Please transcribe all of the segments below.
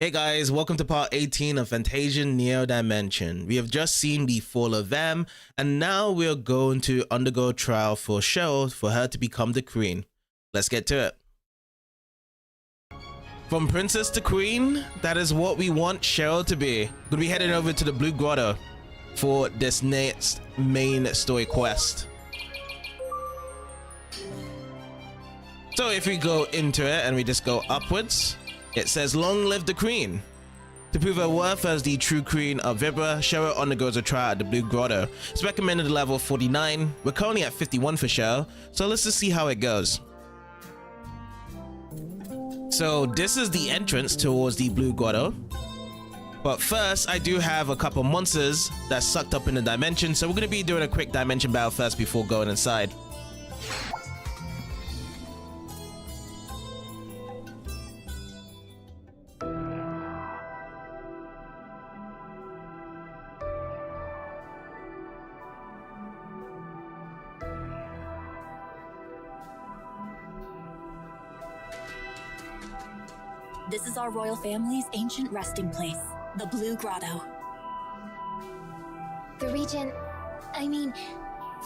Hey guys, welcome to part 18 of Fantasian Neo Dimension. We have just seen the fall of them, and now we're going to undergo trial for Cheryl for her to become the queen. Let's get to it. From princess to queen, that is what we want Cheryl to be. We'll be heading over to the Blue Grotto for this next main story quest. So if we go into it and we just go upwards, it says, long live the queen. To prove her worth as the true queen of Vibra, Cheryl undergoes a trial at the Blue Grotto. It's recommended level 49. We're currently at 51 for Cheryl, so let's just see how it goes. So this is the entrance towards the Blue Grotto. But first, I do have a couple monsters that's sucked up in the dimension, so we're going to be doing a quick dimension battle first before going inside. This is our royal family's ancient resting place, the Blue Grotto. The regent,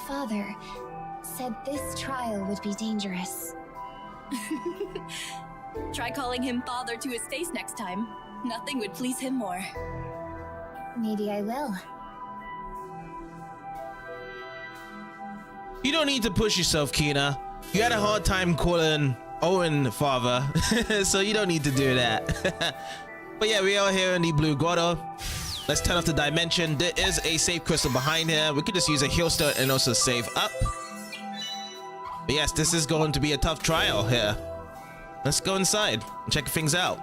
father, said this trial would be dangerous. Try calling him father to his face next time. Nothing would please him more. Maybe I will. You don't need to push yourself, Kina. You had a hard time calling Owen father, so you don't need to do that. But yeah, we are here in the Blue Grotto. Let's turn off the dimension. There is a save crystal behind here. We could just use a heal stone and also save up. But yes, this is going to be a tough trial here. Let's go inside and check things out.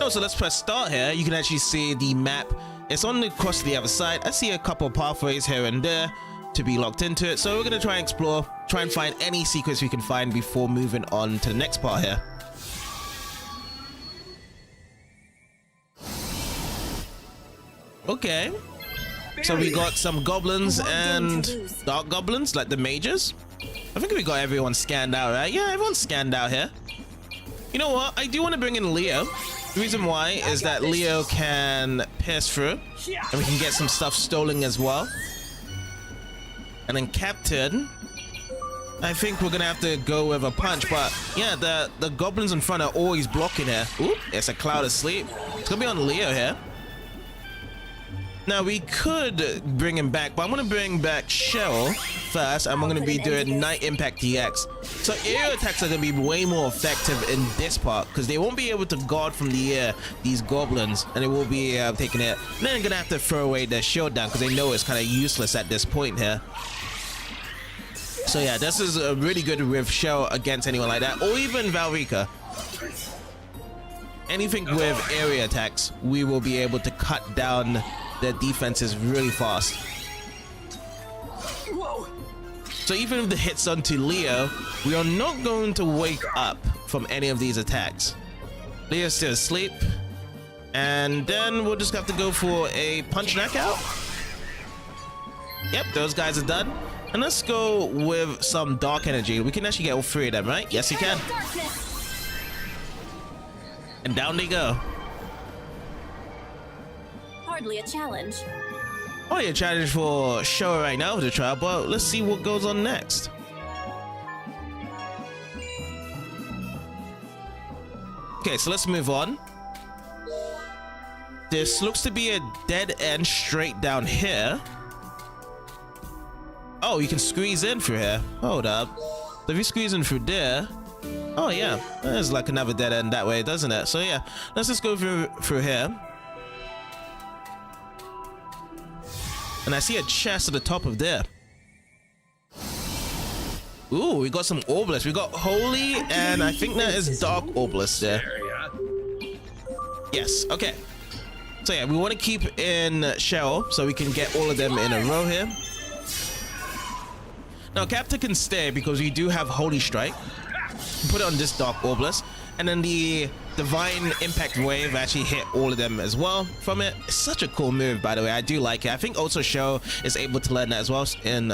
So let's press start here. You can actually see the map. It's on the cross to the other side. I see a couple pathways here and there to be locked into it, so we're going to try and explore, try and find any secrets we can find before moving on to the next part here. Okay, so we got some goblins and dark goblins, like the mages. I think we got everyone scanned out, right? Yeah, everyone's scanned out here. You know what, I do want to bring in Leo. The reason why is that Leo can pierce through, and we can get some stuff stolen as well. And then Captain, I think we're gonna have to go with a punch, but yeah, the goblins in front are always blocking here. Ooh, it's a cloud of sleep. It's gonna be on Leo here. Now we could bring him back, but I'm gonna bring back Cheryl first. I'm gonna be doing Night Impact DX. So air attacks are gonna be way more effective in this part because they won't be able to guard from the air these goblins, and they will be taking it. And then they're gonna have to throw away their shield down because they know it's kind of useless at this point here. So yeah, this is a really good with Cheryl against anyone like that, or even Valrika. Anything with area attacks, we will be able to cut down their defenses really fast. So even if the hits onto Leo, we are not going to wake up from any of these attacks. Leo's still asleep, and then we'll just have to go for a punch knockout. Yep, those guys are done. And let's go with some dark energy. We can actually get all three of them, right? Yes, you can. And down they go. Hardly a challenge. Only a challenge for Cheryl right now with the trial, but let's see what goes on next. Okay, so let's move on. This looks to be a dead end straight down here. Oh, you can squeeze in through here. Hold up. So if you squeeze in through there, oh yeah, there's like another dead end that way, doesn't it? So yeah, let's just go through here. And I see a chest at the top of there. Ooh, we got some orbalists. We got holy, and I think that is dark orbalists there. Yes, okay. So yeah, we want to keep in Cheryl so we can get all of them in a row here. Now, Captain can stay because we do have Holy Strike. Put it on this Dark Obelisk. And then the Divine Impact Wave actually hit all of them as well from it. It's such a cool move, by the way. I do like it. I think also Cheryl is able to learn that as well in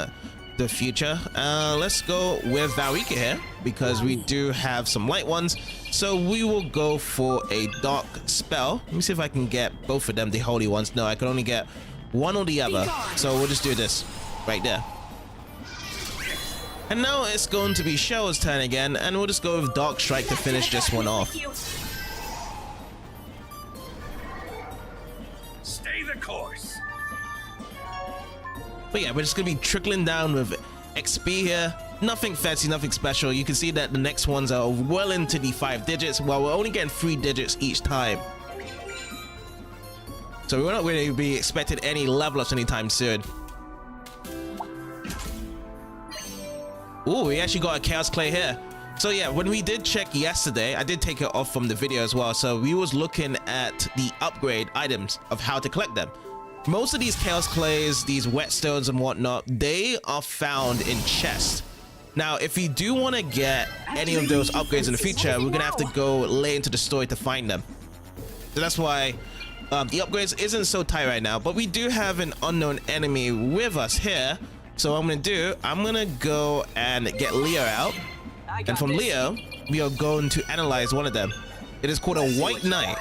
the future. Let's go with Vibra here because we do have some light ones. So we will go for a dark spell. Let me see if I can get both of them, the holy ones. No, I can only get one or the other. So we'll just do this right there. And now it's going to be Cheryl's turn again, and we'll just go with Dark Strike to finish this one off. Stay the course. But yeah, we're just gonna be trickling down with XP here. Nothing fancy, nothing special. You can see that the next ones are well into the 5 digits, while we're only getting 3 digits each time. So we're not going to be expecting any level ups anytime soon. Ooh, we actually got a Chaos Clay here. So yeah, when we did check yesterday, I did take it off from the video as well. So we was looking at the upgrade items of how to collect them. Most of these Chaos Clays, these whetstones and whatnot, they are found in chests. Now, if you do want to get any of those upgrades in the future, we're going to have to go late into the story to find them. So that's why the upgrades isn't so tight right now. But we do have an unknown enemy with us here. So what I'm going to do, I'm going to go and get Leo out. And from Leo, we are going to analyze one of them. It is called a White Knight.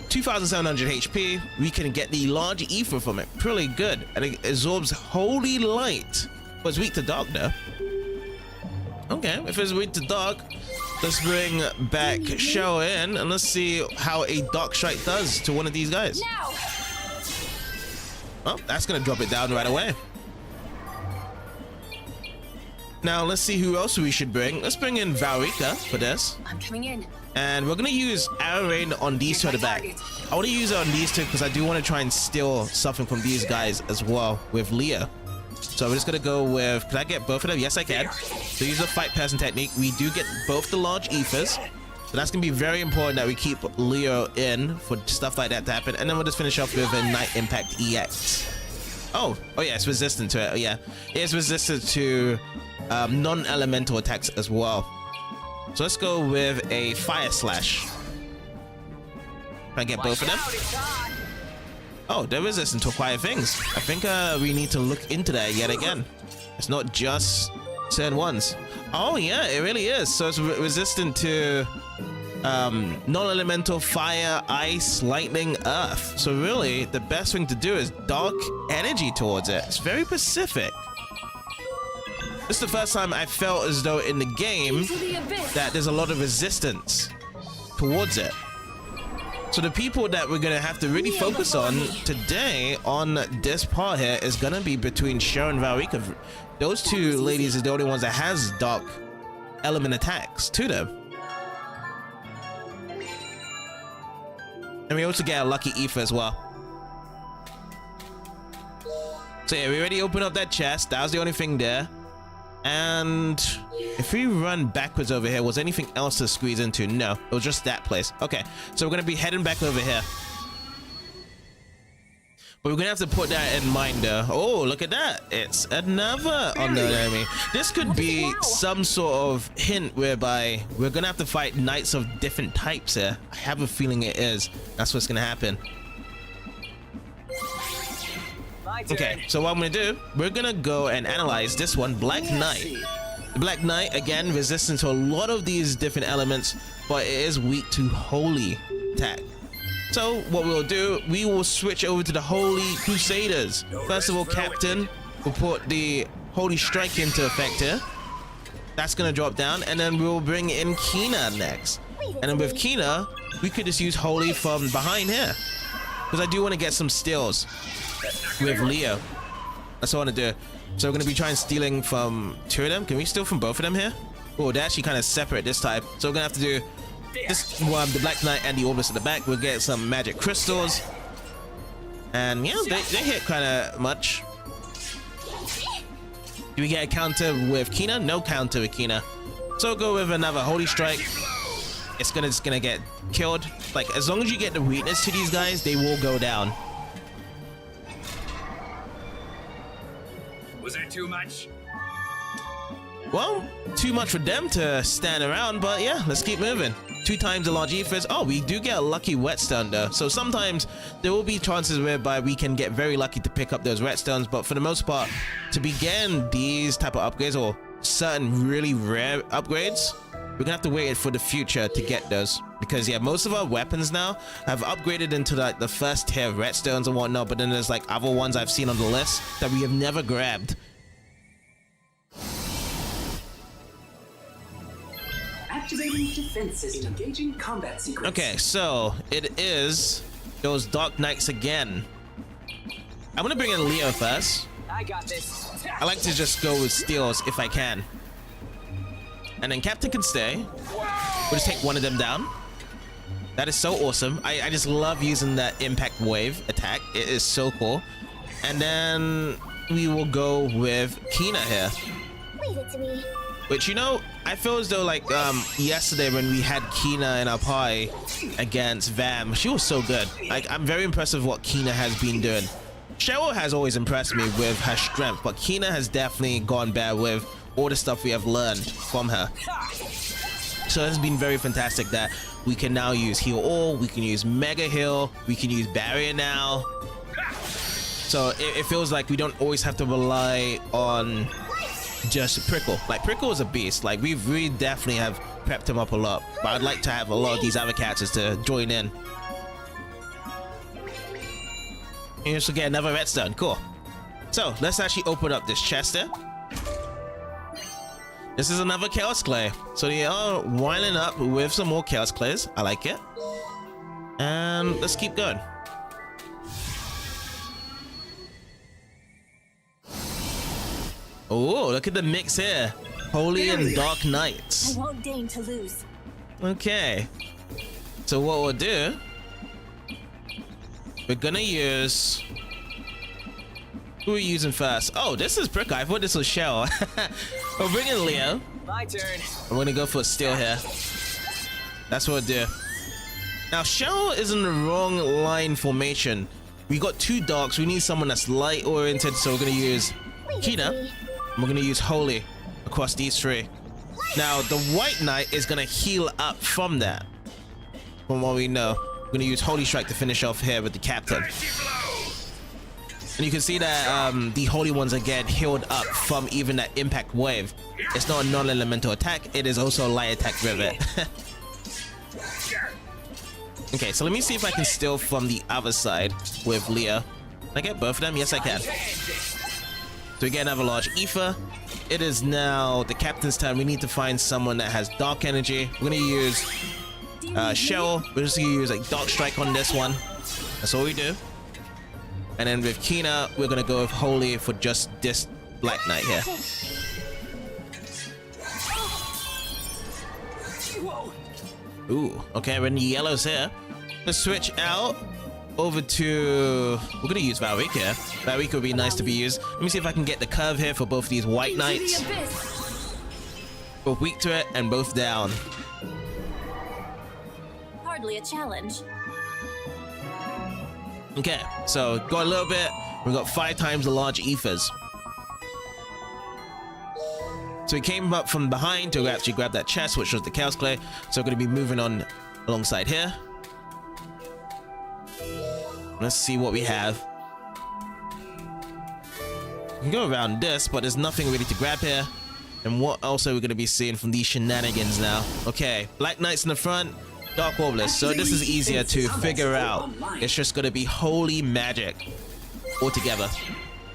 2,700 HP. We can get the large ether from it. Pretty good. And it absorbs holy light. But it's weak to dark though. Okay, if it's weak to dark, let's bring back Cheryl in and let's see how a Dark Strike does to one of these guys. Oh, that's gonna drop it down right away. Now let's see who else we should bring. Let's bring in Vibra for this. I'm coming in. And we're gonna use Arrow Rain on these two at the back. I want to use it on these two because I do want to try and steal something from these guys as well with Leo. So we're just gonna go with, can I get both of them? Yes, I can. So use the fight person technique. We do get both the large ethers. So that's gonna be very important that we keep Leo in for stuff like that to happen. And then we'll just finish off with a Night Impact EX. Oh yeah, it's resistant to it. Oh, yeah, it's resistant to non-elemental attacks as well. So let's go with a Fire Slash. Can I get both of them? Oh, they're resistant to quite things. I think we need to look into that yet again. It's not just certain ones. Oh yeah, it really is. So it's resistant to non-elemental fire, ice, lightning, earth. So really, the best thing to do is dark energy towards it. It's very specific. This is the first time I felt as though in the game that there's a lot of resistance towards it. So the people that we're gonna have to really focus on today on this part here is gonna be between Cheryl and Vibra. Those two ladies are the only ones that has dark element attacks to them. And we also get a lucky ether as well. So yeah, we already opened up that chest. That was the only thing there. And if we run backwards over here, was anything else to squeeze into? No, it was just that place. Okay, so we're gonna be heading back over here, but we're gonna have to put that in mind though. Oh, look at that, it's another unknown enemy. This could be some sort of hint whereby we're gonna have to fight knights of different types here. I have a feeling it is. That's what's gonna happen. Okay, so what I'm gonna do, we're gonna go and analyze this one, Black Knight. The Black Knight, again, resistant to a lot of these different elements, but it is weak to holy attack. So what we'll do, we will switch over to the Holy Crusaders. First of all, Captain will put the Holy Strike into effect here. That's gonna drop down, and then we'll bring in Kina next. And then with Kina, we could just use Holy from behind here, because I do want to get some steals with Leo. That's what I want to do. So we're going to be trying stealing from two of them. Can we steal from both of them here? Oh, they're actually kind of separate this time. So we're going to have to do this one, the Black Knight and the Orbis at the back. We'll get some magic crystals. And yeah, they hit kind of much. Do we get a counter with Kina? No counter with Kina. So we'll go with another Holy Strike. It's just gonna get killed. Like, as long as you get the weakness to these guys, they will go down. Was it too much? Well, too much for them to stand around, but yeah, let's keep moving. 2 times the large ethers. Oh, we do get a lucky whetstone though. So sometimes there will be chances whereby we can get very lucky to pick up those whetstones, but for the most part, to begin these type of upgrades or certain really rare upgrades, we're gonna have to wait for the future to get those, because yeah, most of our weapons now have upgraded into like the first tier of redstones and whatnot, but then there's like other ones I've seen on the list that we have never grabbed. Activating defenses. Engaging combat sequence. Okay, so it is those Dark Knights again. I'm gonna bring in Leo first. I got this. I like to just go with steals if I can. And then Captain can stay. We'll just take one of them down. That is so awesome. I just love using that impact wave attack. It is so cool. And then we will go with Kina here. Leave it to me. Which, you know, I feel as though like yesterday when we had Kina in our party against Vam, she was so good. Like, I'm very impressed with what Kina has been doing. Cheryl has always impressed me with her strength, but Kina has definitely gone bad with all the stuff we have learned from her. So it's been very fantastic that we can now use heal all, we can use mega heal, we can use barrier now. So it feels like we don't always have to rely on just Prickle. Like, Prickle is a beast. Like, we really definitely have prepped him up a lot, but I'd like to have a lot of these other characters to join in. And you should get another redstone. Cool. So let's actually open up this chest here. This is another Chaos Clay. So they are winding up with some more Chaos Clays. I like it. And let's keep going. Oh, look at the mix here. Holy and Dark Knights. I won't deign to lose. Okay. So what we'll do, we're gonna use... Who are we using first? Oh, this is Prick. I thought this was Cheryl. We'll bring in Leo. My turn. I'm gonna go for a steal here. That's what we'll do. Now, Cheryl is in the wrong line formation. We got 2 darks. We need someone that's light oriented, so we're gonna use Kina. And we're gonna use Holy across these 3. Now, the White Knight is gonna heal up from that. From what we know, we're gonna use Holy Strike to finish off here with the Captain. And you can see that the Holy Ones are getting healed up from even that impact wave. It's not a non-elemental attack, it is also a light attack with it. Okay, so let me see if I can steal from the other side with Leo. Can I get both of them? Yes, I can. So we get another large ether. It is now the Captain's turn. We need to find someone that has dark energy. We're gonna use Cheryl. We're just gonna use like Dark Strike on this one. That's all we do. And then with Kina, we're gonna go with Holy for just this Black Knight here. Ooh, okay, we're in the yellows here. Let's switch out over to... We're gonna use Valric here. Valric would be nice to be used. Let me see if I can get the curve here for both these White Knights. Both weak to it and both down. Hardly a challenge. Okay, so got a little bit. We got 5 times the large ethers. So we came up from behind to actually grab that chest, which was the Chaos Clay. So we're going to be moving on alongside here. Let's see what we have. We can go around this, but there's nothing really to grab here. And what else are we going to be seeing from these shenanigans now? Okay, Black Knights in the front, Dark Warblers. So this is easier to figure out. It's just going to be Holy Magic altogether.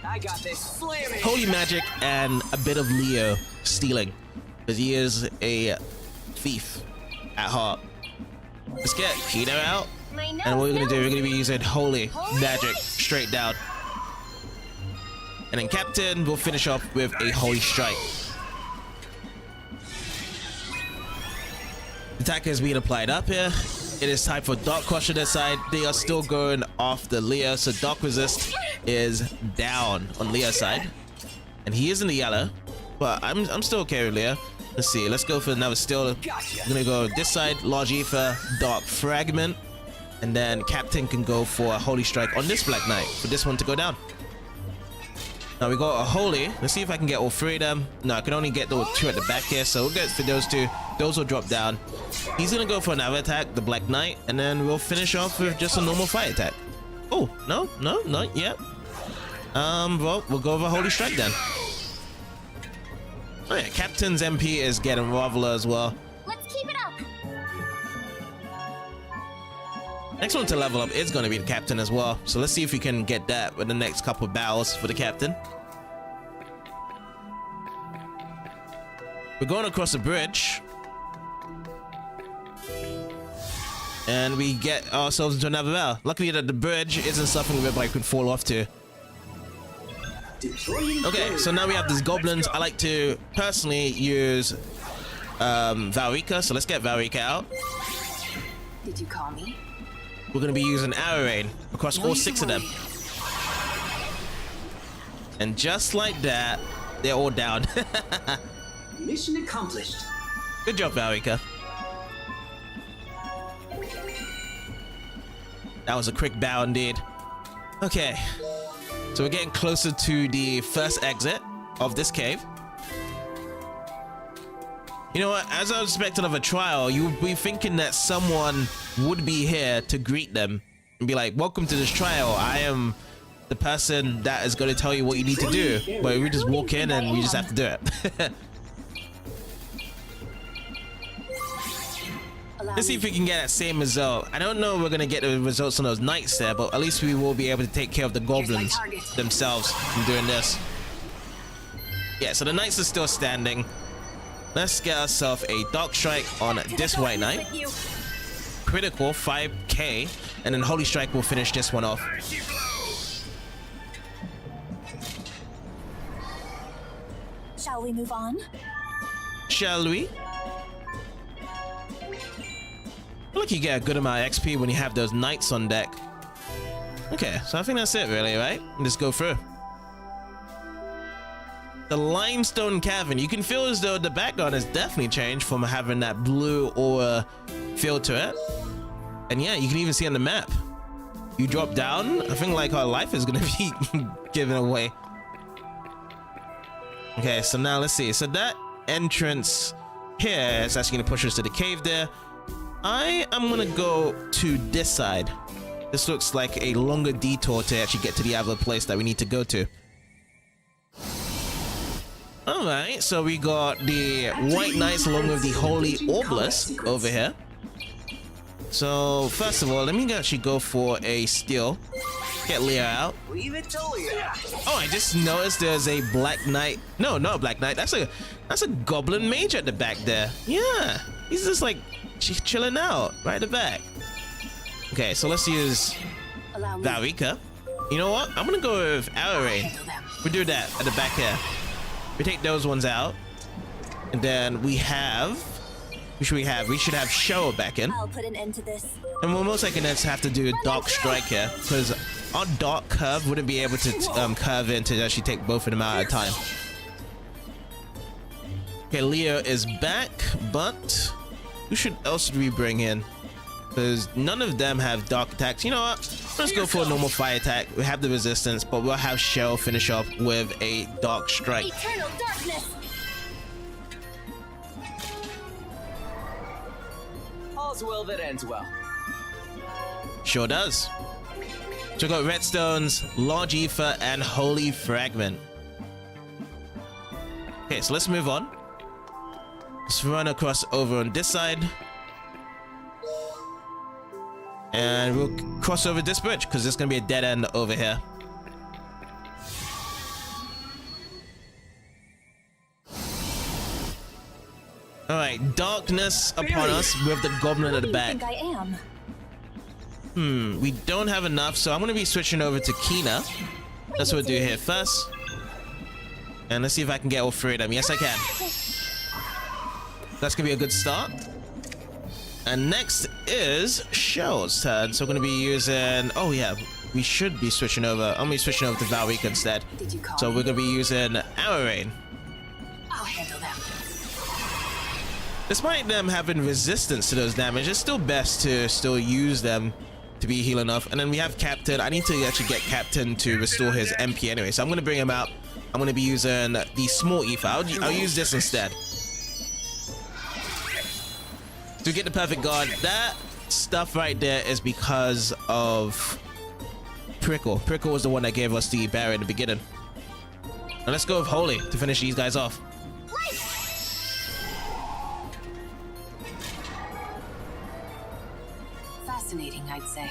I got this. Holy Magic and a bit of Leo stealing, because he is a thief at heart. Let's get Peter out. And what we're going to do, we're going to be using Holy Magic straight down. And then Captain will finish off with a Holy Strike. The attack is being applied up here. It is time for Dark Crusher this side. They are still going after Leo, so Dark Resist is down on Leo's side. And he is in the yellow, but I'm still okay with Leo. Let's see, let's go for another steal. I'm gonna go this side, Large Ether, Dark Fragment. And then Captain can go for a Holy Strike on this Black Knight for this one to go down. Now we got a holy. Let's see if I can get all three of them. No, I can only get the two at the back here, so we'll get for those two. Those will drop down. He's gonna go for another attack, the Black Knight, and then we'll finish off with just a normal fire attack. Oh, no, not yet. Well, we'll go over Holy Strike then. Oh yeah, Captain's MP is getting rather low as well. Let's keep it up. Next one to level up is going to be the Captain as well. So let's see if we can get that with the next couple of battles for the Captain. We're going across the bridge. And we get ourselves into another battle. Luckily that the bridge isn't something where I could fall off to. Okay, so now we have these goblins. I like to personally use Valrika, so let's get Valrika out. Did you call me? We're going to be using Arrow Rain across all 6 of them. And just like that, they're all down. Mission accomplished. Good job, Valrika. That was a quick bow indeed. Okay, so we're getting closer to the first exit of this cave. You know what, as I was expecting of a trial, you would be thinking that someone would be here to greet them and be like, welcome to this trial, I am the person that is going to tell you what you need to do. But we just walk in and we just have to do it. Let's see if we can get that same result. I don't know if we're going to get the results on those knights there, but at least we will be able to take care of the goblins themselves from doing this. Yeah, so the knights are still standing. Let's get ourselves a Dark Strike on this White Knight. Critical 5k, and then Holy Strike will finish this one off. Shall we move on? Shall we? I feel like you get a good amount of XP when you have those knights on deck. Okay, so I think that's it really, right? Let's go through. The limestone cavern. You can feel as though the background has definitely changed from having that blue aura feel to it. And yeah, you can even see on the map. You drop down, I think like our life is gonna be given away. Okay, so now let's see. So that entrance here is actually gonna push us to the cave there. I am gonna go to this side. This looks like a longer detour to actually get to the other place that we need to go to. Alright, so we got the White Knights along with the Holy Obelisk over here. So first of all, let me actually go for a steal. Get Leah out. Leave it to Leah. Oh, I just noticed there's a Black Knight. No, not a Black Knight. That's a Goblin Mage at the back there. Yeah, he's just like chilling out right at the back. Okay, so let's use Valrika. You know what? I'm gonna go with Arrow Rain. We do that at the back here. We take those ones out, and then we have. Who should we have? We should have Cheryl back in. I'll put an end to this. And we'll most likely just have to do a Dark Strike here, because our Dark Curve wouldn't be able to curve in to actually take both of them out at a time. Okay, Leo is back, but who else should we bring in? Because none of them have Dark Attacks. You know what? Let's go for a normal Fire Attack. We have the resistance, but we'll have Cheryl finish off with a Dark Strike. Eternal darkness. All's well that ends well. Sure does. So we got Redstones, Large Ether, and Holy Fragment. Okay, so let's move on. Let's run across over on this side. And we'll cross over this bridge, because there's going to be a dead end over here. Alright, darkness upon us with the goblin at the back. Who do you think I am? We don't have enough, so I'm going to be switching over to Kina. That's what we'll do here first. And let's see if I can get all three of them. Yes, I can. That's going to be a good start. And next is Cheryl's turn. So we're going to be using... Oh, yeah. We should be switching over. I'm going to be switching over to Valrika instead. So we're going to be using Arrow Rain. I'll handle them. Despite them having resistance to those damage, it's still best to still use them to be healing enough. And then we have Captain. I need to actually get Captain to restore his MP anyway. So I'm going to bring him out. I'm going to be using the small ether. I'll use this instead. To get the perfect guard, that stuff right there is because of Prickle. Prickle was the one that gave us the barrier in the beginning. Now let's go with Holy to finish these guys off. Fascinating, I'd say.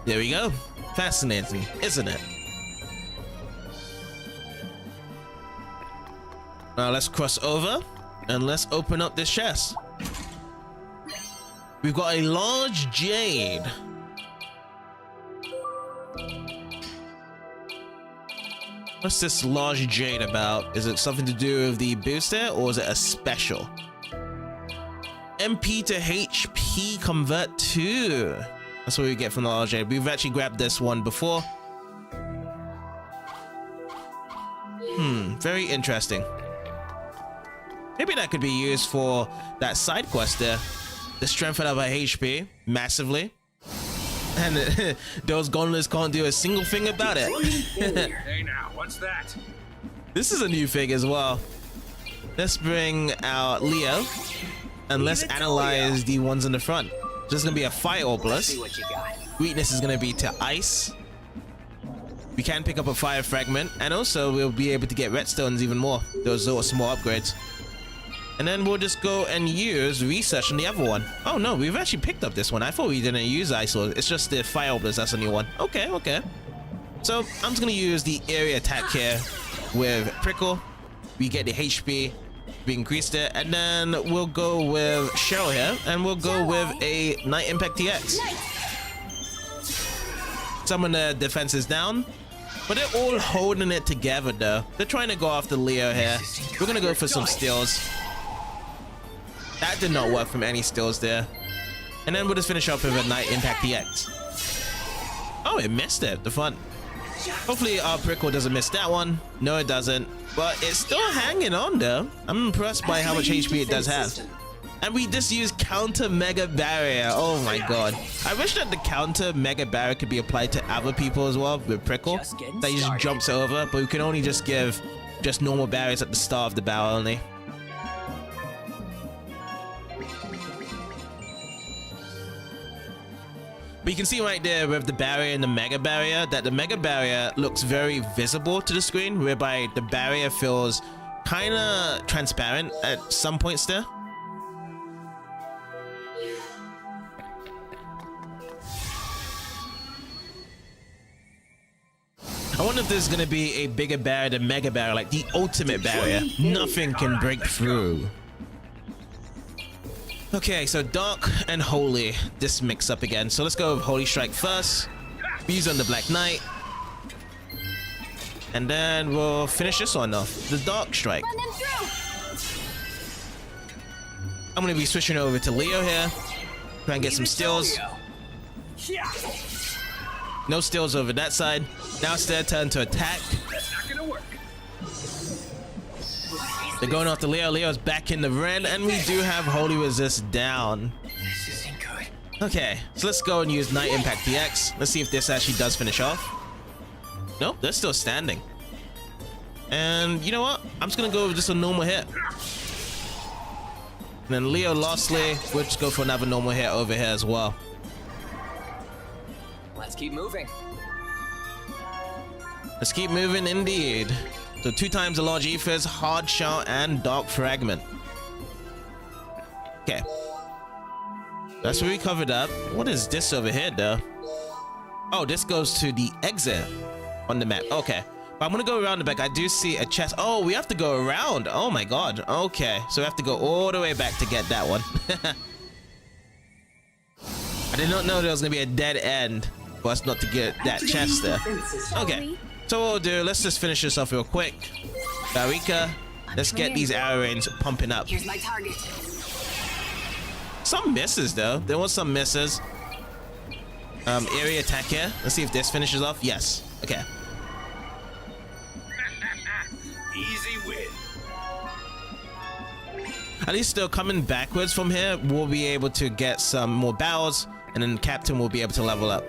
There we go. Fascinating, isn't it? Now let's cross over and let's open up this chest. We've got a large jade. What's this large jade about? Is it something to do with the booster or is it a special? MP to HP convert 2. That's what we get from the large jade. We've actually grabbed this one before. Very interesting. Maybe that could be used for that side quest there. The strengthen of our HP massively. And those gauntlets can't do a single thing about it. Hey now, what's that? This is a new thing as well. Let's bring out Leo and let's analyze the ones in the front. This is gonna be a fire obelisk. See what you got. Weakness is gonna be to ice. We can pick up a fire fragment, and also we'll be able to get redstones even more. Those little small upgrades. And then we'll just go and use research on the other one. Oh no, we've actually picked up this one. I thought we didn't use ice. It's just the fire obelisk. That's a new one. Okay, okay. So I'm just gonna use the area attack here with Prickle. We get the HP. We increased it, and then we'll go with Cheryl here, and we'll go with a Night Impact TX. Some of the defenses down, but they're all holding it together though. They're trying to go after Leo here. We're gonna go for some steals. That did not work from any steals there. And then we'll just finish up with a Night Impact TX. Oh, it missed it, the front. Hopefully our Prickle doesn't miss that one. No, it doesn't. But it's still hanging on though. I'm impressed by how much HP it does have. And we just use counter mega barrier. Oh my god. I wish that the counter mega barrier could be applied to other people as well with Prickle. That he just jumps over, but we can only just give just normal barriers at the start of the battle only. But you can see right there with the barrier and the mega barrier that the mega barrier looks very visible to the screen, whereby the barrier feels kind of transparent at some points there. I wonder if there's going to be a bigger barrier than mega barrier, like the ultimate barrier. Nothing can break through. Okay, so Dark and Holy, this mix up again. So let's go with Holy Strike first. We use on the Black Knight. And then we'll finish this one off. The Dark Strike. I'm going to be switching over to Leo here. Try and get some steals. No steals over that side. Now it's their turn to attack. That's not gonna work. They're going after Leo. Leo's back in the red, and we do have Holy Resist down. This isn't good. Okay, so let's go and use Night Impact DX. Let's see if this actually does finish off. Nope, they're still standing. And you know what? I'm just gonna go with just a normal hit. And then Leo lastly, we'll just go for another normal hit over here as well. Let's keep moving. Let's keep moving indeed. So 2 times the large ethers, hard shell, and dark fragment. Okay. That's where we covered up. What is this over here though? Oh, this goes to the exit on the map. Okay. But I'm gonna go around the back. I do see a chest. Oh, we have to go around. Oh my god. Okay. So we have to go all the way back to get that one. I did not know there was gonna be a dead end for us not to get that chest there. Okay. So what we'll do, let's just finish this off real quick. Barika, let's get these arrow rains pumping up. Here's my target. Some misses though. There was some misses. Area attack here. Let's see if this finishes off. Yes. Okay. Easy win. At least still coming backwards from here, we'll be able to get some more battles, and then Captain will be able to level up.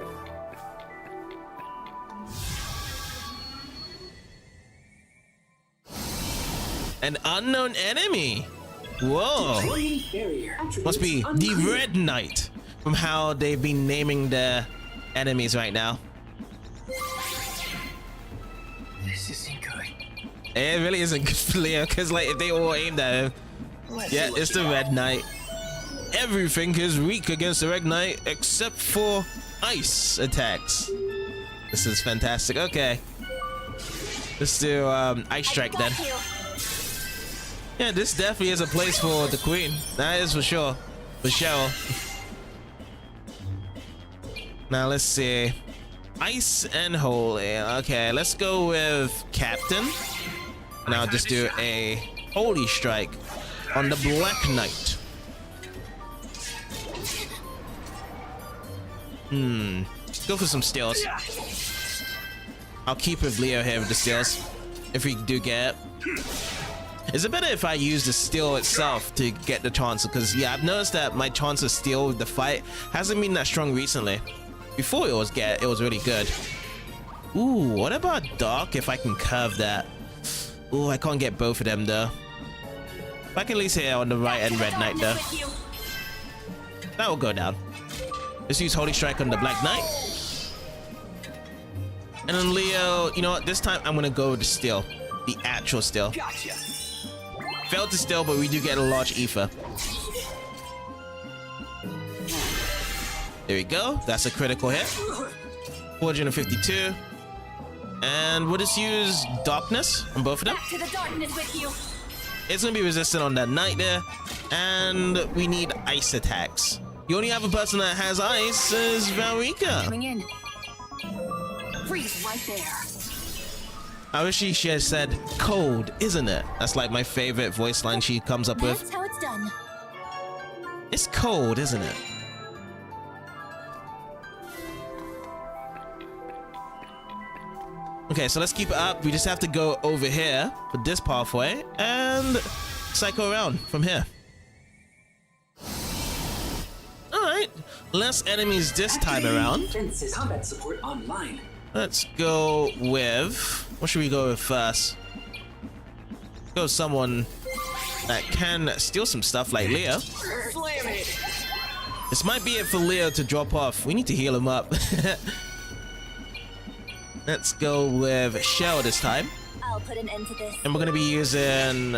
An unknown enemy. Whoa. Must be the Red Knight from how they've been naming their enemies right now. This isn't good. It really isn't good for Leo, because like if they all aimed at him. Yeah, it's the Red Knight. Everything is weak against the Red Knight except for ice attacks. This is fantastic. Okay. Let's do Ice Strike then. Yeah, this definitely is a place for the Queen. That is for sure. For Cheryl. Now let's see. Ice and Holy. Okay, let's go with Captain. And I'll just do a Holy Strike on the Black Knight. Let's go for some steals. I'll keep with Leo here with the steals, if we do get it. Is it better if I use the steal itself to get the chance? Because yeah, I've noticed that my chance of steal with the fight hasn't been that strong recently. Before it was really good. Ooh, what about Dark if I can curve that? Ooh, I can't get both of them though. If I can at least hit on the right and Red Knight though. That will go down. Let's use Holy Strike on the Black Knight. And then Leo, you know what? This time I'm gonna go with the steal. The actual steal. Gotcha. Failed to steal, but we do get a large ether. There we go. That's a critical hit. 452. And we'll just use Darkness on both of them. Back to the darkness with you. It's gonna be resistant on that Knight there. And we need ice attacks. The only other person that has ice is Valrika. Coming in. Freeze right there. I wish she had said cold, isn't it? That's like my favorite voice line she comes up with. That's how it's done. It's cold, isn't it? Okay, so let's keep it up. We just have to go over here with this pathway and cycle around from here. Alright, less enemies this time around. Combat support online. Let's go with... what should we go with first? Go with someone that can steal some stuff like Leo. Slam it. This might be it for Leo to drop off. We need to heal him up. Let's go with Cheryl this time. I'll put an end to this. And we're going to be using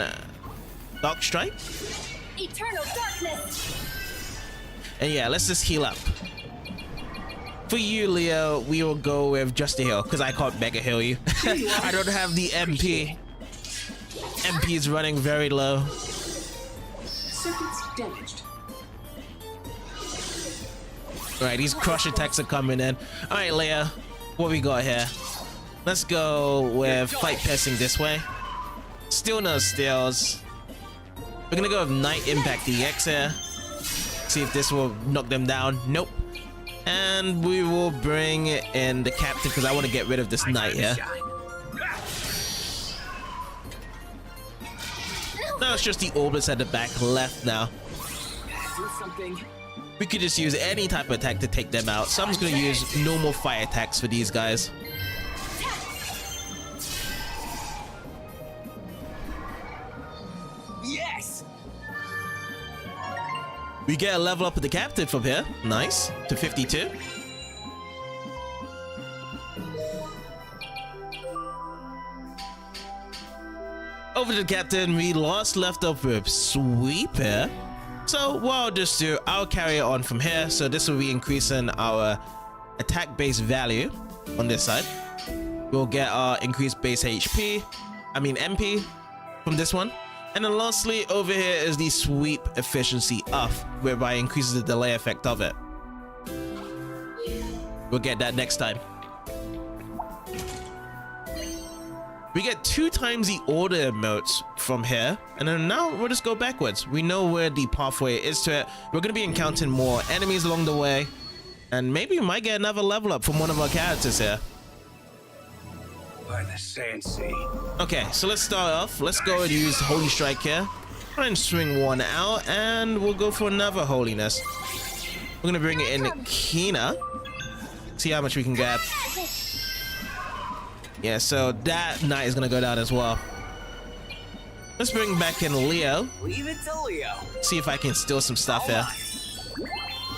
Dark Strike. Eternal darkness. And yeah, let's just heal up. For you, Leo, we will go with just a heal because I can't mega heal you. I don't have the MP. MP is running very low. Circuits damaged. Alright, these crush attacks are coming in. Alright, Leo, what we got here? Let's go with Fight Piercing this way. Still no steals. We're gonna go with Night Impact EX here. See if this will knock them down. Nope. And we will bring in the Captain because I want to get rid of this Knight here. No, it's just the orbits at the back left now. Do something. We could just use any type of attack to take them out. So I'm just going to use normal fire attacks for these guys. Yes. We get a level up with the Captain from here. Nice. To 52. Over to the Captain, we left off with Sweep here. So what I'll just do, I'll carry it on from here. So this will be increasing our attack base value on this side. We'll get our increased base MP from this one. And then lastly, over here is the sweep efficiency up, whereby it increases the delay effect of it. We'll get that next time. We get 2 times the order emotes from here, and then now we'll just go backwards. We know where the pathway is to it. We're going to be encountering more enemies along the way, and maybe we might get another level up from one of our characters here. By the sensei. Okay, so let's start off. Let's go and use Holy Strike here. Try and swing one out, and we'll go for another Holiness. We're going to bring it in Kina. See how much we can grab. Yeah, so that Knight is going to go down as well. Let's bring back in Leo. Leave it to Leo. See if I can steal some stuff here.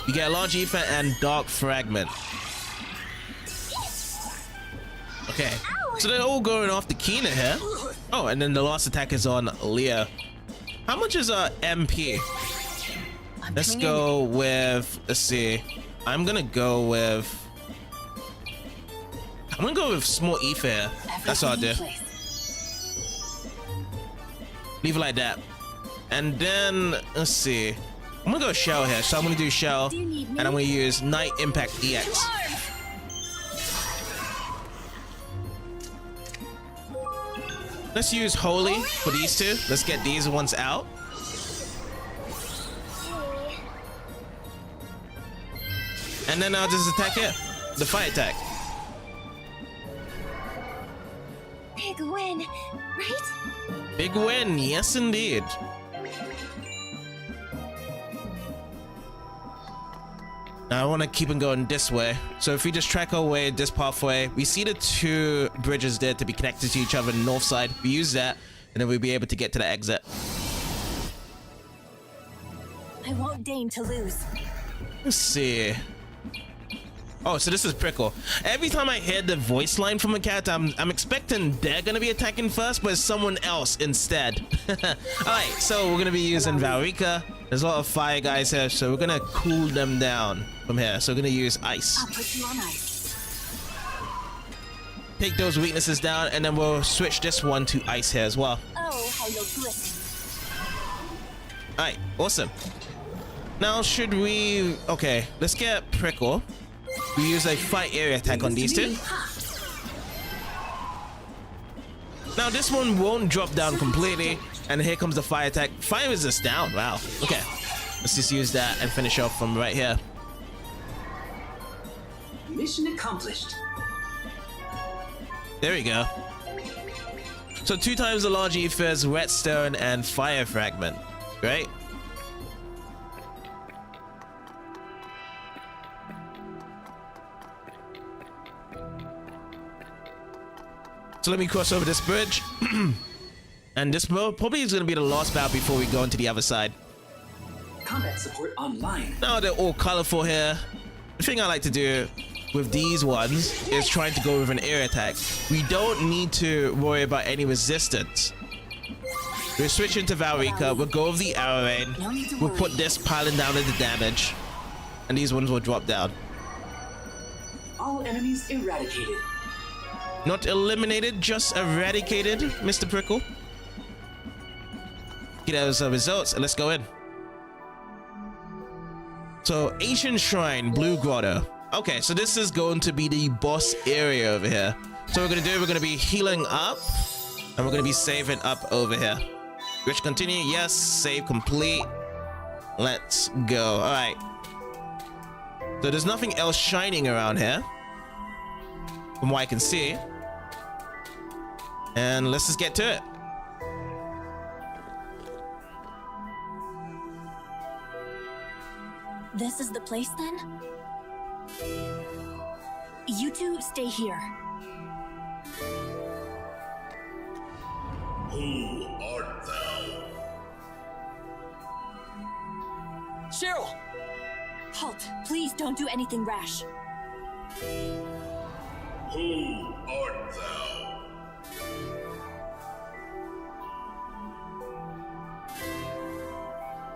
You get a large ether and dark fragment. Okay, so they're all going off the Kina here. Oh, and then the last attack is on Leo. How much is our MP? Let's go with, let's see. I'm gonna go with small ether here. That's what I'll do. Leave it like that. And then, let's see. I'm gonna go shell here. So I'm gonna do shell. And I'm gonna use Night Impact EX. Let's use Holy for these two. Let's get these ones out. And then I'll just attack it. The fire attack. Big win, right? Big win, yes indeed. Now I want to keep on going this way. So if we just track our way this pathway, we see the two bridges there to be connected to each other on the north side. We use that, and then we'll be able to get to the exit. I won't deign to lose. Let's see. Oh, so this is Prickle. Every time I hear the voice line from a character, I'm expecting they're gonna be attacking first, but it's someone else instead. Alright, so we're gonna be using Valrika. There's a lot of fire guys here, so we're gonna cool them down from here. So we're gonna use ice. I'll put you on ice. Take those weaknesses down, and then we'll switch this one to ice here as well. Oh, how you'll glisten. Alright, awesome. Now should we... Okay, let's get Prickle. We use a fight area attack on these two. Now this one won't drop down completely, and here comes the fire attack. Fire resist down. Wow. Okay, let's just use that and finish off from right here. Mission accomplished. There we go. So 2 times the large ethers, whetstone, and fire fragment. Great. So let me cross over this bridge. And this probably is going to be the last battle before we go into the other side. Combat support online. Now they're all colorful here. The thing I like to do with these ones is trying to go with an air attack. We don't need to worry about any resistance. We'll switch into Valrika. We'll go with the arrow rain. We'll put this piling down into damage. And these ones will drop down. All enemies eradicated. Not eliminated, just eradicated, Mr. Prickle. Get those results and let's go in. So, Ancient Shrine, Blue Grotto. Okay, so this is going to be the boss area over here. So what we're gonna do, we're gonna be healing up, and we're gonna be saving up over here. Which continue, yes, save complete. Let's go. All right. So there's nothing else shining around here, from what I can see. And let's just get to it. This is the place then? You two stay here. Who art thou? Cheryl! Halt! Please don't do anything rash. Who art thou?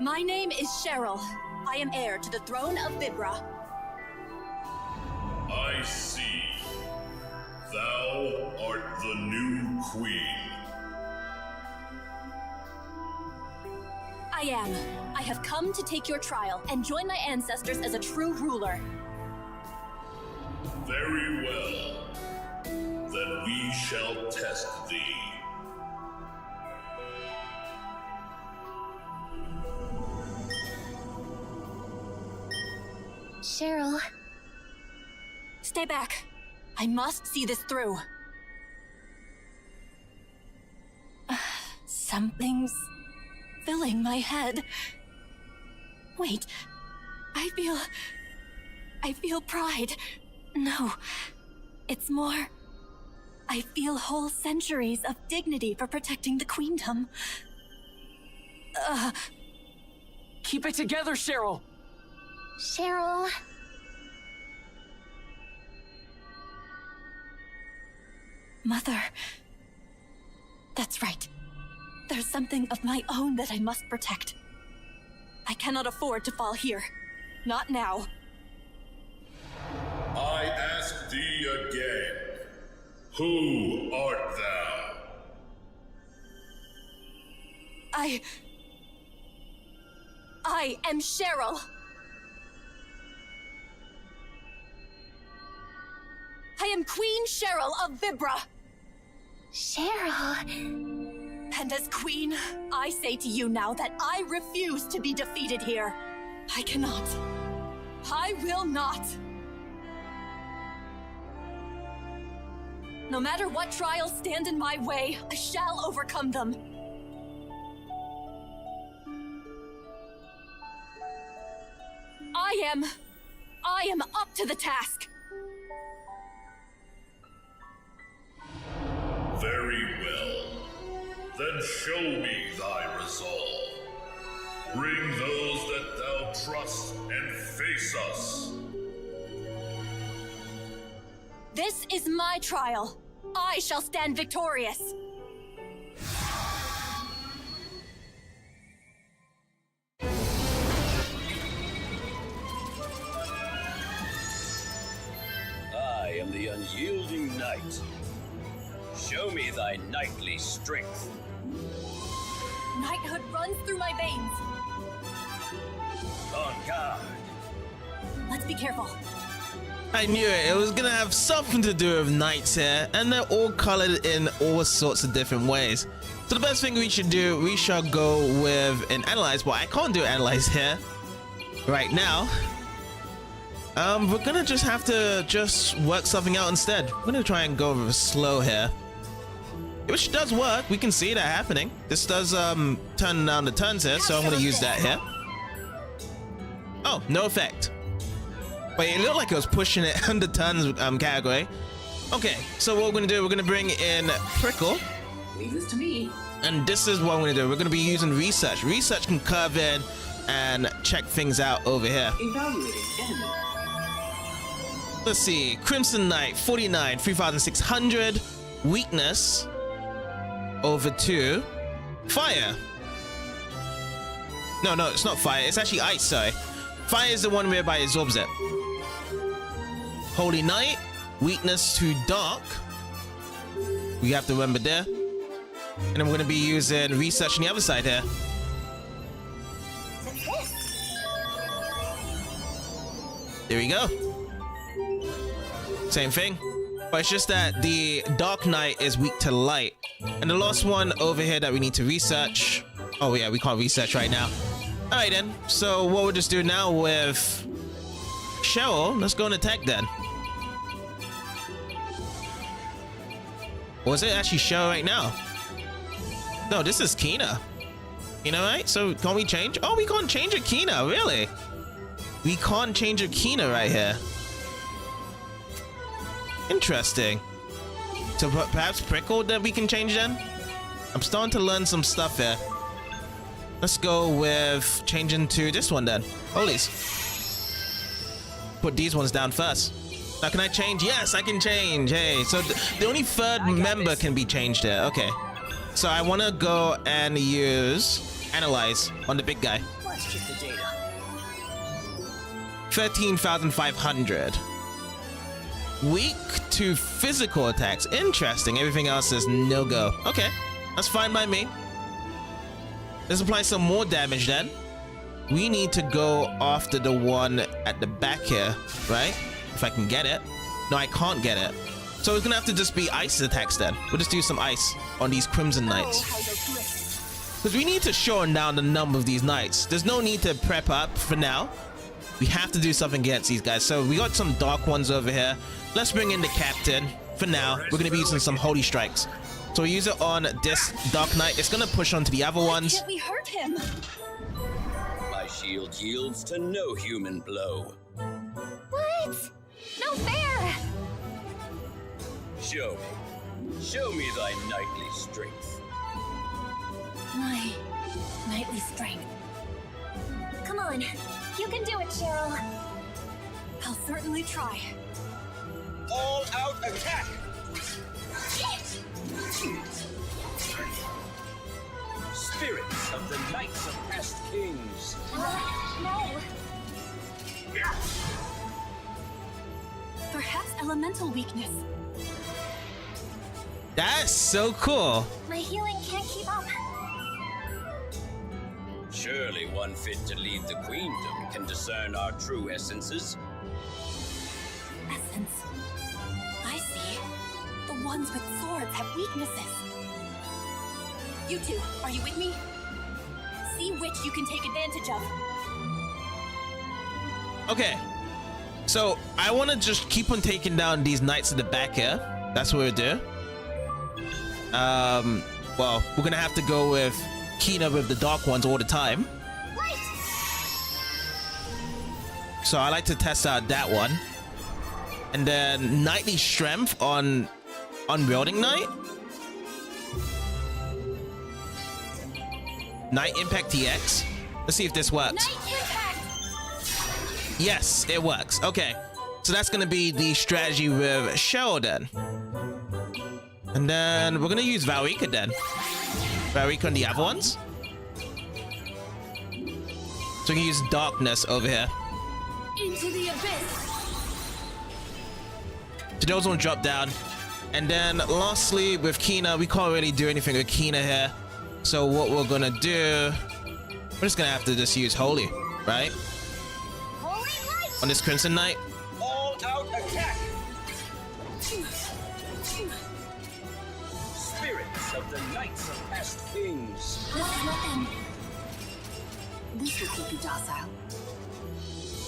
My name is Cheryl. I am heir to the throne of Vibra. I see. Thou art the new queen. I am. I have come to take your trial and join my ancestors as a true ruler. Very well. Then we shall test thee. Cheryl, Stay back. I must see this through. Something's filling my head. Wait. I feel pride. No. It's more. I feel whole centuries of dignity for protecting the queendom. Keep it together, Cheryl. Cheryl. Mother. That's right. There's something of my own that I must protect. I cannot afford to fall here. Not now. I ask thee again, who art thou? I am Cheryl. I am Queen Cheryl of Vibra. Cheryl. And as queen, I say to you now that I refuse to be defeated here. I cannot. I will not. No matter what trials stand in my way, I shall overcome them. I am up to the task. Very well. Then show me thy resolve. Bring those that thou trust and face us. This is my trial. I shall stand victorious. I am the unyielding knight. Show me thy knightly strength. Knighthood runs through my veins. On guard. Let's be careful. I knew it. It was gonna have something to do with knights here, and they're all colored in all sorts of different ways. So the best thing we should do, we shall go with an analyze. Well, I can't do analyze here right now. We're gonna just have to work something out instead. We're gonna try and go over slow here, which does work. We can see that happening. This does turn down the turns here, so I'm gonna use that here. Oh, no effect. But it looked like it was pushing it under turns category. Okay, so what we're gonna do, we're gonna bring in Prickle. Leave this to me. And this is what I'm gonna do. We're gonna be using research. Research can curve in and check things out over here. Evaluating enemy. Let's see. Crimson Knight, 49, 3,600. Weakness over 2. Fire. No, it's not fire. It's actually ice, sorry. Fire is the one whereby it absorbs it. Holy Knight, weakness to dark. We have to remember there. And I'm going to be using research on the other side here. There we go. Same thing. But it's just that the Dark Knight is weak to light. And the last one over here that we need to research. Oh yeah, we can't research right now. Alright then. So what we'll just do now with Cheryl, let's go and attack then. Or is it actually Cheryl right now? No, this is Kina. You know, right? So can't we change? Oh, we can't change a Kina, really? We can't change a Kina right here. Interesting. So perhaps Prickle that we can change then? I'm starting to learn some stuff here. Let's go with changing to this one then. Holies. Put these ones down first. Now can I change? Yes, I can change. Hey, so the only third member can be changed here. Okay. So I want to go and use Analyze on the big guy. Let's check the data. 13,500. Weak to physical attacks. Interesting. Everything else is no go. Okay, that's fine by me. Let's apply some more damage then. We need to go after the one at the back here, right? If I can get it. No, I can't get it. So it's gonna have to just be ice attacks then. We'll just do some ice on these Crimson Knights. Because we need to shorten down the number of these knights. There's no need to prep up for now. We have to do something against these guys. So we got some dark ones over here. Let's bring in the captain. For now, we're going to be using some holy strikes. So we use it on this Dark Knight. It's going to push onto the other ones. Can't we hurt him? My shield yields to no human blow. What? No fair! Show me thy knightly strength. My Knightly strength. Come on, you can do it, Cheryl. I'll certainly try. All out attack! Spirits of the Knights of Past Kings. No. Perhaps elemental weakness. That's so cool. My healing can't keep up. Surely one fit to lead the queendom can discern our true essences. Essence. I see. The ones with swords have weaknesses. You two, are you with me? See which you can take advantage of. Okay. So I want to just keep on taking down these knights at the back here. That's what we'll do. Well, we're gonna have to go with Kina with the dark ones all the time. So I like to test out that one. And then knightly strength on Unwielding Knight. Knight Impact TX. Let's see if this works. Yes, it works. Okay. So that's gonna be the strategy with Cheryl then. And then we're gonna use Vibra then. Vibra on the other ones. So we can use darkness over here. Into the abyss. So those won't drop down. And then lastly with Kina, we can't really do anything with Kina here. So what we're gonna do, we're just gonna have to just use Holy, right? On this Crimson Knight. All out attack! Spirits of the Knights of Past Kings. This is nothing. This will keep you docile.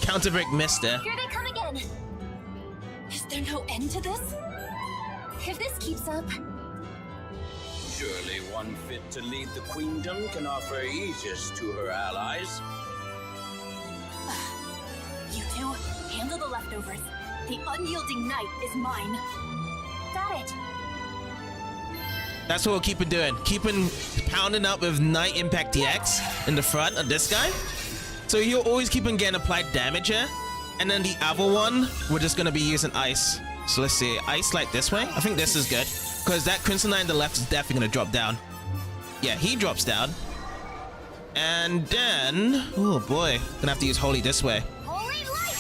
Counterbreak missed there. Here they come again. Is there no end to this? If this keeps up, Surely one fit to lead the queendom can offer aegis to her allies. You two, handle the leftovers. The unyielding knight is mine. got it. That's what we'll keep it doing. Keeping pounding up with Knight Impact DX in the front of this guy. So you'll always keep on getting applied damage here. And then the other one, we're just gonna be using ice. So let's see, ice like this way. I think this is good. Because that Crimson Knight on the left is definitely gonna drop down. Yeah, he drops down. And then, oh boy, gonna have to use Holy this way. Holy light!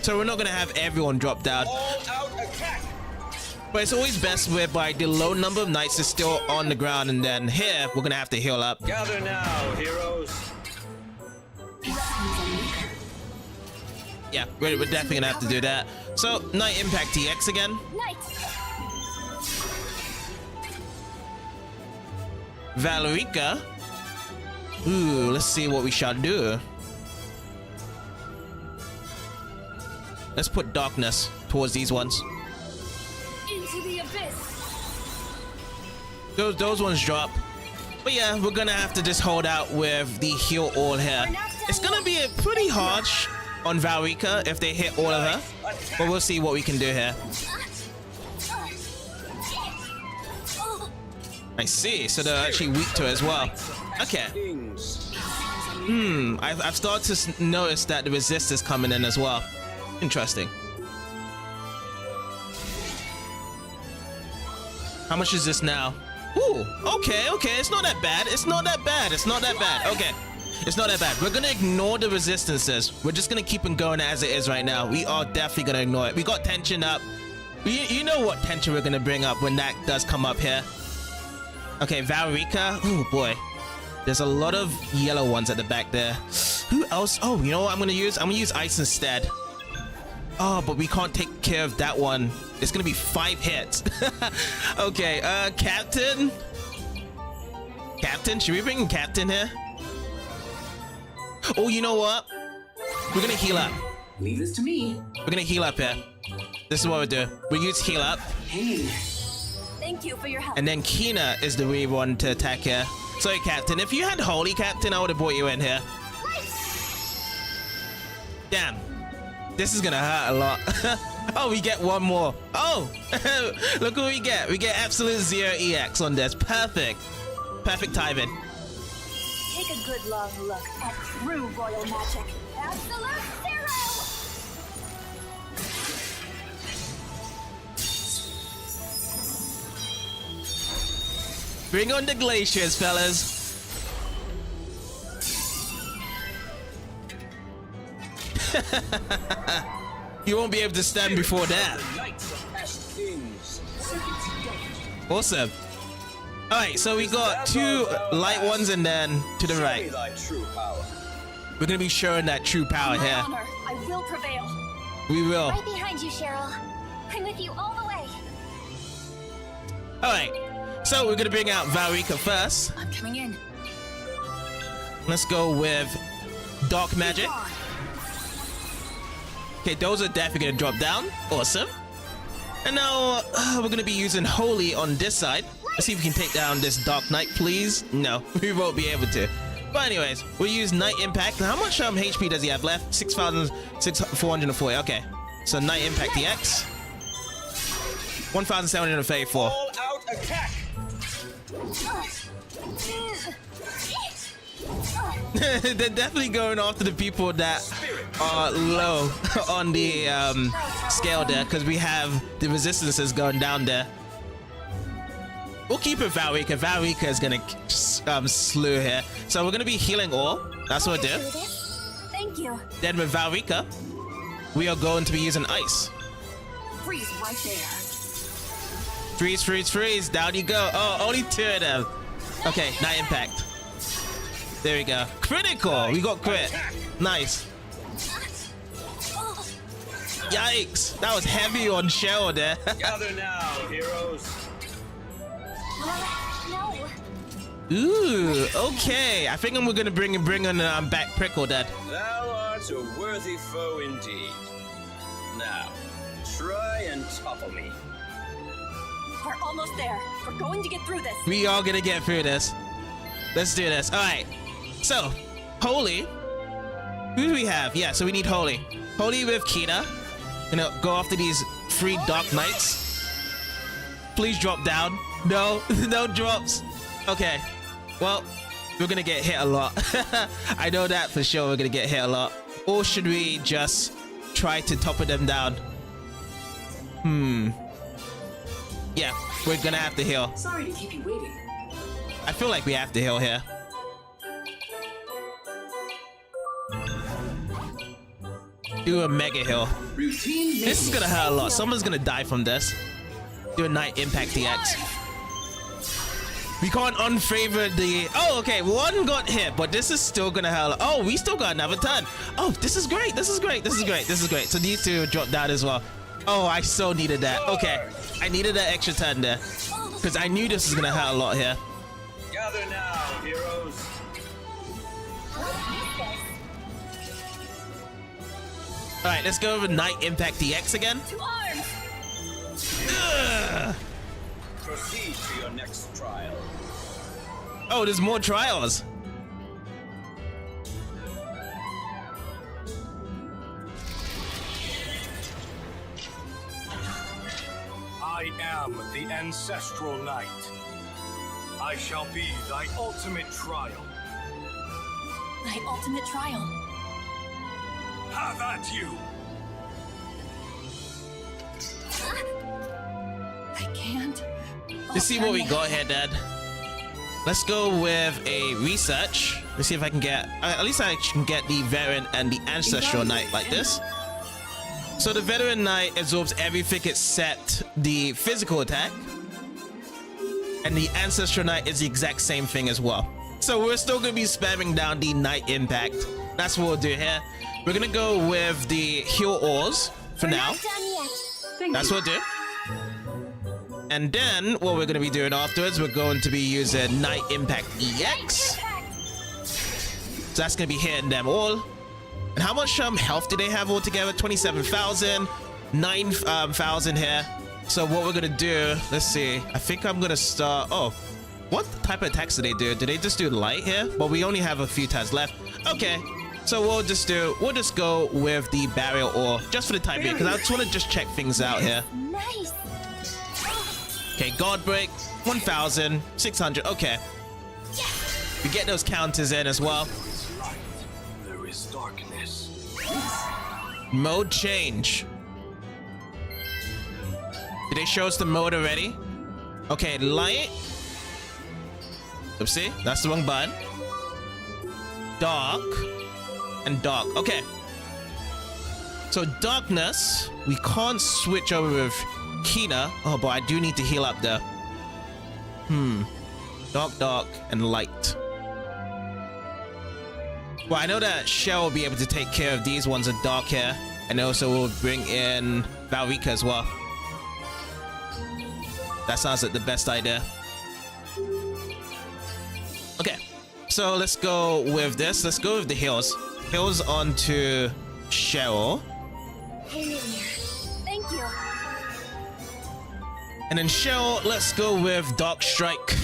So we're not gonna have everyone drop down. All out attack! But it's always best whereby the low number of knights is still on the ground, and then here we're gonna have to heal up. Gather now, heroes. Yeah, we're definitely gonna have to do that. So Knight Impact TX again. Knight! Valerica. Ooh, let's see what we shall do. Let's put darkness towards these ones. Into the abyss. Those ones drop. But yeah, we're gonna have to just hold out with the heal all here. It's gonna be a pretty harsh on Valerica if they hit all of her. But we'll see what we can do here. I see, so they're actually weak to it as well. Okay. I've started to notice that the resist is coming in as well. Interesting. How much is this now? Ooh, okay, it's not that bad. It's not that bad. Okay, it's not that bad. We're gonna ignore the resistances. We're just gonna keep on going as it is right now. We are definitely gonna ignore it. We got tension up. You know what tension we're gonna bring up when that does come up here. Okay, Valerica. Oh boy, there's a lot of yellow ones at the back there. Who else? Oh, you know what I'm gonna use? I'm gonna use ice instead. Oh, but we can't take care of that one. It's gonna be 5 hits. Okay, Captain, should we bring Captain here? Oh, you know what? We're gonna heal up. Leave this to me. We're gonna heal up here. This is what we do. We use heal up. Hey. Thank you for your help. And then Kina is the real one to attack here. Sorry, Captain. If you had Holy, Captain, I would have brought you in here. Damn. This is gonna hurt a lot. Oh, we get one more. Oh, look what we get. We get absolute 0 EX on this. Perfect. Perfect timing. a good long look at true royal magic. Absolute zero! Bring on the glaciers, fellas. You won't be able to stand before that. Awesome. Alright, so we got two light ones and then to the right. We're gonna be showing that true power My here. honor, I will prevail. We will. Right behind you, Cheryl. I'm with you all the way. Alright, so we're gonna bring out Valrika first. I'm coming in. Let's go with Dark Magic. Okay, those are definitely gonna drop down. Awesome. And now we're gonna be using Holy on this side. Let's see if we can take down this Dark Knight, please. No, we won't be able to. But anyways, we'll use Night Impact. How much HP does he have left? 6,440. Okay, so Night Impact EX. 1,734. All out attack. They're definitely going after the people that are low on the scale there, because we have the resistances going down there. We'll keep it Valrika. Valrika is gonna slew here, so we're gonna be healing all. That's what we'll do. Thank you. Then with Valrika, we are going to be using ice. Freeze right there. Freeze, freeze, freeze. Down you go. Oh, only two of them. Okay, Night Impact. There we go. Critical. We got crit. Nice. Yikes. That was heavy on Cheryl there. Gather now, heroes. No. Ooh, okay. I think we're gonna bring on back Prickle Dad. Thou art a worthy foe indeed. Now, try and topple me. We're almost there. We're going to get through this. We are gonna get through this. Let's do this. All right. So, Holy. Who do we have? Yeah, so we need Holy. Holy with Kita. Go after these 3 Dark Knights. Please drop down. No, no drops. Okay. Well, we're gonna get hit a lot. I know that for sure. We're gonna get hit a lot. Or should we just try to topple them down? Yeah, we're gonna have to heal. Sorry to keep you waiting. I feel like we have to heal here. Do a mega heal. Routine. This is gonna hurt a lot. Someone's gonna die from this. Do a Night Impact DX. We can't unfavor the... Oh, okay. One got hit, but this is still gonna hurt. Oh, we still got another turn. Oh, this is great. This is great. This is great. This is great. So these two drop down as well. Oh, I so needed that. Okay. I needed that extra turn there. Because I knew this was gonna hurt a lot here. Gather now, heroes. Alright, let's go with Night Impact DX again. To arms! Ugh. Proceed to your next trial. Oh, there's more trials. I am the Ancestral Knight. I shall be thy ultimate trial. My ultimate trial. Have at you! I can't. Let's see what we got here, Dad. Let's go with a research. Let's see if I can get... at least I can get the Veteran and the Ancestral Knight like this. So the Veteran Knight absorbs everything except the physical attack. And the Ancestral Knight is the exact same thing as well. So we're still going to be spamming down the Night Impact. That's what we'll do here. We're going to go with the Heal Ores for now. That's what we'll do. And then what we're going to be doing afterwards, we're going to be using Night Impact EX. So that's going to be hitting them all. And how much health do they have altogether? 27,000, 9,000 here. So what we're going to do, let's see. I think I'm going to start... Oh, what type of attacks do they do? Do they just do light here? Well, we only have a few turns left. Okay. So we'll just go with the Barrier Ore just for the time being, because I just want to just check things out here. Nice. Okay, Guard Break, 1,600. Okay. We get those counters in as well. Light, there is darkness. Mode change. Did they show us the mode already? Okay, light. Oopsie, that's the wrong button. Dark and dark. Okay. So darkness, we can't switch over with Kina. Oh, but I do need to heal up there. Dark, dark, and light. Well, I know that Cheryl will be able to take care of these ones with dark hair, and also we'll bring in Vibra as well. That sounds like the best idea. Okay, so let's go with this. Let's go with the heals. Heals onto Cheryl. Thank you. And then Cheryl, let's go with Dark Strike.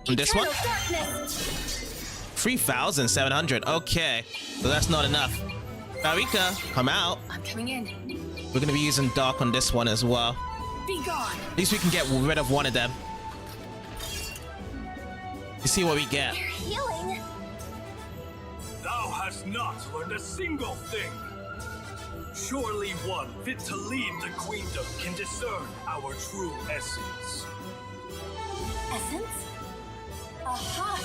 And this one? 3,700. Okay, so that's not enough. Vibra, come out. I'm coming in. We're gonna be using Dark on this one as well. Be gone. At least we can get rid of one of them. You see what we get. You're healing. Thou hast not learned a single thing. Surely one fit to lead the queendom can discern our true essence. Essence? Aha!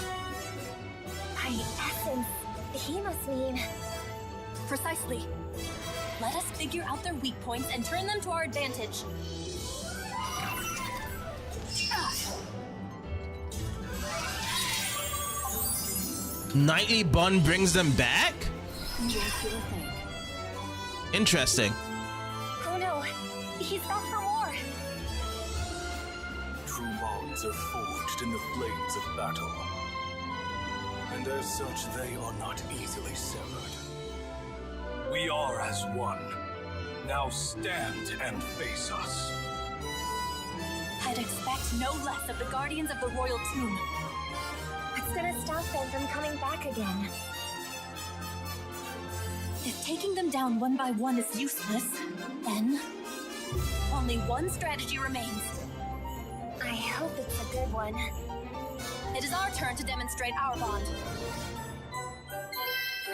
By essence, he must mean... Precisely. Let us figure out their weak points and turn them to our advantage. Nightly Bond brings them back? Interesting. Oh no, he's back for more. True bonds are forged in the flames of battle. And as such, they are not easily severed. We are as one. Now stand and face us. I'd expect no less of the Guardians of the Royal Tomb. What's gonna stop them from coming back again? If taking them down one by one is useless, then only one strategy remains. I hope it's a good one. It is our turn to demonstrate our bond.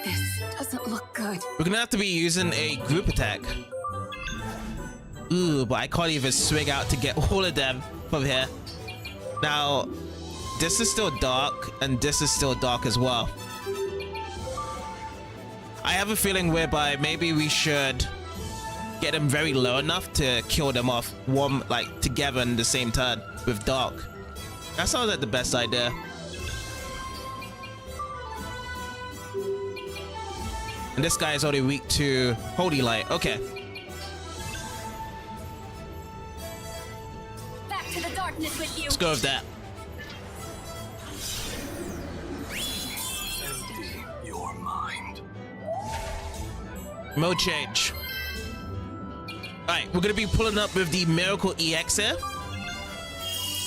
This doesn't look good. We're gonna have to be using a group attack. Ooh, but I can't even swing out to get all of them from here. Now, this is still dark, and this is still dark as well. I have a feeling whereby maybe we should get them very low enough to kill them off one, like, together in the same turn with dark. That sounds like the best idea. And this guy is only weak to Holy Light. Okay. Back to the darkness with you. Let's go with that. Empty your mind. Mode change. Alright, we're gonna be pulling up with the Miracle EX here.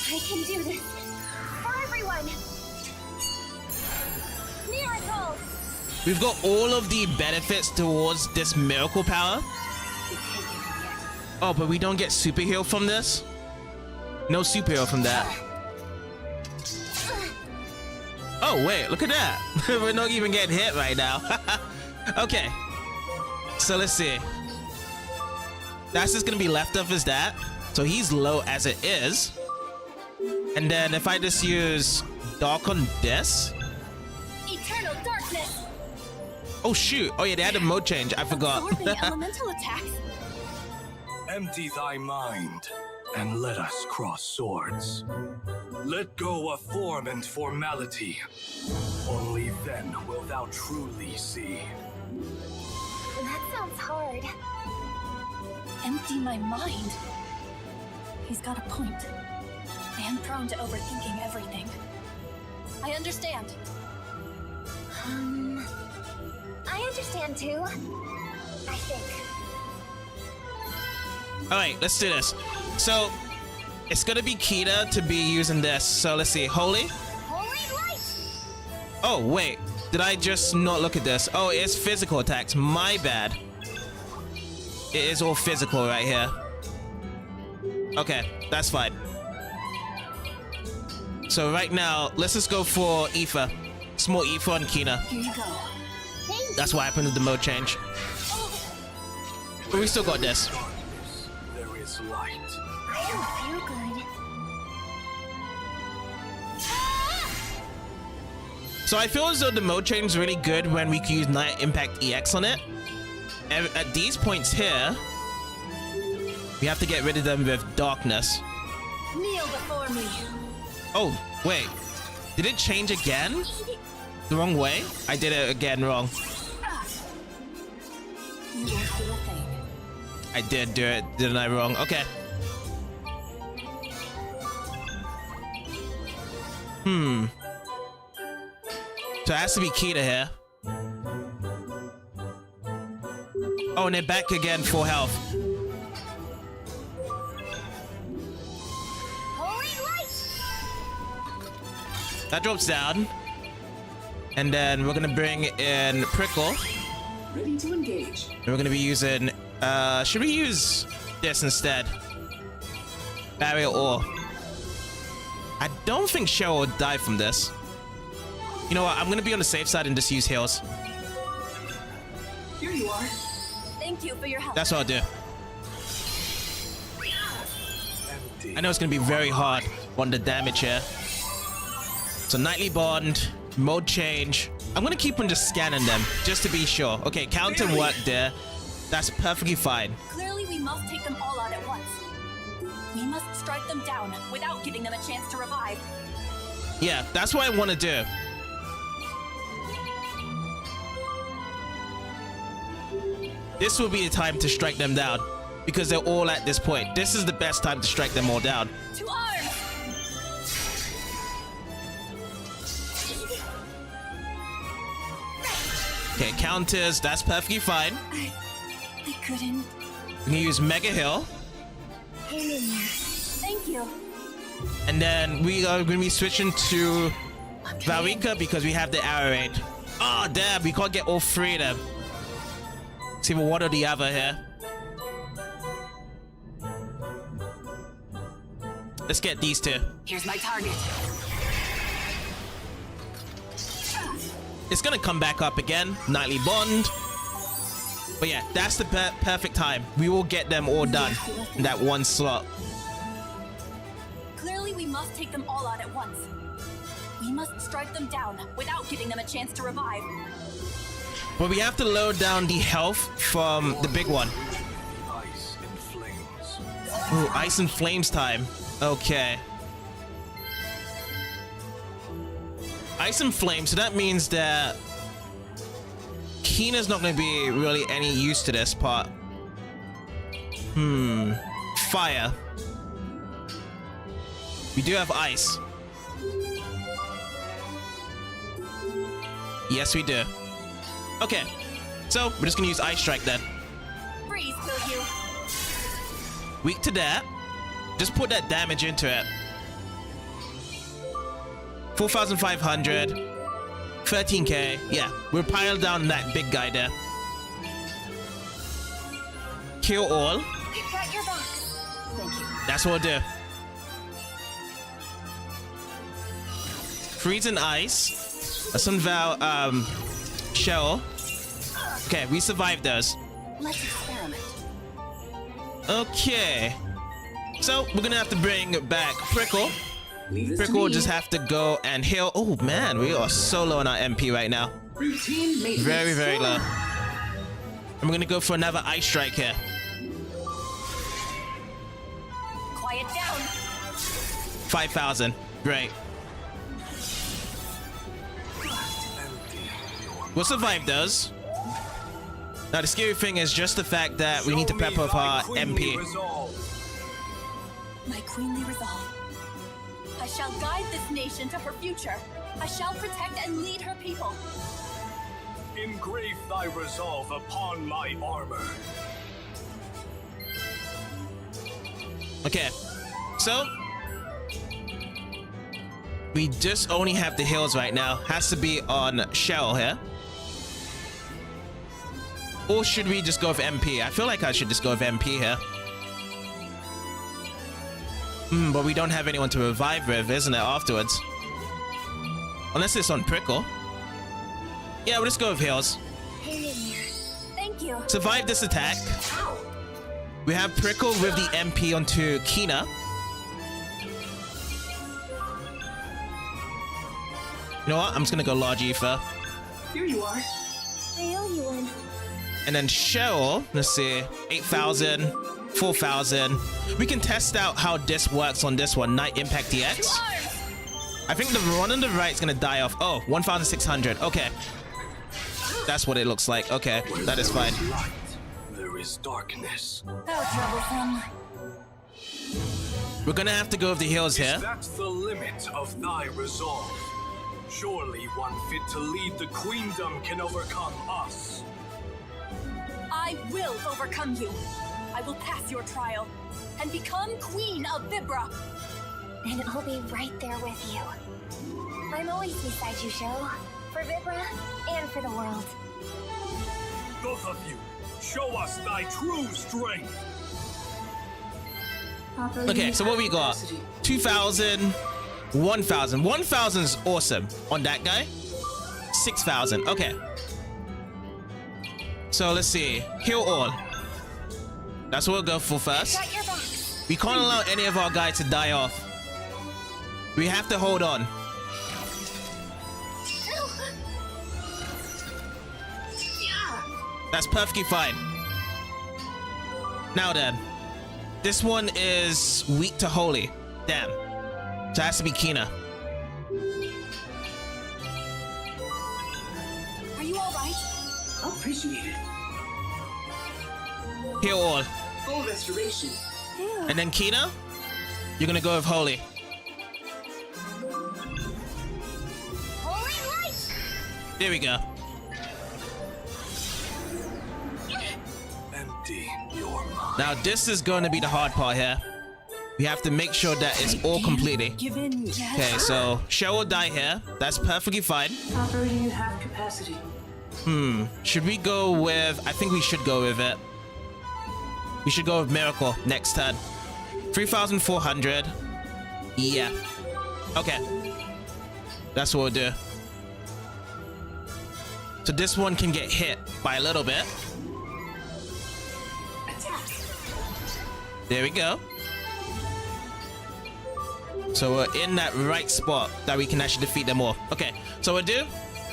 I can do this. For everyone. Miracle! We've got all of the benefits towards this miracle power. Oh, but we don't get super heal from this? No super heal from that. Oh, wait, look at that. We're not even getting hit right now. Okay. So let's see. That's just gonna be left of as that. So he's low as it is. And then if I just use Dark on this. Eternal darkness. Oh shoot. Oh yeah, they had a mode change. I forgot. Absorbing elemental attacks. Empty thy mind, and let us cross swords. Let go of form and formality. Only then wilt thou truly see. That sounds hard. Empty my mind. He's got a point. I am prone to overthinking everything. I understand. I understand too. I think. All right, let's do this. So it's gonna be Kita to be using this. So let's see, Holy. Holy light! Oh wait, did I just not look at this? Oh, it's physical attacks. My bad. It is all physical right here. Okay, that's fine. So right now, let's just go for Aoife. Small Aoife on Kina. Here you go. That's what happened with the mode change. But we still got this. Darkness, there is light. I don't feel good. So I feel as though the mode change is really good when we can use Night Impact EX on it. And at these points here, we have to get rid of them with darkness. Kneel before me. Oh, wait. Did it change again? The wrong way? I did it again wrong. You won't feel a thing. I did do it, didn't I? Wrong. Okay. So it has to be Kita here. Oh, and they're back again, full health. Holy light! That drops down. And then we're gonna bring in Prickle. Ready to engage. And we're gonna be using, should we use this instead? Barrier Ore. I don't think Cheryl would die from this. You know what? I'm gonna be on the safe side and just use heals. Here you are. Thank you for your help. That's what I'll do. Empty. I know it's gonna be very hard on the damage here. So Nightly Bond, mode change. I'm gonna keep on just scanning them just to be sure. Okay, counter worked there. That's perfectly fine. Clearly, we must take them all out at once. We must strike them down without giving them a chance to revive. Yeah, that's what I want to do. This will be the time to strike them down because they're all at this point. This is the best time to strike them all down. To arms! Okay, counters, that's perfectly fine. I couldn't. We can use Mega Heal. Hang in there. Thank you. And then we are going to be switching to Valrika because we have the arrow raid. Oh, damn, we can't get all three of them. It's either one or the other here. Let's get these two. Here's my target. It's gonna come back up again. Nightly Bond. But yeah, that's the perfect time. We will get them all done in that one slot. Clearly, we must take them all out at once. We must strike them down without giving them a chance to revive. But we have to lower down the health from the big one. Ice and flames. Ooh, Ice and Flames time. Okay. Ice and Flames, so that means that Kina's not going to be really any use to this part. Fire. We do have Ice. Yes, we do. Okay, so we're just going to use Ice Strike then. Freeze, will you? Weak to that. Just put that damage into it. 4,500. 13k. Yeah, we'll pile down that big guy there. Kill all. You've got your box. Thank you. That's what we'll do. Freeze and Ice. Sunval, Cheryl. Okay, we survived those. Let's experiment. Okay. So, we're gonna have to bring back Prickle. Leave this Prickle to will me. just have to go and heal. Oh man, we are so low on our MP right now. Routine maintenance. Very, very low. And we're gonna go for another Ice Strike here. Quiet down. 5,000. Great. We'll survive those. Now the scary thing is just the fact that we need to pep up our MP. My queenly resolve. I shall guide this nation to her future. I shall protect and lead her people. Engrave thy resolve upon my armor. Okay, so we just only have the heals right now. Has to be on Cheryl here. Or should we just go with MP? I feel like I should just go with MP here. But we don't have anyone to revive with, isn't it, afterwards? Unless it's on Prickle. Yeah, we'll just go with heals. Hang in there. Thank you. Survive this attack. We have Prickle with the MP onto Kina. You know what? I'm just gonna go large Ether. Here you are. I owe you one. And then Cheryl, let's see, 8,000, 4,000. We can test out how this works on this one, Night Impact DX. I think the one on the right is gonna die off. Oh, 1,600. Okay. That's what it looks like. Okay, that is fine. Light, there is darkness. How troublesome. We're gonna have to go with the heals here. That's the limit of thy resolve. Surely one fit to lead the queendom can overcome us. I will overcome you. I will pass your trial and become Queen of Vibra. And I'll be right there with you. I'm always beside you, Cheryl. For Vibra and for the world. Both of you, show us thy true strength. Okay, so what we got? 2,000, 1,000. 1,000 is awesome on that guy. 6,000. Okay. So let's see. Heal all. That's what we'll go for first. Got your back. We can't allow any of our guys to die off. We have to hold on. That's perfectly fine. Now then, this one is weak to holy. Damn. So it has to be Kina. Are you all right? I'll appreciate it. Heal all. Full restoration. And then Kina, you're gonna go with holy. Holy light! There we go. Empty your mind. Now this is going to be the hard part here. We have to make sure that it's all completed. Give in yet. Okay, so Cheryl will die here. That's perfectly fine. Operating at half capacity. Should we go with... I think we should go with it. We should go with Miracle next turn. 3,400. Yeah. Okay. That's what we'll do. So this one can get hit by a little bit. There we go. So we're in that right spot that we can actually defeat them all. Okay, so what we'll do,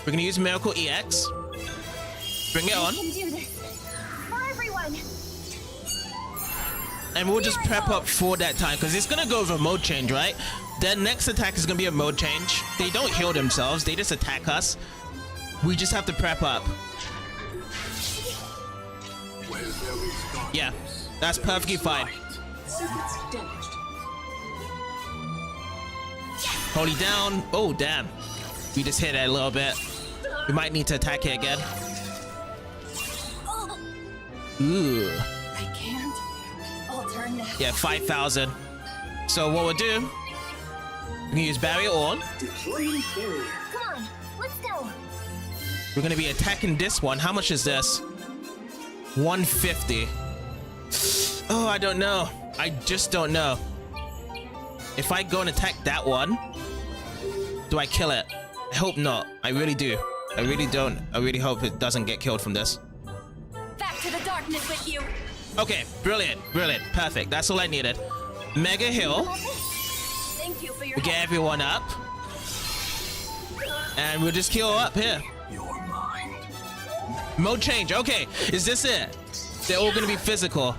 we're gonna use Miracle EX. Bring it on. I can do this. For everyone. And we'll just prep up for that time, because it's gonna go with a mode change, right? Their next attack is gonna be a mode change. They don't heal themselves, they just attack us. We just have to prep up. Where there is darkness, Yeah, that's perfectly fine. Circuits damaged. Holy down. Oh, damn. We just hit it a little bit. We might need to attack it again. Ooh. I can't. I'll turn now. Yeah, 5,000. So what we'll do, we can use Barrier on. Deploying barrier. Come on, let's go. We're gonna be attacking this one. How much is this? 150. Oh, I don't know. I just don't know. If I go and attack that one, do I kill it? I hope not. I really do. I really don't. I really hope it doesn't get killed from this. Back to the darkness with you. Okay, brilliant, brilliant, perfect. That's all I needed. Mega heal. Thank you for your We get everyone up. And we'll just heal up here. your mind. Mode change. Okay, is this it? They're all gonna be physical.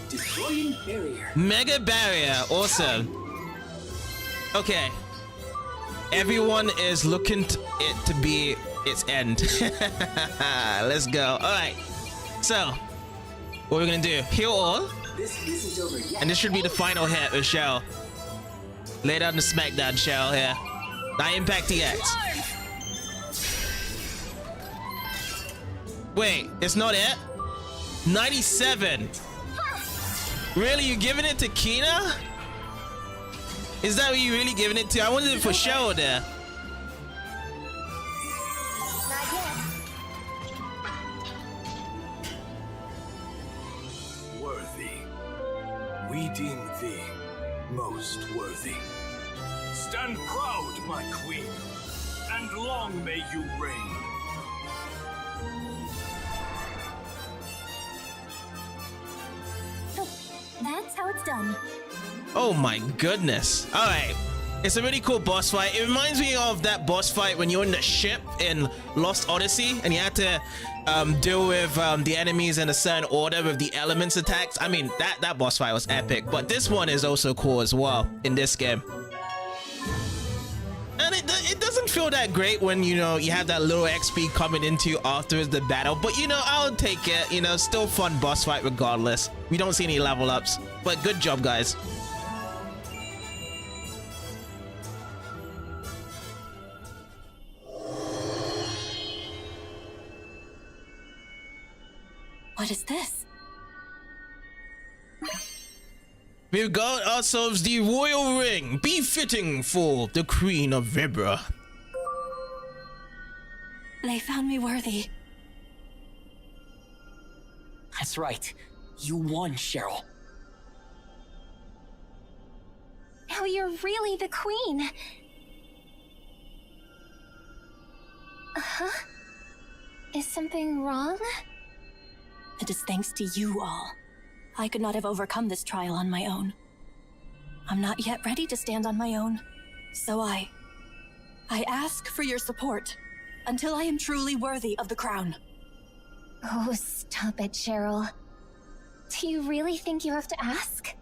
Deploying barrier. Mega barrier. Awesome. Okay. Everyone is looking to it to be its end. Let's go. All right. So, what we're gonna do? Heal all, This isn't over yet. and this should be the final hit with Cheryl. Lay down the smackdown, Cheryl. Here. Night Impact DX. Wait, it's not it. 97. Really, you giving it to Kina? Is that what you really giving it to? I wanted it for Cheryl there. Not yet. Worthy. We deem thee most worthy. Stand proud, my queen, and long may you reign. So, that's how it's done. Oh my goodness. All right. It's a really cool boss fight. It reminds me of that boss fight when you're in the ship in Lost Odyssey and you had to deal with the enemies in a certain order with the elements attacks. I mean, that boss fight was epic, but this one is also cool as well in this game. And it doesn't feel that great when, you know, you have that little XP coming into you after the battle, but you know, I'll take it. You know, still fun boss fight regardless. We don't see any level ups, but good job, guys. What is this? We've got ourselves the royal ring, befitting for the Queen of Vibra. They found me worthy. That's right. You won, Cheryl. Now you're really the queen. Huh? Is something wrong? It is thanks to you all. I could not have overcome this trial on my own. I'm not yet ready to stand on my own. So I ask for your support until I am truly worthy of the crown. Oh, stop it, Cheryl. Do you really think you have to ask?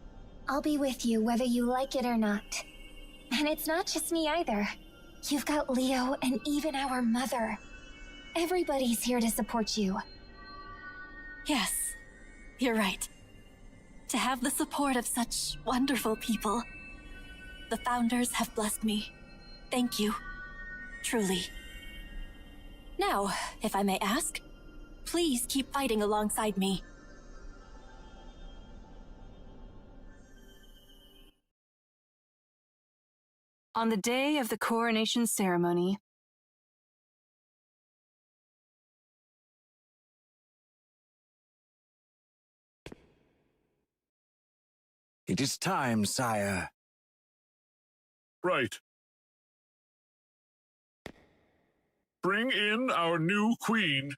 I'll be with you whether you like it or not. And it's not just me either. You've got Leo and even our mother. Everybody's here to support you. Yes, you're right. To have the support of such wonderful people. The founders have blessed me. Thank you. Truly. Now, if I may ask, please keep fighting alongside me. On the day of the coronation ceremony, it is time, sire. Right. Bring in our new queen.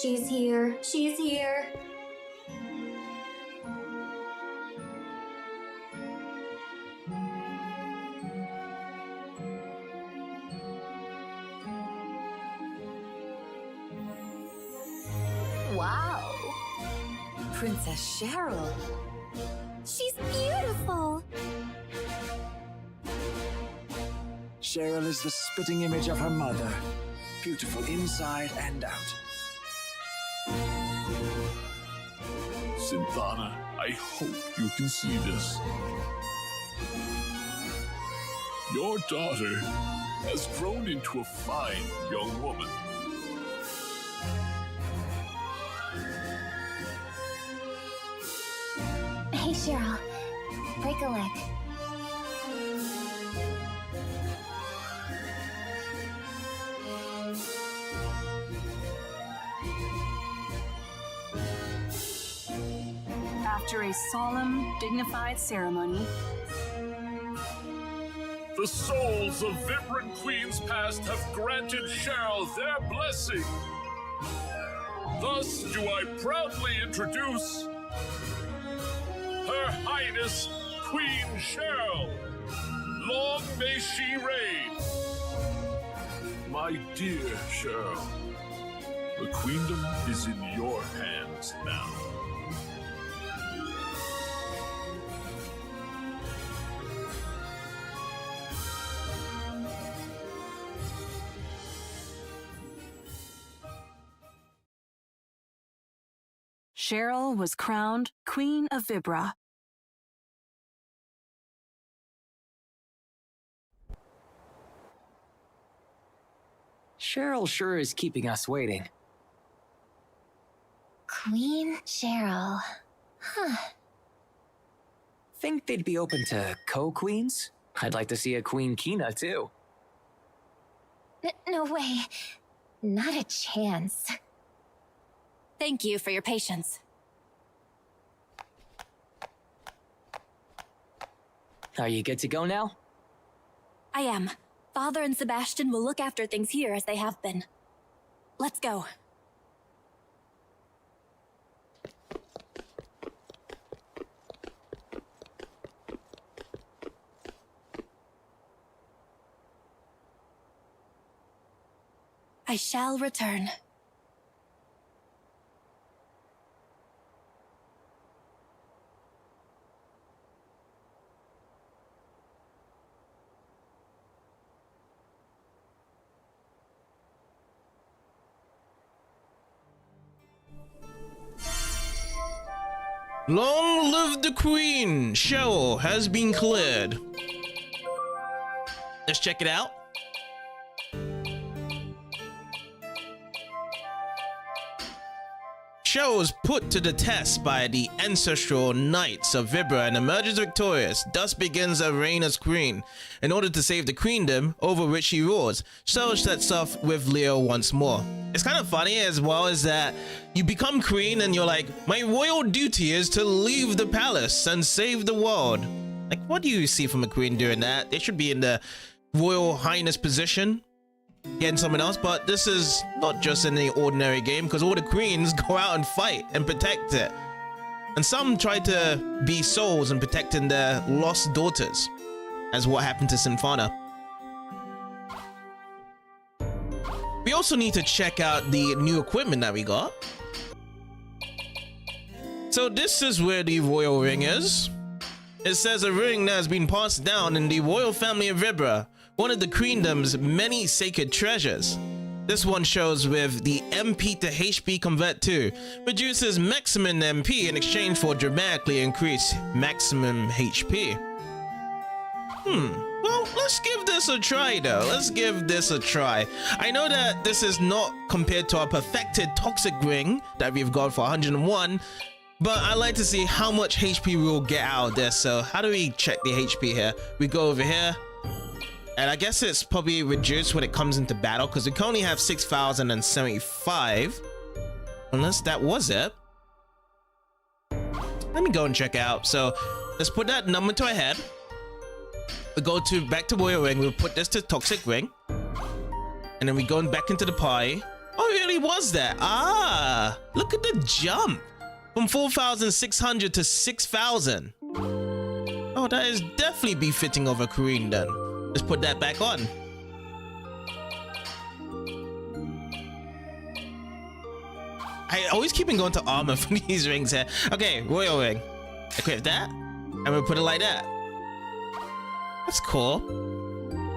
She's here. She's here. Wow. Princess Cheryl. She's beautiful. Cheryl is the spitting image of her mother. Beautiful inside and out. Synthana, I hope you can see this. Your daughter has grown into a fine young woman. Hey, Cheryl. Break a leg. after a solemn, dignified ceremony, the souls of Vibran Queens past have granted Cheryl their blessing. Thus do I proudly introduce Her Highness Queen Cheryl. Long may she reign. My dear Cheryl, the queendom is in your hands now. Cheryl was crowned Queen of Vibra. Cheryl sure is keeping us waiting. Queen Cheryl. Huh. Think they'd be open to co-queens? I'd like to see a Queen Kina, too. No way. Not a chance. Thank you for your patience. Are you good to go now? I am. Father and Sebastian will look after things here as they have been. Let's go. I shall return. Long live the Queen! Cheryl has been cleared. Let's check it out. Cheryl was put to the test by the ancestral knights of Vibra and emerges victorious. Thus begins her reign as queen. In order to save the queendom over which she rules, Cheryl sets off with Leo once more. It's kind of funny as well as that you become queen and you're like, my royal duty is to leave the palace and save the world. Like, what do you see from a queen doing that? They should be in the royal highness position, getting someone else. But this is not just any ordinary game, because all the queens go out and fight and protect it, and some try to be souls and protecting their lost daughters, as what happened to Sinfana. We also need to check out the new equipment that we got. So this is where the royal ring is. It says a ring that has been passed down in the royal family of Vibra, one of the queendom's many sacred treasures. This one shows with the MP to HP convert to, reduces maximum MP in exchange for dramatically increased maximum HP. Well, let's give this a try though. Let's give this a try. I know that this is not compared to our perfected toxic ring that we've got for 101, but I like to see how much HP we will get out of this. So how do we check the HP here? We go over here, and I guess it's probably reduced when it comes into battle, because we can only have 6,075, unless that was it. Let me go and check out. So let's put that number to our head. We go to back to royal ring. We'll put this to toxic ring, and then we go back into the pie. Oh, it really was that. Ah, look at the jump from 4,600 to 6,000. Oh, that is definitely befitting of a queen then. Let's put that back on. I always keep on going to armor for these rings here. Okay, royal ring. Equip that, and we'll put it like that. That's cool.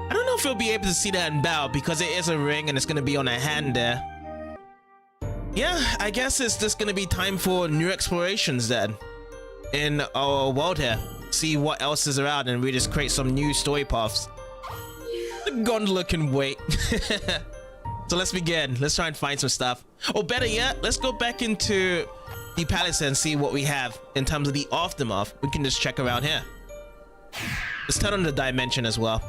I don't know if we'll be able to see that in battle, because it is a ring and it's going to be on a hand there. Yeah, I guess it's just going to be time for new explorations then in our world here. See what else is around, and we just create some new story paths. The gondola can wait. So let's begin. Let's try and find some stuff. Or better yet, let's go back into the palace and see what we have in terms of the aftermath. We can just check around here. Let's turn on the dimension as well.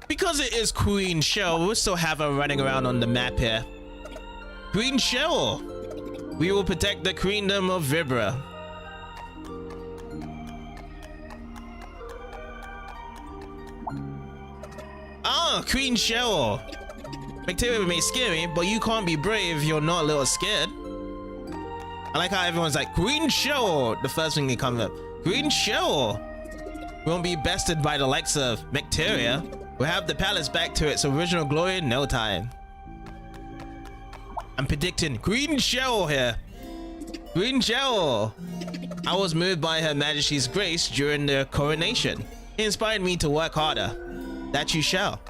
Because it is Queen Cheryl, we'll still have her running around on the map here. Queen Cheryl, we will protect the queendom of Vibra. Ah, Queen Cheryl. Bacteria may scare me, but you can't be brave if you're not a little scared. I like how everyone's like, Queen Cheryl, the first thing they come up. Queen Cheryl. We won't be bested by the likes of bacteria. We'll have the palace back to its original glory in no time. I'm predicting Queen Cheryl here. Queen Cheryl. I was moved by Her Majesty's grace during the coronation. It inspired me to work harder. That you shall.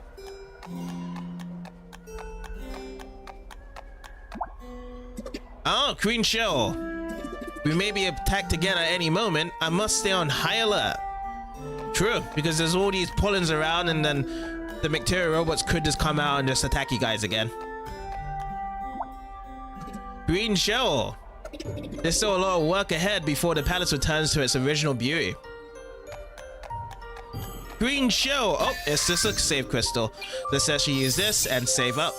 Oh, Queen Cheryl. We may be attacked again at any moment. I must stay on high alert. True, because there's all these pollens around, and then the bacteria robots could just come out and just attack you guys again. Green Cheryl. There's still a lot of work ahead before the palace returns to its original beauty. Green Cheryl. Oh, it's just a save crystal. Let's actually use this and save up.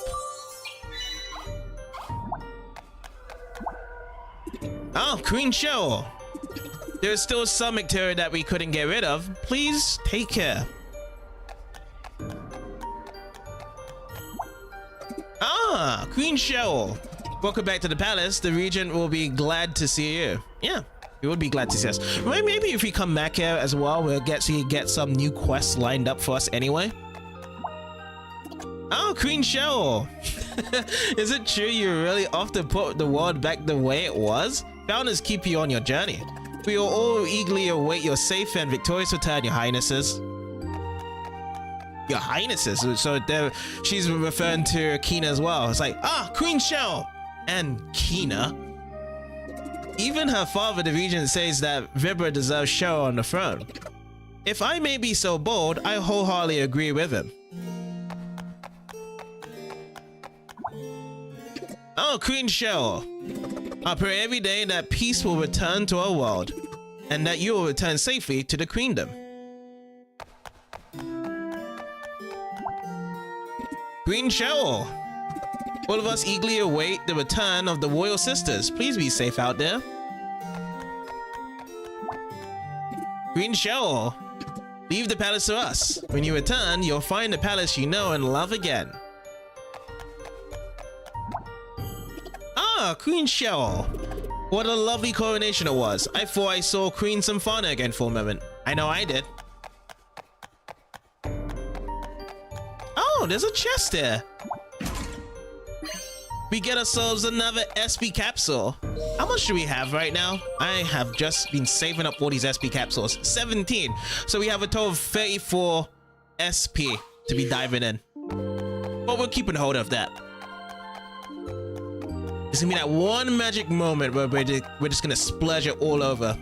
Oh, Green Cheryl. There's still some bacteria that we couldn't get rid of. Please take care. Ah, Queen Cheryl. Welcome back to the palace. The regent will be glad to see you. Yeah, he would be glad to see us. Maybe if we come back here as well, we'll get some new quests lined up for us anyway. Oh, Queen Cheryl. Is it true you're really off to put the world back the way it was? Founders keep you on your journey. We will all eagerly await your safe and victorious return, your highnesses. Your highnesses? So there, she's referring to Kina as well. It's like, ah, Queen Cheryl and Kina. Even her father, the regent, says that Vibra deserves Cheryl on the throne. If I may be so bold, I wholeheartedly agree with him. Oh, Queen Cheryl. I pray every day that peace will return to our world, and that you will return safely to the queendom. Queen Cheryl. All of us eagerly await the return of the royal sisters. Please be safe out there. Queen Cheryl. Leave the palace to us. When you return, you'll find the palace you know and love again. Ah, Queen Cheryl. What a lovely coronation it was. I thought I saw Queen Symphana again for a moment. I know I did. Oh, there's a chest there. We get ourselves another SP capsule. How much do we have right now? I have just been saving up all these SP capsules. 17. So we have a total of 34 SP to be diving in. But we're keeping hold of that. It's gonna be that one magic moment where we're just gonna splurge it all over.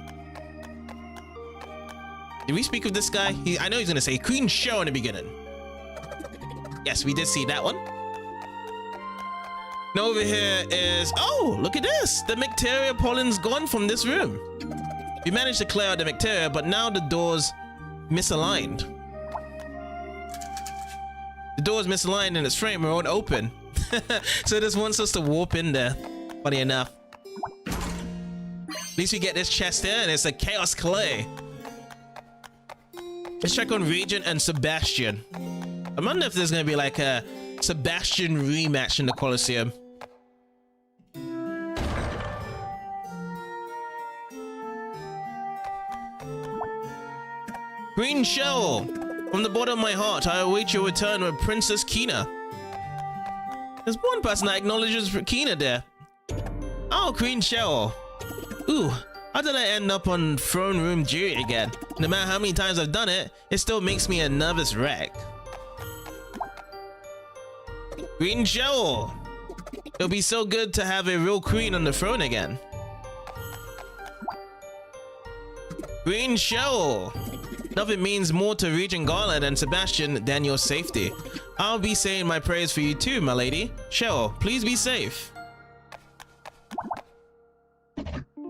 Did we speak of this guy? I know he's gonna say Queen Cheryl in the beginning. Yes, we did see that one. Now over here is, oh, look at this. The bacteria pollen's gone from this room. We managed to clear out the bacteria, but now the door's misaligned. The door's misaligned and its frame won't open. So this wants us to warp in there. Funny enough. At least we get this chest here, and it's a chaos clay. Let's check on Regent and Sebastian. I wonder if there's gonna be like a Sebastian rematch in the Colosseum. Green Cheryl, from the bottom of my heart, I await your return with Princess Kina. There's one person that acknowledges Kina there. Oh, Queen Cheryl. Ooh, how did I end up on throne room duty again? No matter how many times I've done it, it still makes me a nervous wreck. Queen Cheryl. It'll be so good to have a real queen on the throne again. Queen Cheryl. Nothing means more to Regent Garland and Sebastian than your safety. I'll be saying my prayers for you too, my lady. Cheryl, please be safe.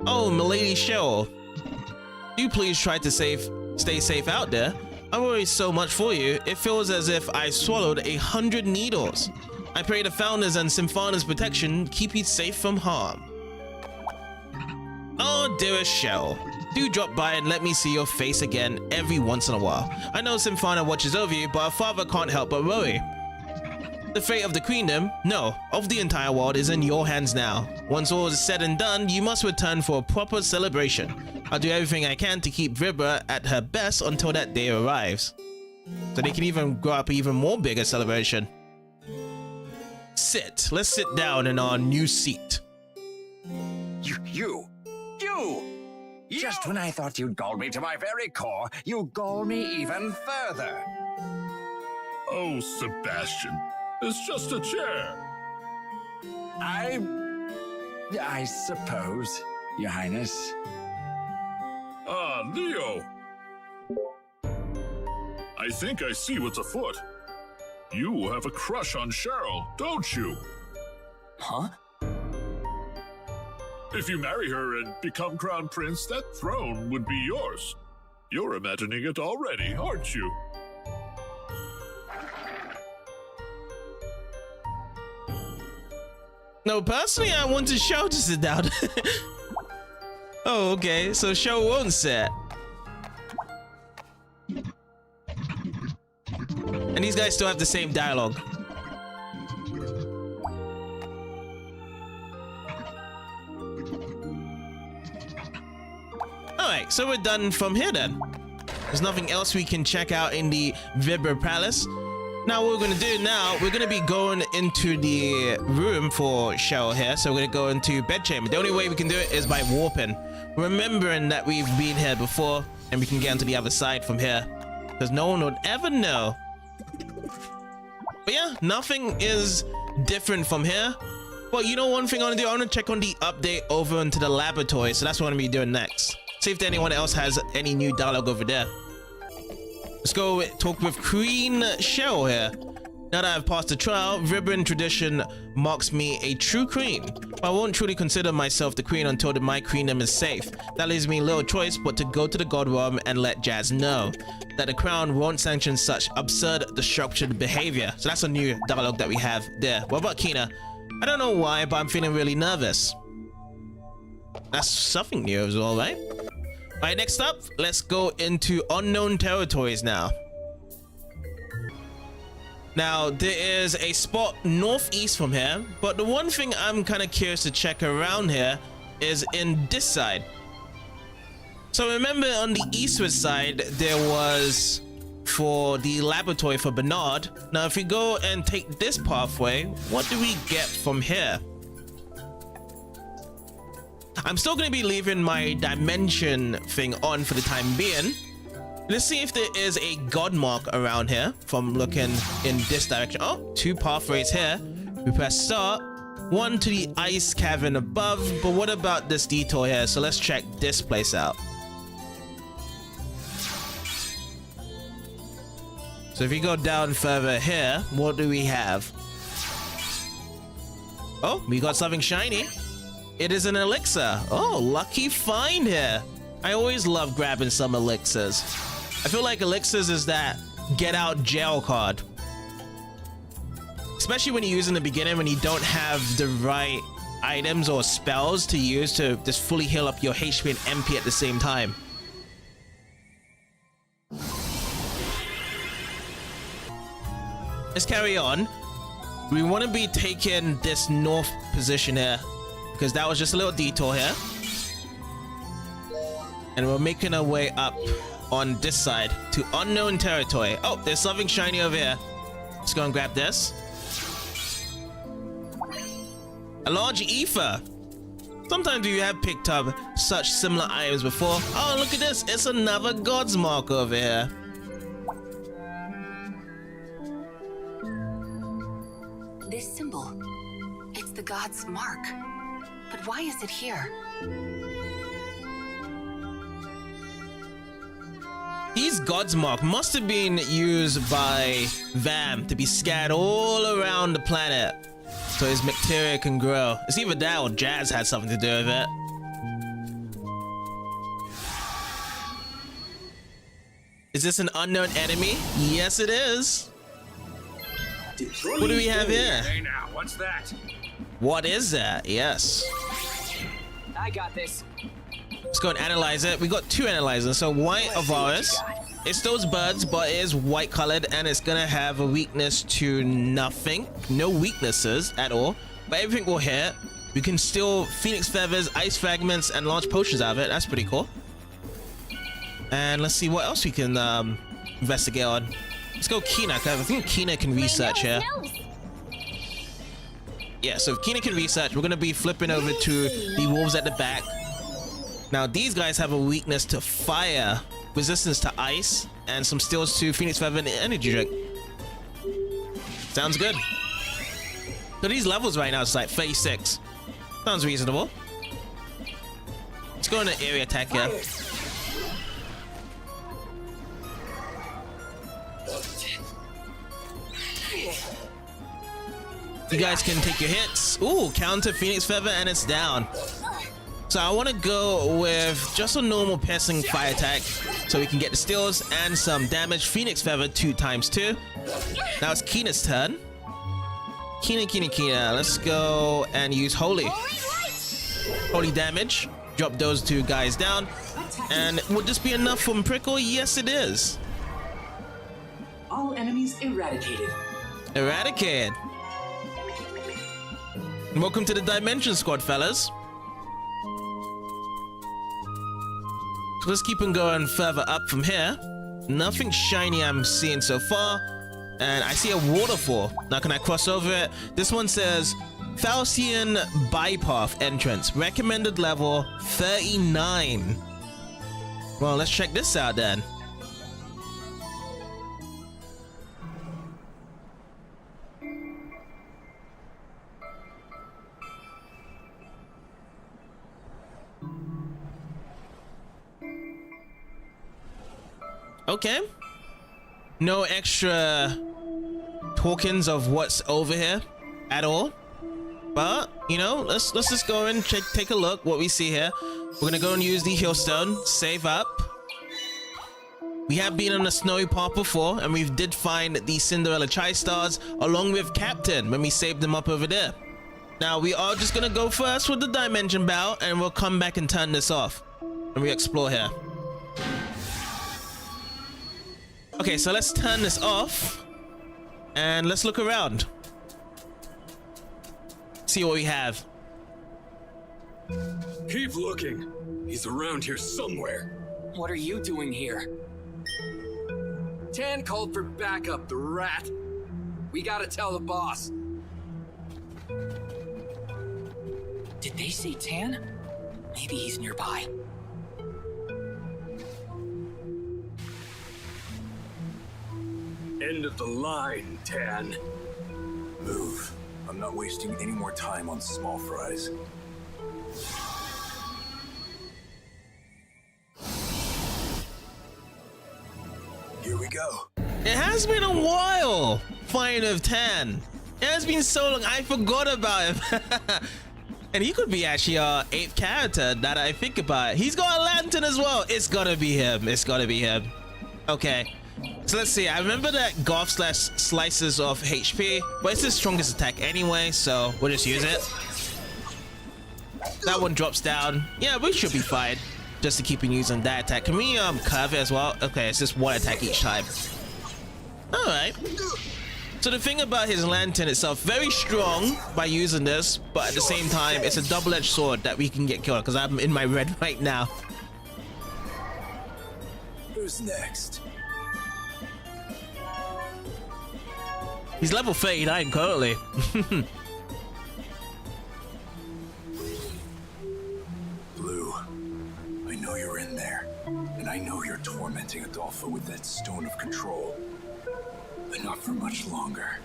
Oh, my lady Cheryl. Do please try to stay safe out there. I worry so much for you, it feels as if I swallowed 100 needles. I pray the Founders and Symphana's protection keep you safe from harm. Oh, dearest Cheryl. Do drop by and let me see your face again every once in a while. I know Symphana watches over you, but our father can't help but worry. The fate of the queendom, no, of the entire world is in your hands now. Once all is said and done, you must return for a proper celebration. I'll do everything I can to keep Vibra at her best until that day arrives. So they can even grow up even more bigger celebration. Sit. Let's sit down in our new seat. You! Just when I thought you'd gall me to my very core, you gall me even further. Oh, Sebastian, it's just a chair. I suppose, Your Highness. Ah, Leo. I think I see what's afoot. You have a crush on Cheryl, don't you? Huh? If you marry her and become crown prince, that throne would be yours. You're imagining it already, aren't you? No, personally, I want Cheryl to sit down. Oh, okay. So Cheryl won't sit. And these guys still have the same dialogue. Alright, so we're done from here then. There's nothing else we can check out in the Vibra Palace. Now what we're going to do now, we're going to be going into the room for Cheryl here. So we're going to go into bedchamber. The only way we can do it is by warping. Remembering that we've been here before and we can get onto the other side from here. Because no one would ever know. But yeah, nothing is different from here. But you know one thing I want to do? I want to check on the update over into the laboratory. So that's what I'm going to be doing next. See if anyone else has any new dialogue over there. Let's go talk with Queen Cheryl here. Now that I've passed the trial, Vibran tradition marks me a true queen. But I won't truly consider myself the queen until my queendom is safe. That leaves me little choice but to go to the God Realm and let Jazz know that the crown won't sanction such absurd, destructive behavior. So that's a new dialogue that we have there. What about Kina? I don't know why, but I'm feeling really nervous. That's something new as well, right? Alright, next up, let's go into unknown territories now. Now, there is a spot northeast from here, but the one thing I'm kind of curious to check around here is in this side. So remember on the eastward side, there was for the laboratory for Bernard. Now, if we go and take this pathway, what do we get from here? I'm still going to be leaving my dimension thing on for the time being. Let's see if there is a god mark around here from looking in this direction. Oh, two pathways here. We press start. One to the ice cavern above. But what about this detour here? So let's check this place out. So if you go down further here, what do we have? Oh, we got something shiny. It is an elixir. Oh, lucky find here. I always love grabbing some elixirs. I feel like elixirs is that get out jail card. Especially when you use in the beginning when you don't have the right items or spells to use to just fully heal up your HP and MP at the same time. Let's carry on. We want to be taking this north position here because that was just a little detour here. And we're making our way up on this side to unknown territory. Oh, there's something shiny over here. Let's go and grab this. A large ether. Sometimes you have picked up such similar items before. Oh, look at this. It's another god's mark over here. This symbol, it's the god's mark. But why is it here? These God's Mark must have been used by Vam to be scattered all around the planet so his bacteria can grow. It's either that or Jazz had something to do with it. Is this an unknown enemy? Yes, it is. What do we have here? Hey now, what's that? What is that? Yes. I got this. Let's go and analyze it. We got two analyzers. So white Avaris. It's those birds, but it is white colored and it's gonna have a weakness to nothing. No weaknesses at all. But everything will hit. We can steal phoenix feathers, ice fragments, and launch potions out of it. That's pretty cool. And let's see what else we can investigate on. Let's go Kina, because I think Kina can research here. Yeah, so if Kina can research, we're gonna be flipping over to the wolves at the back. Now these guys have a weakness to fire, resistance to ice, and some steals to phoenix feather and energy drink. Sounds good. So these levels right now is like 36. Sounds reasonable. Let's go on an area attack here. You guys can take your hits. Ooh, counter Phoenix Feather, and it's down. So I want to go with just a normal piercing fire attack so we can get the steals and some damage. Phoenix Feather 2 times 2. Now it's Keena's turn. Keena. Let's go and use Holy. Holy damage. Drop those 2 guys down. And would this be enough from Prickle? Yes, it is. All enemies eradicated. Eradicated. Welcome to the Dimension Squad, fellas. So let's keep on going further up from here. Nothing shiny I'm seeing so far. And I see a waterfall. Now can I cross over it? This one says Fantasian Bypath entrance. Recommended level 39. Well, let's check this out then. Okay. No extra tokens of what's over here at all. But, you know, let's just go and take a look what we see here. We're gonna go and use the heal stone, save up. We have been on a snowy path before, and we did find the Cinderella Tri-Stars along with Captain when we saved them up over there. Now we are just gonna go first with the Dimension Bow, and we'll come back and turn this off and we explore here. Okay, so let's turn this off and let's look around. See what we have. Keep looking. He's around here somewhere. What are you doing here? Tan called for backup, the rat. We gotta tell the boss. Did they say Tan? Maybe he's nearby. End of the line, Tan. Move. I'm not wasting any more time on small fries. Here we go. It has been a while fighting with Tan. It has been so long, I forgot about him. And he could be actually our 8th character that I think about it. He's got a lantern as well. It's gotta be him. It's gotta be him. Okay. So let's see. I remember that Golf Slash slices off HP, but it's the strongest attack anyway, so we'll just use it. That one drops down. Yeah, we should be fine. Just to keep on using that attack. Can we curve it as well? Okay, it's just 1 attack each time. Alright. So the thing about his lantern itself, very strong by using this, but at the same time, it's a double-edged sword that we can get killed, because I'm in my red right now. Who's next? He's level 39 currently. Blue, I know you're in there, and I know you're tormenting Adolfo with that stone of control. But not for much longer.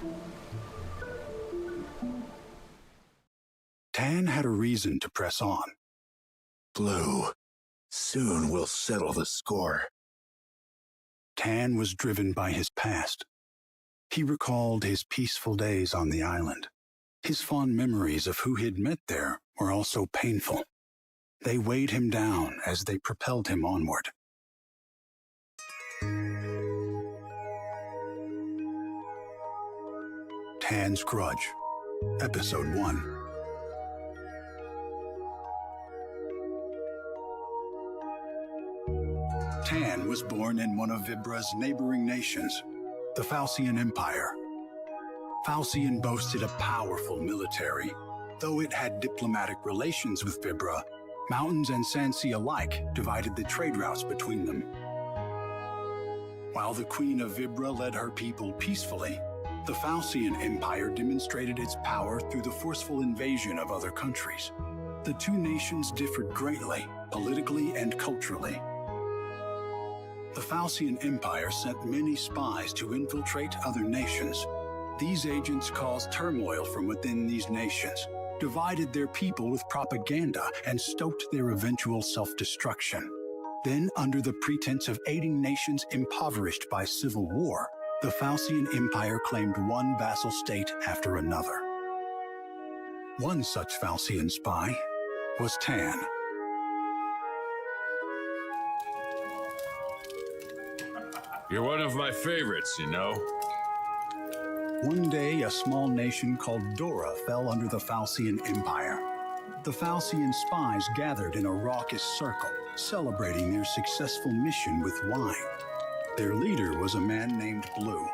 Tan had a reason to press on. Blue, soon we'll settle the score. Tan was driven by his past. He recalled his peaceful days on the island. His fond memories of who he'd met there were also painful. They weighed him down as they propelled him onward. Tan's Grudge, Episode 1. Tan was born in one of Vibra's neighboring nations, the Fantasian Empire. Fantasian boasted a powerful military. Though it had diplomatic relations with Vibra, mountains and Sansi alike divided the trade routes between them. While the Queen of Vibra led her people peacefully, the Fantasian Empire demonstrated its power through the forceful invasion of other countries. The two nations differed greatly, politically and culturally. The Fantasian Empire sent many spies to infiltrate other nations. These agents caused turmoil from within these nations, divided their people with propaganda, and stoked their eventual self-destruction. Then, under the pretense of aiding nations impoverished by civil war, the Fantasian Empire claimed one vassal state after another. One such Fantasian spy was Tan. You're one of my favorites, you know. One day, a small nation called Dora fell under the Fantasian Empire. The Fantasian spies gathered in a raucous circle, celebrating their successful mission with wine. Their leader was a man named Blue.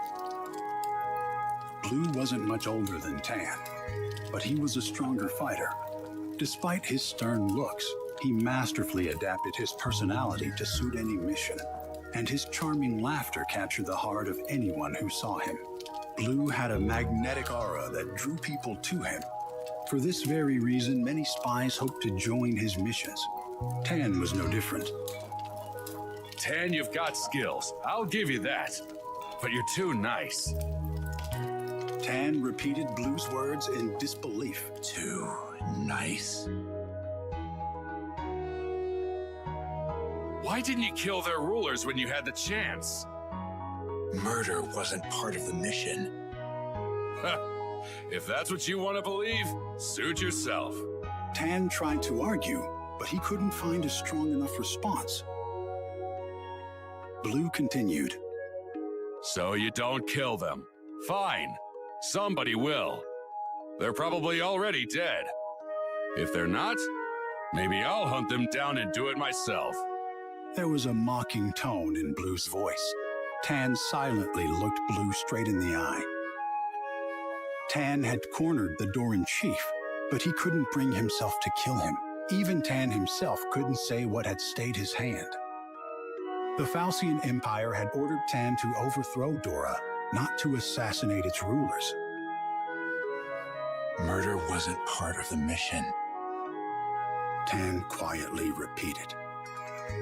Blue wasn't much older than Tan, but he was a stronger fighter. Despite his stern looks, he masterfully adapted his personality to suit any mission, and his charming laughter captured the heart of anyone who saw him. Blue had a magnetic aura that drew people to him. For this very reason, many spies hoped to join his missions. Tan was no different. Tan, you've got skills. I'll give you that. But you're too nice. Tan repeated Blue's words in disbelief. Too nice? Why didn't you kill their rulers when you had the chance? Murder wasn't part of the mission. If that's what you want to believe, suit yourself. Tan tried to argue, but he couldn't find a strong enough response. Blue continued. So you don't kill them. Fine. Somebody will. They're probably already dead. If they're not, maybe I'll hunt them down and do it myself. There was a mocking tone in Blue's voice. Tan silently looked Blue straight in the eye. Tan had cornered the Doran chief, but he couldn't bring himself to kill him. Even Tan himself couldn't say what had stayed his hand. The Fantasian Empire had ordered Tan to overthrow Dora, not to assassinate its rulers. Murder wasn't part of the mission. Tan quietly repeated.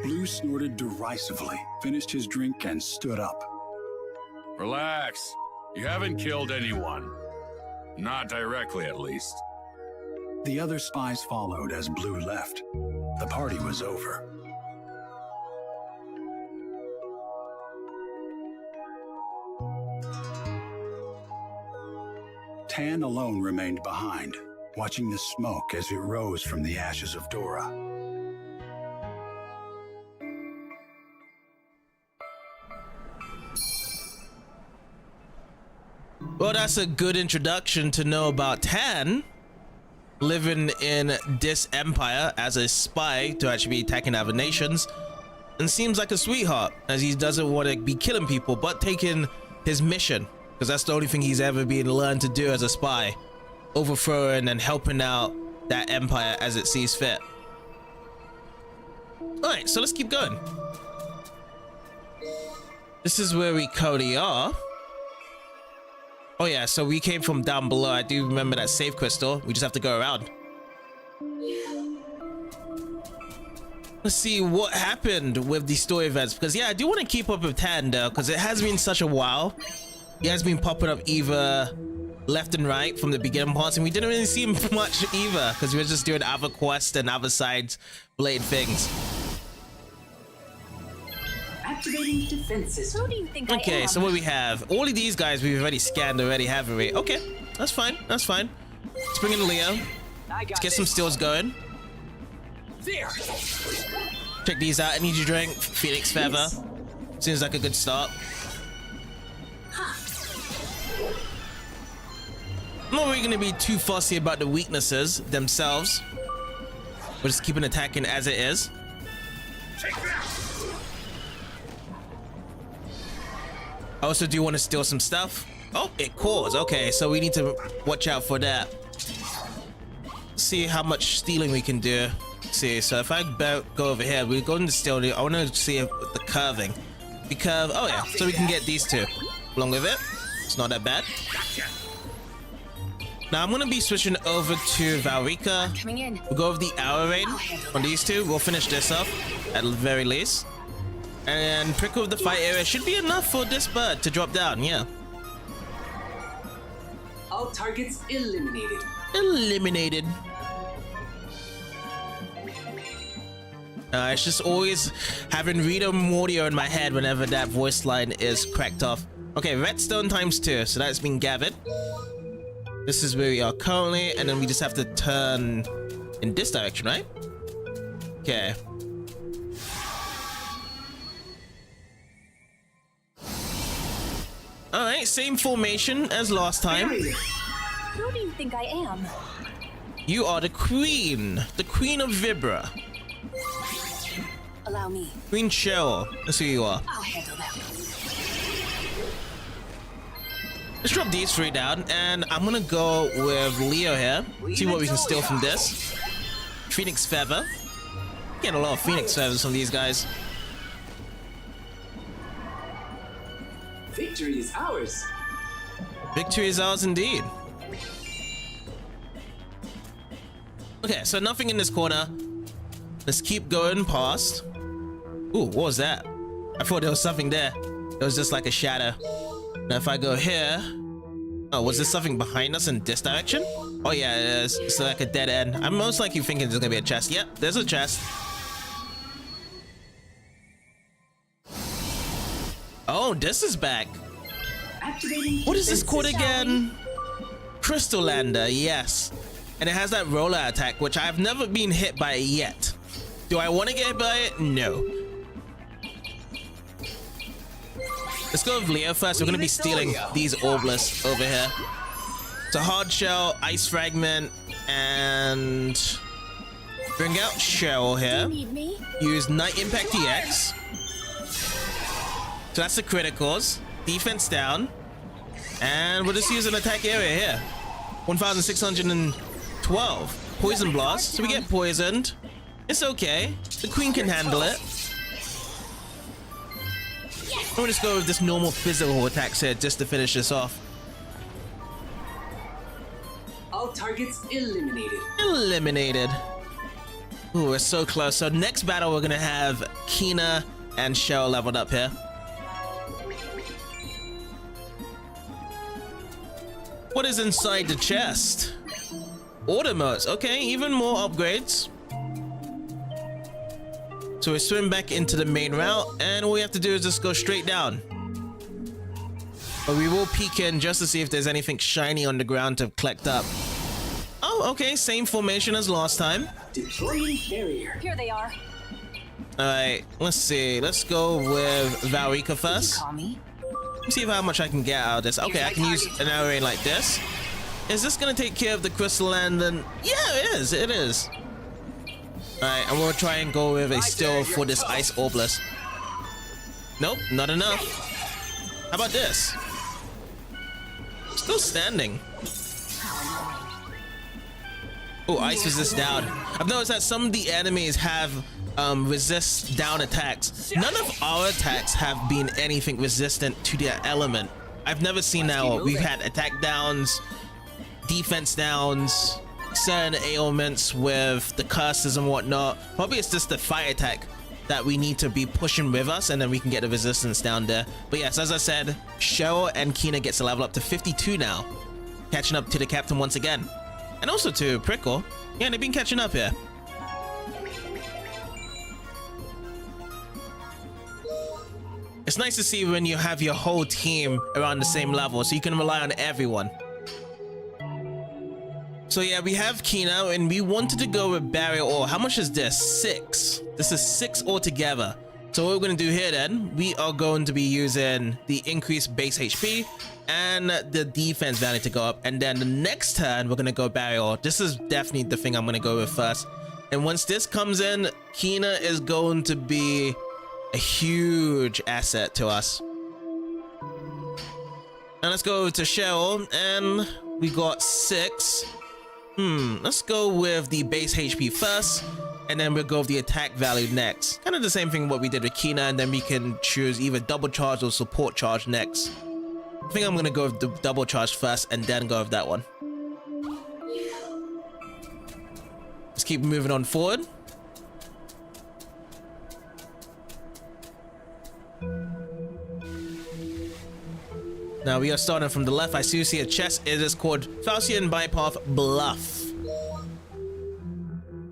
Blue snorted derisively, finished his drink, and stood up. Relax. You haven't killed anyone. Not directly, at least. The other spies followed as Blue left. The party was over. Tan alone remained behind, watching the smoke as it rose from the ashes of Dora. Well, that's a good introduction to know about Tan living in this empire as a spy to actually be attacking other nations, and seems like a sweetheart as he doesn't want to be killing people but taking his mission, because that's the only thing he's ever been learned to do as a spy, overthrowing and helping out that empire as it sees fit. Alright, so let's keep going. This is where we currently are. Oh yeah, so we came from down below. I do remember that save crystal. We just have to go around. Let's see what happened with the story events, because yeah, I do want to keep up with Tan though, because it has been such a while. He has been popping up either left and right from the beginning parts, and we didn't really see him much either, because we were just doing other quests and other sides related things. Activating defenses. Who do you think I Okay, am? so what we have, all of these guys we've already scanned already, haven't we? Okay, that's fine, that's fine. Let's bring in Leo. Let's get some stills going. There. Check these out. Energy drink, Phoenix Feather. Seems like a good start. I'm not really gonna be too fussy about the weaknesses themselves. We're just keeping attacking as it is. I also do want to steal some stuff. Oh, it cores. Okay, so we need to watch out for that. See how much stealing we can do. See, so if I go over here, we're going to steal. I want to see if the curving. We curve. Oh yeah, so we can get these two along with it. It's not that bad. Now I'm gonna be switching over to Valrika. Coming in. We'll go over the hour raid on these two. We'll finish this off at the very least. And prickle of the fight area should be enough for this bird to drop down, yeah. All targets eliminated. Eliminated. It's just always having Rita Mordio in my head whenever that voice line is cracked off. Okay, redstone ×2, so that's been gathered. This is where we are currently, and then we just have to turn in this direction, right? Okay. Alright, same formation as last time. Who do you think I am? You are the Queen of Vibra. Allow me. Queen Cheryl. That's who you are. I'll handle that. Let's drop these three down, and I'm gonna go with Leo here. See what we can steal from this. Phoenix Feather. Get a lot of Phoenix Feathers from these guys. Victory is ours. Victory is ours indeed. Okay, so nothing in this corner. Let's keep going past. Ooh, what was that? I thought there was something there. It was just like a shadow. Now if I go here... Oh, was there something behind us in this direction? Oh yeah, it is. It's like a dead end. I'm most likely thinking there's gonna be a chest. Yep, there's a chest. Oh, this is back. What is this called again? Crystal Lander, yes. And it has that roller attack, which I've never been hit by yet. Do I want to get hit by it? No. Let's go with Leo first. We're going to be stealing these orbalists over here. So hard shell, ice fragment, and bring out Cheryl here. Use Night Impact EX. So that's the criticals. Defense down. And we'll just use an attack area here. 1,612. Poison blast. So we get poisoned. It's okay. The queen can handle it. I'm gonna just go with this normal physical attacks here just to finish this off. All targets eliminated. Eliminated. Ooh, we're so close. So next battle we're gonna have Kina and Cheryl leveled up here. What is inside the chest? Order modes. Okay, even more upgrades. So we swim back into the main route, and all we have to do is just go straight down. But we will peek in just to see if there's anything shiny on the ground to collect up. Oh, okay, same formation as last time. Deploying barrier. Here they are. Alright, let's see. Let's go with Valrika first. Let's see how much I can get out of this. Okay, I can use an array like this. Is this gonna take care of the crystal land? And yeah, it is. It is. Alright, and we'll try and go with a still for this ice obelisk. Nope, not enough. How about this? Still standing. Oh, ice resist down. I've noticed that some of the enemies have resist down attacks. None of our attacks have been anything resistant to their element. I've never seen that. We've had attack downs, defense downs, certain ailments with the curses and whatnot. Probably it's just the fire attack that we need to be pushing with us, and then we can get the resistance down there. But yes, as I said, Cheryl and Kina gets a level up to 52 now, catching up to the captain once again, and also to Prickle. Yeah, they've been catching up here. It's nice to see when you have your whole team around the same level, so you can rely on everyone. So yeah, we have Kina, and we wanted to go with barrier ore. How much is this? 6. This is 6 altogether. So what we're going to do here then, we are going to be using the increased base HP and the defense value to go up. And then the next turn, we're going to go barrier ore. This is definitely the thing I'm going to go with first. And once this comes in, Kina is going to be a huge asset to us. And let's go to Cheryl, and we got 6. Let's go with the base HP first, and then we'll go with the attack value next. Kind of the same thing what we did with Kina, and then we can choose either double charge or support charge next. I think I'm gonna go with the double charge first and then go with that one. Let's keep moving on forward. Now we are starting from the left. I see a chest. It is called Fantasian Bypath Bluff.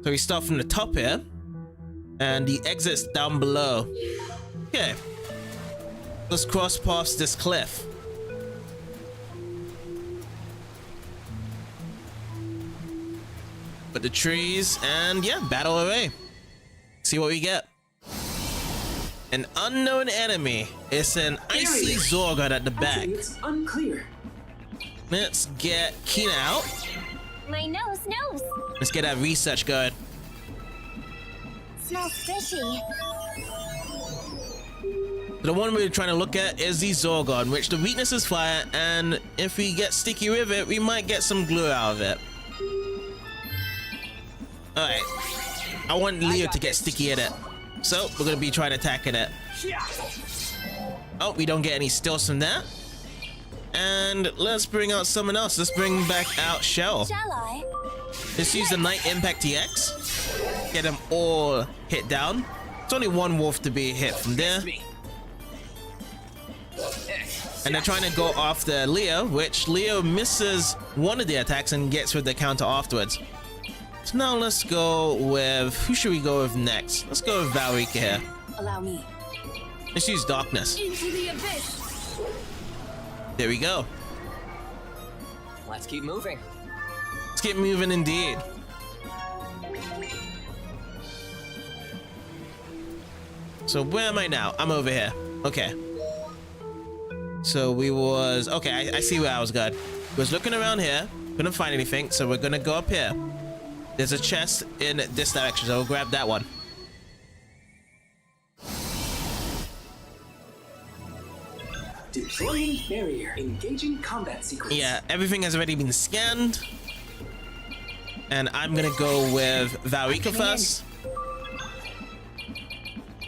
So we start from the top here, and the exit's down below. Okay, let's cross past this cliff. But the trees, and yeah, battle away. See what we get. An unknown enemy. It's an icy Zorgon at the back. It's unclear. Let's get Kina out. My nose. Let's get that research going. Smells fishy. The one we're trying to look at is the Zorgon, which the weakness is fire, and if we get sticky with it, we might get some glue out of it. Alright. I want Leo to get sticky at it. So, we're going to be trying to attack it. Oh, we don't get any stills from that. And let's bring out someone else. Let's bring back out Cheryl. Shall I? Let's use the Night Impact TX. Get them all hit down. It's only one wolf to be hit from there. And they're trying to go after Leo, which Leo misses one of the attacks and gets with the counter afterwards. So now let's go with... Who should we go with next? Let's go with Valrika here. Allow me. Let's use Darkness. Into the abyss. There we go. Let's keep moving. Let's get moving indeed. So where am I now? I'm over here. Okay. So we was... Okay, I see where I was going. Was looking around here. Couldn't find anything, so we're gonna go up here. There's a chest in this direction, so we'll grab that one. Deploying barrier. Engaging combat sequence. Yeah, everything has already been scanned. And I'm gonna go with Valrika first.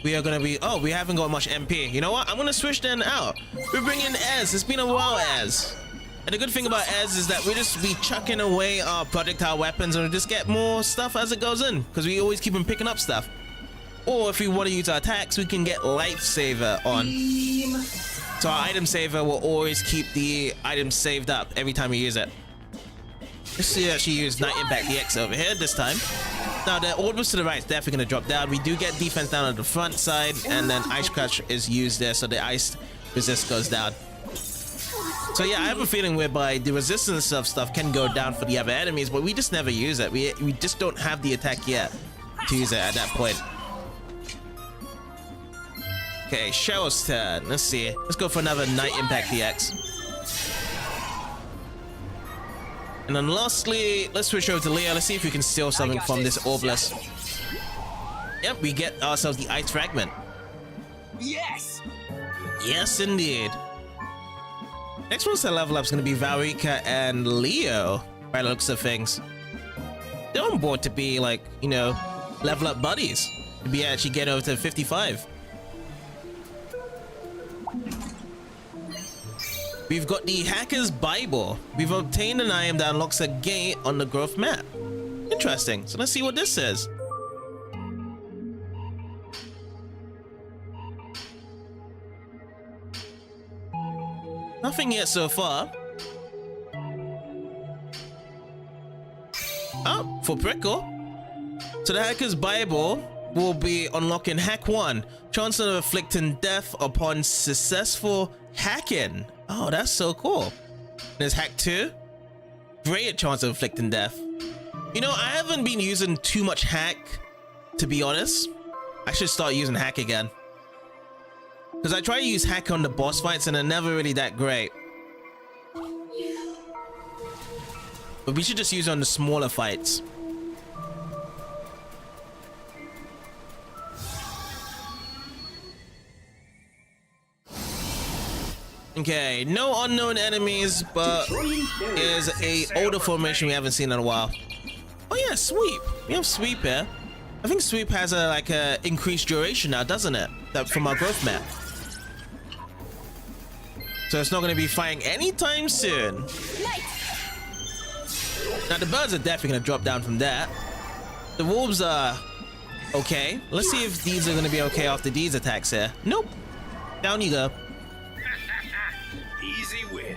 We are gonna be... Oh, we haven't got much MP. You know what? I'm gonna switch then out. We're bringing Ez. It's been a while, Ez. And the good thing about Ez is that we just be chucking away our projectile weapons and we just get more stuff as it goes in. Because we always keep on picking up stuff. Or if we want to use our attacks, we can get Lifesaver on. So our item saver will always keep the items saved up every time we use it. Let's see, actually use Night Impact DX over here this time. Now the orbs to the right is definitely going to drop down. We do get defense down on the front side, and then Ice Crush is used there, so the ice resist goes down. So yeah, I have a feeling whereby the resistance of stuff can go down for the other enemies, but we just never use it. We just don't have the attack yet to use it at that point. Okay, Cheryl's turn. Let's see. Let's go for another Night Impact DX. And then lastly, let's switch over to Leo. Let's see if we can steal something from this Orbless. Yep, we get ourselves the Ice Fragment. Yes! Yes, indeed. Next one's to level up is going to be Valrika and Leo, by the looks of things. They're on board to be, like, you know, level up buddies. To be actually get over to 55. We've got the Hacker's Bible. We've obtained an item that unlocks a gate on the growth map. Interesting. So let's see what this says. Nothing yet so far. Oh, for Prickle. So the Hacker's Bible will be unlocking Hack 1. Chance of inflicting death upon successful hacking. Oh, that's so cool. There's Hack 2. Great chance of inflicting death. You know, I haven't been using too much Hack, to be honest. I should start using Hack again. Because I try to use Hack on the boss fights and they're never really that great. But we should just use it on the smaller fights. Okay, no unknown enemies, but is a older formation we haven't seen in a while. Oh yeah, Sweep. We have Sweep here. I think Sweep has a like a increased duration now, doesn't it? That from our growth map. So it's not going to be fighting anytime soon. Now the birds are definitely going to drop down from that. The wolves are okay. Let's see if these are going to be okay after these attacks here. Nope. Down you go. Easy win.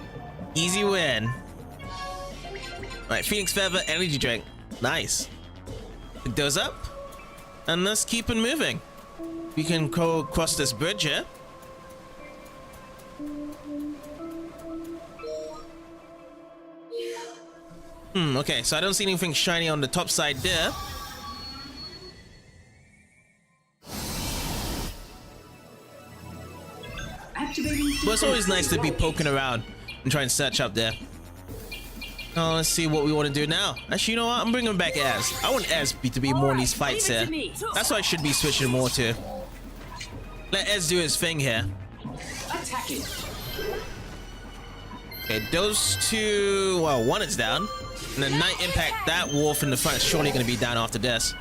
Easy win. Alright, Phoenix Feather energy drink. Nice. Pick those up. And let's keep it moving. We can go across this bridge here. Okay, so I don't see anything shiny on the top side there. But it's always nice to be poking around and try and search up there. Oh, let's see what we want to do now. Actually, you know what? I'm bringing back Ez. I want Ez to be more in these fights here. That's what I should be switching more to. Let Ez do his thing here. Attack it. Okay, those two... Well, one is down. And the Night Impact, that wolf in the front is surely going to be down after this.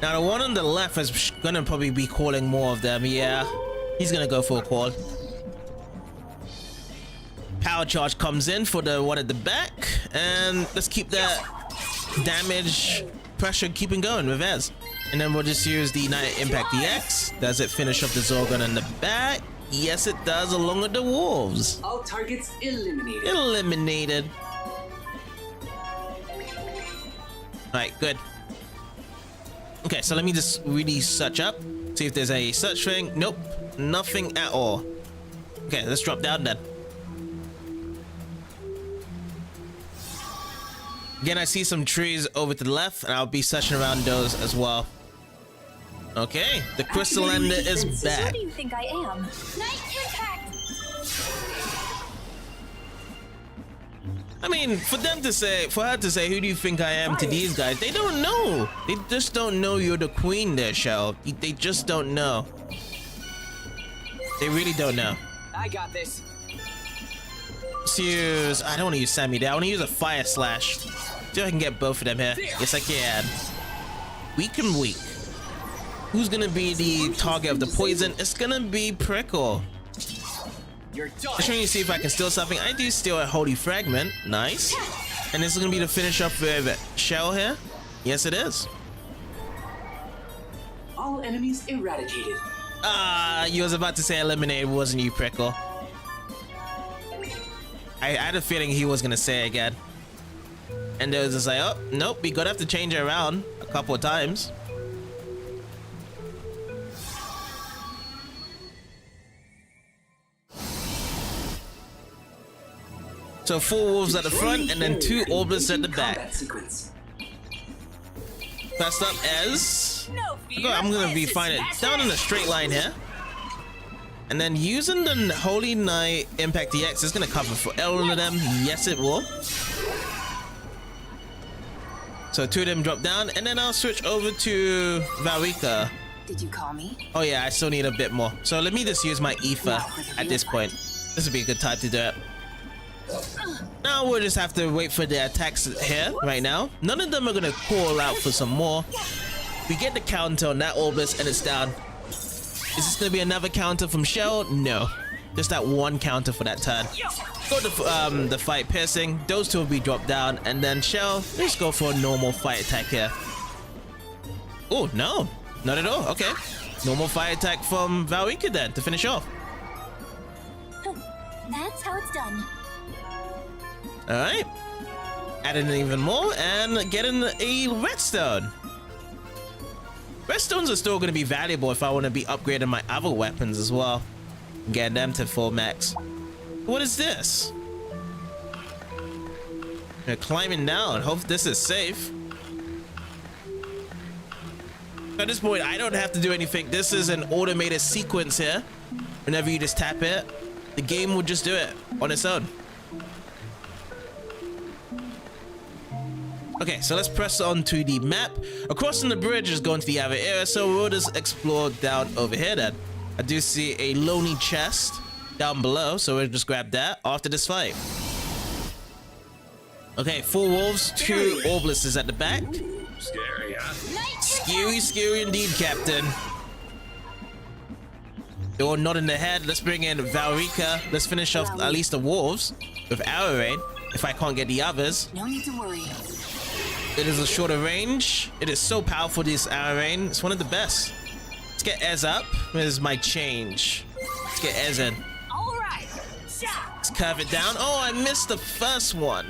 Now, the one on the left is going to probably be calling more of them. Yeah, he's going to go for a call. Power charge comes in for the one at the back, and let's keep that damage pressure keeping going with Ez. And then we'll just use the Night Impact DX. Does it finish up the Zorgon in the back? Yes, it does, along with the wolves. All targets eliminated. Eliminated. Alright, good. Okay, so let me just really search up, see if there's a search thing. Nope, nothing at all. Okay, let's drop down then. Again, I see some trees over to the left, and I'll be searching around those as well. Okay, the Crystal Ender is back. Who do you think I am? Night Impact! I mean, for her to say, who do you think I am to these guys? They don't know. They just don't know you're the queen there, Cheryl. They just don't know. They really don't know. I got this. Let's use... I don't want to use Sammy there. I want to use a Fire Slash. See if I can get both of them here. Yes, I can. Weak and weak. Who's going to be the target of the poison? It's going to be Prickle. Just trying to see if I can steal something. I do steal a Holy Fragment. Nice. And this is going to be the finish up with Cheryl here. Yes, it is. All enemies eradicated. Ah, you was about to say eliminated, wasn't you, Prickle? I had a feeling he was going to say it again. And there was just like, oh, nope, we gotta have to change it around a couple of times. So 4 wolves at the front and then 2 orbits at the back. First up Ez. I'm gonna be finding it down in a straight line here. And then using the Holy Night Impact DX is gonna cover for all of them. Yes, it will. So 2 of them drop down, and then I'll switch over to Vibra. Did you call me? Oh yeah, I still need a bit more. So let me just use my Ether at this point. This would be a good time to do it. Now we'll just have to wait for the attacks here right now. None of them are gonna call out for some more. We get the counter on that Orbis and it's down. Is this gonna be another counter from Cheryl? No. Just that one counter for that turn. Go to the fight piercing. Those 2 will be dropped down, and then Cheryl, let's go for a normal fight attack here. Oh no, not at all. Okay, normal fight attack from Vibra then to finish off. That's how it's done. All right, adding even more and getting a redstone. Redstones are still going to be valuable if I want to be upgrading my other weapons as well. Getting them to full max. What is this? They're climbing down. Hope this is safe. At this point, I don't have to do anything. This is an automated sequence here. Whenever you just tap it, the game will just do it on its own. Okay, so let's press on to the map. Crossing the bridge is going to the other area, so we'll just explore down over here then. I do see a lonely chest down below, so we'll just grab that after this fight. Okay, 4 wolves, 2 orbalises at the back. Scary, huh? Scary, scary indeed, Captain. They're all nodding their head. Let's bring in Vibra. Let's finish off at least the wolves with arrow rain, if I can't get the others. No need to worry. It is a shorter range. It is so powerful, this arrow rain. It's one of the best. Let's get Ez up. Where's my change? Let's get Ez in. Let's curve it down. Oh, I missed the first one.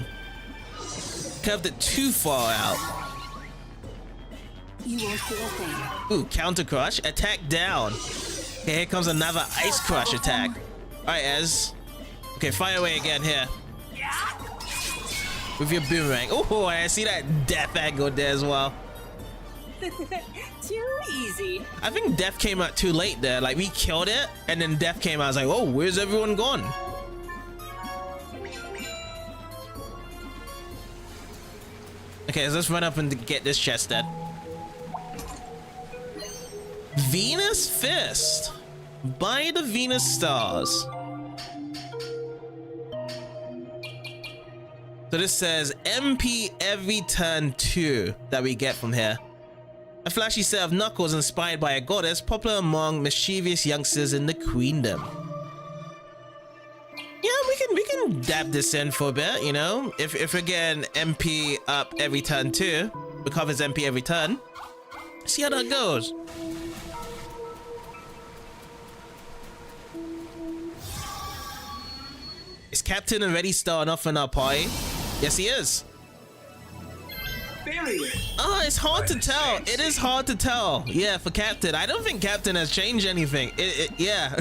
Curved it too far out. You won't feel a thing. Ooh, counter crush. Attack down. Okay, here comes another ice crush attack. All right, Ez. Okay, fire away again here. with your boomerang. Oh, I see that death angle there as well. Too easy. I think death came out too late there. Like, we killed it, and then death came out. I was like, oh, where's everyone gone? Okay, so let's run up and get this chest then. Venus Fist. By the Venus Stars. So this says MP every turn 2 that we get from here. A flashy set of knuckles inspired by a goddess popular among mischievous youngsters in the queendom. Yeah, we can dab this in for a bit, you know. If we get an MP up every turn 2, recovers MP every turn. See how that goes. Is Captain already starting off in our party? Yes, he is. Oh, it's hard to tell. It is hard to tell. Yeah, for Captain. I don't think Captain has changed anything. Yeah.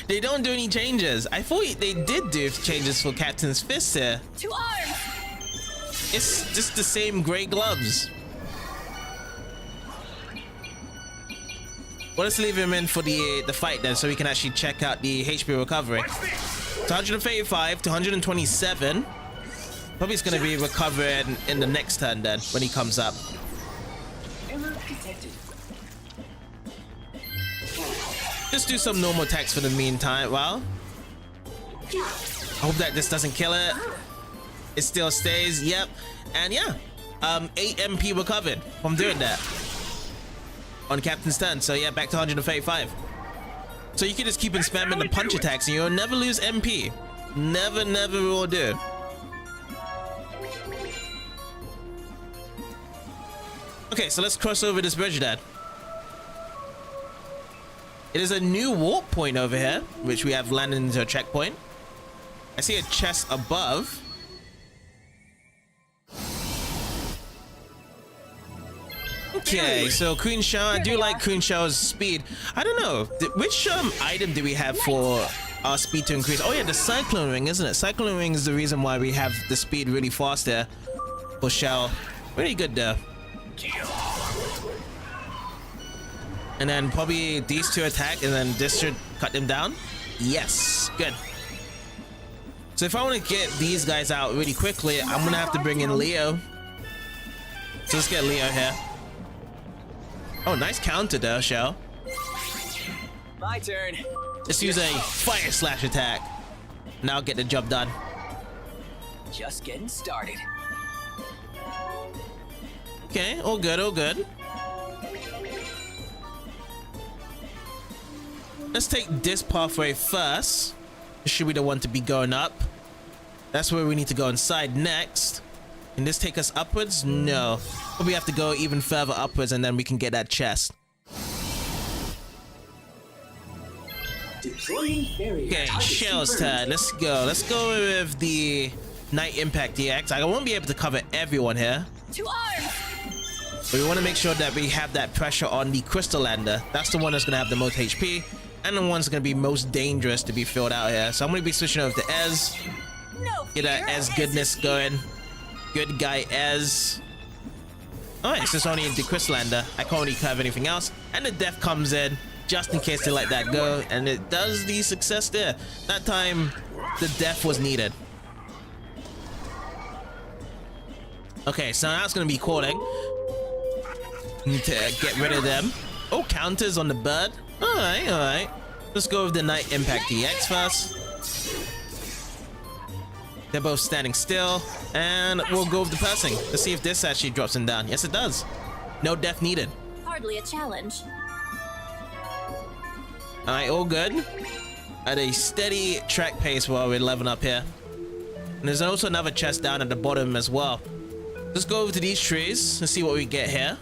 They don't do any changes. I thought they did do changes for Captain's Fist here. To arms! It's just the same gray gloves. Well, let's leave him in for the fight then, so we can actually check out the HP recovery. It's 135 to 127. Probably it's going to be recovered in the next turn then, when he comes up. Just do some normal attacks for the meantime. Well, I hope that this doesn't kill it. It still stays. Yep. And yeah, 8 MP recovered from doing that on Captain's turn. So yeah, back to 135. So you can just keep on spamming the punch attacks and you'll never lose MP. Never will do. Okay, so let's cross over this bridge then. It is a new warp point over here, which we have landed into a checkpoint. I see a chest above. Okay, so Queen Shao, I do like Queen Shao's speed. I don't know, which item do we have for our speed to increase? Oh yeah, the Cyclone Ring, isn't it? Cyclone Ring is the reason why we have the speed really fast there for Shao. Very good there. And then probably these two attack, and then this should cut them down. Yes, good. So if I want to get these guys out really quickly, I'm gonna have to bring in Leo. So let's get Leo here. Oh, nice counter there, Shell. My turn. Let's use a fire slash attack. Now get the job done. Just getting started. Okay, all good, all good. Let's take this pathway first. This should be the one to be going up. That's where we need to go inside next. Can this take us upwards? No. But we have to go even further upwards and then we can get that chest. Okay, Cheryl's turn. Let's go. Let's go with the Night Impact DX. I won't be able to cover everyone here. To arms! But we want to make sure that we have that pressure on the Crystal Lander. That's the one that's going to have the most HP. And the one's going to be most dangerous to be filled out here. So I'm going to be switching over to Ez. Get that Ez goodness going. Good guy Ez. Alright, it's just only the Crystal Lander. I can't really cover anything else. And the death comes in just in case they let that go. And it does the success there. That time, the death was needed. Okay, so now it's going to be calling. Need to get rid of them. Oh, counters on the bird. Alright, alright. Let's go with the Night Impact DX first. They're both standing still. And we'll go with the passing. Let's see if this actually drops them down. Yes, it does. No death needed. Hardly a challenge. Alright, all good. At a steady track pace while we're leveling up here. And there's also another chest down at the bottom as well. Let's go over to these trees and see what we get here.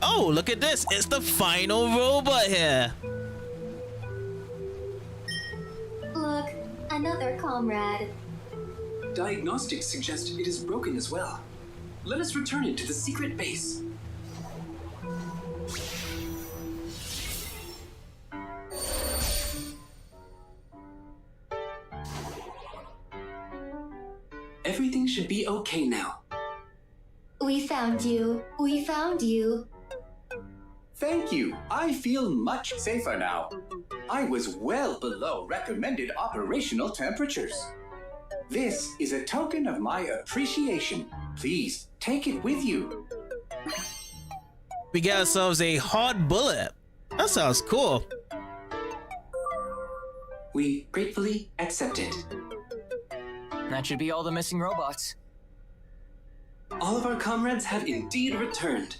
Oh, look at this. It's the final robot here. Look, another comrade. Diagnostics suggest it is broken as well. Let us return it to the secret base. Everything should be okay now. We found you. We found you. Thank you. I feel much safer now. I was well below recommended operational temperatures. This is a token of my appreciation. Please take it with you. We got ourselves a hard bullet. That sounds cool. We gratefully accept it. That should be all the missing robots. All of our comrades have indeed returned.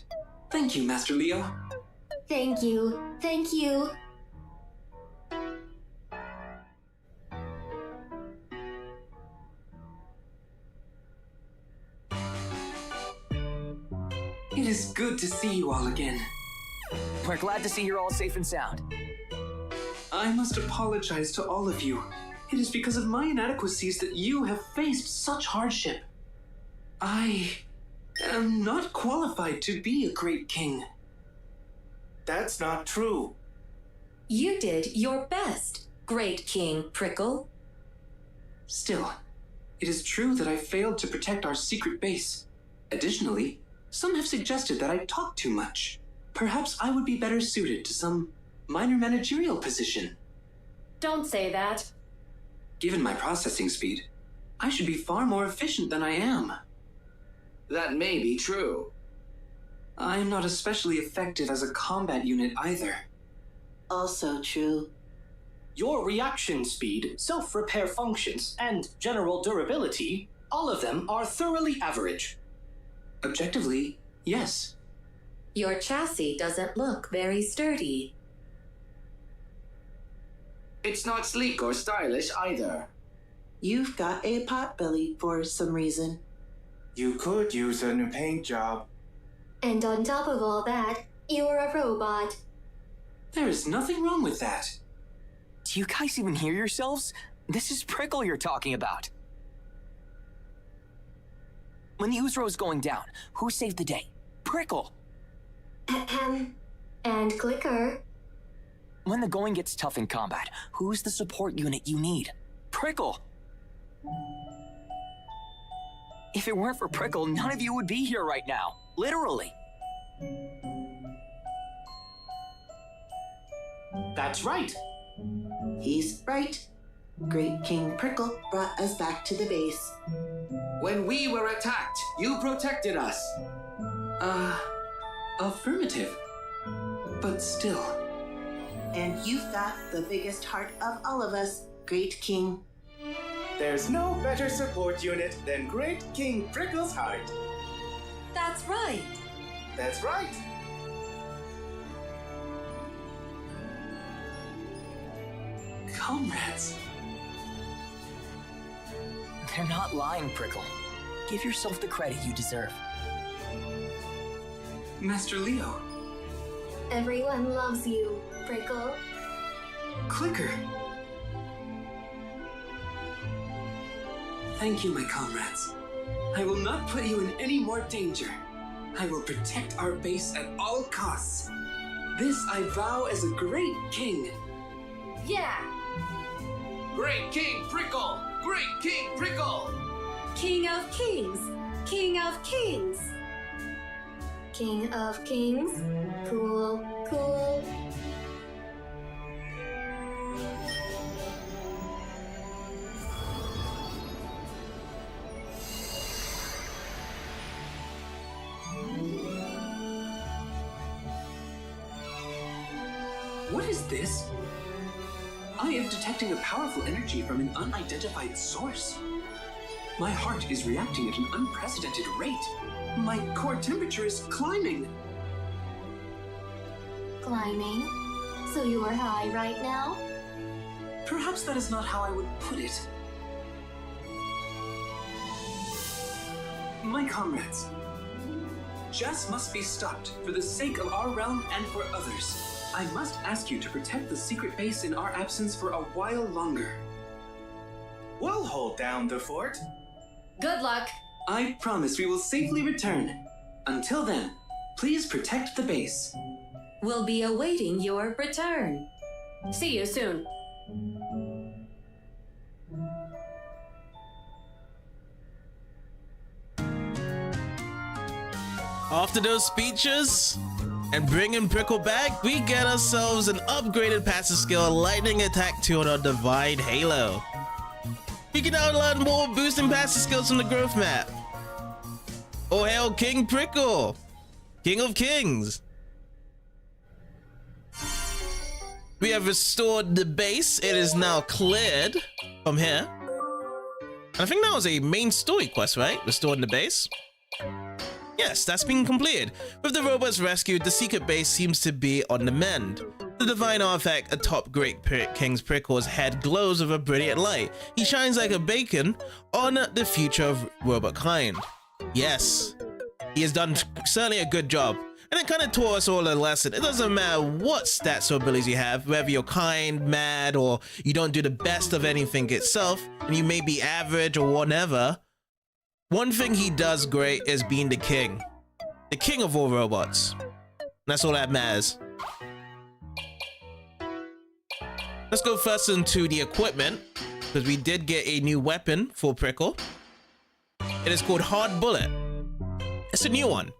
Thank you, Master Leo. Thank you. Thank you. It is good to see you all again. We're glad to see you're all safe and sound. I must apologize to all of you. It is because of my inadequacies that you have faced such hardship. I am not qualified to be a great king. That's not true. You did your best, Great King Prickle. Still, it is true that I failed to protect our secret base. Additionally, some have suggested that I talk too much. Perhaps I would be better suited to some minor managerial position. Don't say that. Given my processing speed, I should be far more efficient than I am. That may be true. I am not especially effective as a combat unit either. Also true. Your reaction speed, self-repair functions, and general durability, all of them are thoroughly average. Objectively, yes. Your chassis doesn't look very sturdy. It's not sleek or stylish either. You've got a potbelly for some reason. You could use a new paint job. And on top of all that, you're a robot. There is nothing wrong with that. Do you guys even hear yourselves? This is Prickle you're talking about. When the Uzro was going down, who saved the day? Prickle! Ahem. And Clicker. When the going gets tough in combat, who's the support unit you need? Prickle! If it weren't for Prickle, none of you would be here right now. Literally. That's right. He's right. Great King Prickle brought us back to the base. When we were attacked, you protected us. Affirmative. But still. And you've got the biggest heart of all of us, Great King. There's no better support unit than Great King Prickle's heart. That's right. That's right. Comrades. They're not lying, Prickle. Give yourself the credit you deserve. Master Leo. Everyone loves you, Prickle. Clicker. Thank you, my comrades. I will not put you in any more danger. I will protect our base at all costs. This I vow as a great king. Yeah! Great King Prickle! Great King Prickle! King of Kings! King of Kings! King of Kings. Cool, cool. What is this? I am detecting a powerful energy from an unidentified source. My heart is reacting at an unprecedented rate. My core temperature is climbing. Climbing? So you are high right now? Perhaps that is not how I would put it. My comrades, Jess must be stopped for the sake of our realm and for others. I must ask you to protect the secret base in our absence for a while longer. We'll hold down the fort. Good luck. I promise we will safely return. Until then, please protect the base. We'll be awaiting your return. See you soon. After those speeches and bringing Prickle back, we get ourselves an upgraded passive skill, Lightning Attack 2 on our Divine Halo. You can now learn more boosting passive skills from the growth map. Oh hail King Prickle, King of Kings. We have restored the base. It is now cleared from here. And I think that was a main story quest, right? Restoring the base. Yes, that's been completed. With the robots rescued, the secret base seems to be on the mend. The divine artifact atop Great King's Prickle's head glows with a brilliant light. He shines like a beacon on the future of robot kind. Yes, he has done certainly a good job. And it kind of taught us all a lesson. It doesn't matter what stats or abilities you have, whether you're kind, mad, or you don't do the best of anything itself, and you may be average or whatever. One thing he does great is being the king of all robots. And that's all that matters. Let's go first into the equipment, because we did get a new weapon for Prickle. It is called Hard Bullet. It's a new one.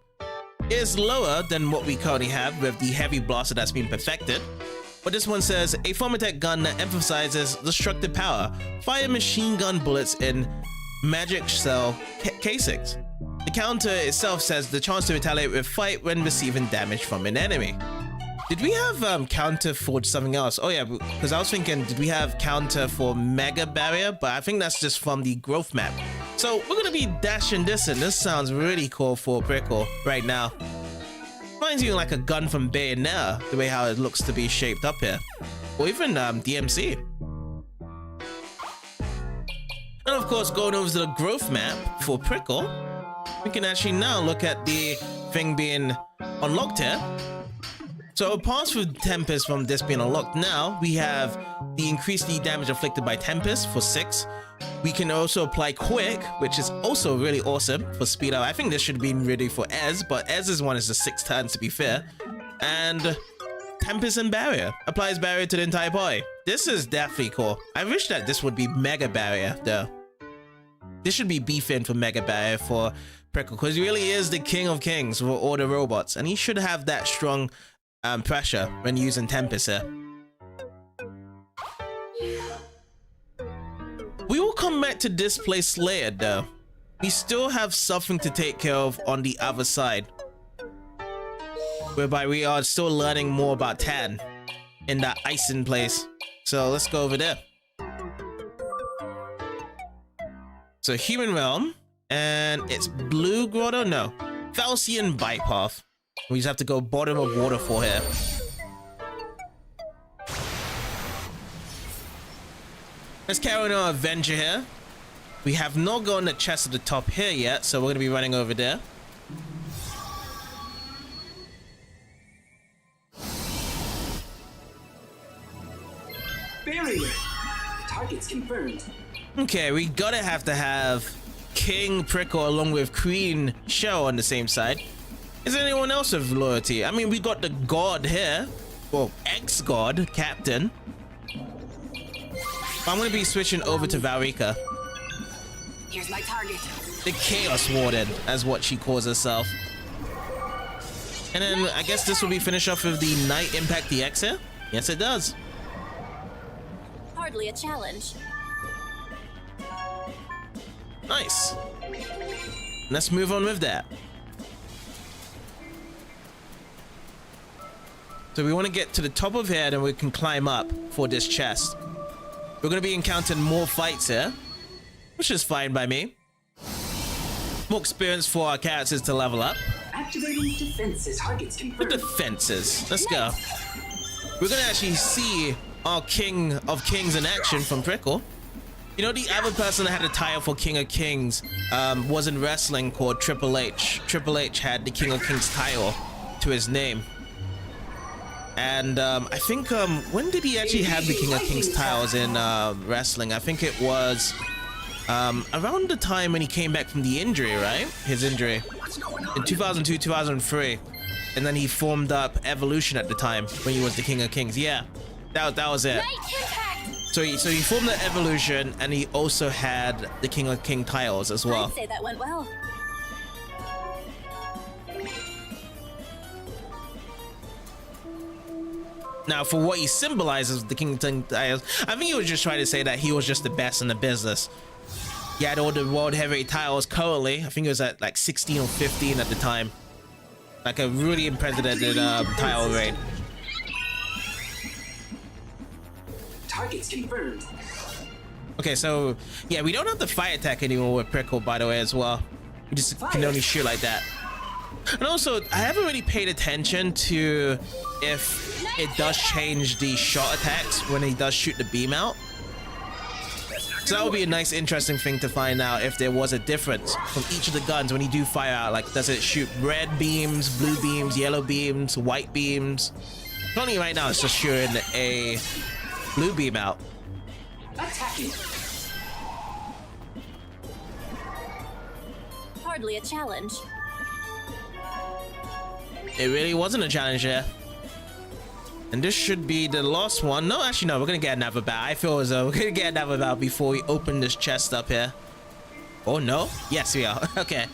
It is lower than what we currently have with the heavy blaster that's been perfected. But this one says, a Fomitech gun that emphasizes destructive power. Fire machine gun bullets in magic cell casings. The counter itself says the chance to retaliate with fight when receiving damage from an enemy. Did we have counter for something else? Oh yeah, because I was thinking, did we have counter for Mega Barrier? But I think that's just from the growth map. So we're gonna be dashing this in. This sounds really cool for Prickle right now. Reminds you like a gun from Bayonetta, the way how it looks to be shaped up here. Or even DMC. And of course, going over to the growth map for Prickle, we can actually now look at the thing being unlocked here. So apart from Tempest from this being unlocked, now we have the increased damage inflicted by Tempest for 6. We can also apply Quick, which is also really awesome for speed up. I think this should be ready for Ez, but Ez's one is the 6 turns to be fair. And Tempest and Barrier. Applies Barrier to the entire party. This is definitely cool. I wish that this would be Mega Barrier though. This should be beef-in for Mega Barrier for Prickle, because he really is the king of kings for all the robots. And he should have that strong pressure when using Tempest here. We will come back to Display Slayer though. We still have something to take care of on the other side, whereby we are still learning more about Tan in that icing place. So let's go over there. So Human Realm, and it's Blue Grotto? No, Fantasian Bypath. We just have to go bottom of waterfall here. Let's carry on our adventure here. We have not gotten the chest at the top here yet, so we're going to be running over there. Barrier. Targets confirmed. Okay, we gotta have to have King Prickle along with Queen Cheryl on the same side. Is there anyone else of loyalty? I mean, we got the god here. Well, ex-god, Captain. I'm gonna be switching over to Valrika. Here's my target. The Chaos Warden, as what she calls herself. And then I guess this will be finished off with the Night Impact DX here. Yes, it does. Hardly a challenge. Nice. Let's move on with that. So we want to get to the top of here, then we can climb up for this chest. We're going to be encountering more fights here, which is fine by me. More experience for our characters to level up. Activating defenses. Targets confirmed. The defenses. Let's go. We're going to actually see our King of Kings in action from Prickle. You know, the other person that had a title for King of Kings was in wrestling called Triple H. Triple H had the King of Kings title to his name. And I think, when did he actually have the King of Kings titles in wrestling? I think it was around the time when he came back from the injury, right? His injury. In 2002, 2003. And then he formed up Evolution at the time when he was the King of Kings. Yeah, that was it. So he formed the Evolution, and he also had the King of King titles as well. I'd say that went well. Now, for what he symbolizes, the King of Tires, I think he was just trying to say that he was just the best in the business. He had all the world heavyweight titles currently. I think it was at like 16 or 15 at the time. Like a really unprecedented title reign. Targets confirmed. Okay, so yeah, we don't have the fire attack anymore with Prickle, by the way, as well. We just can only shoot like that. And also, I haven't really paid attention to if it does change the shot attacks when he does shoot the beam out. So that would be a nice, interesting thing to find out if there was a difference from each of the guns when you do fire out. Like, does it shoot red beams, blue beams, yellow beams, white beams? Currently, right now, it's just shooting a blue beam out. Attacking. Hardly a challenge. It really wasn't a challenge there. And this should be the last one. No, actually, no. We're going to get another bout. I feel as though we're going to get another bout before we open this chest up here. Oh, no? Yes, we are. Okay.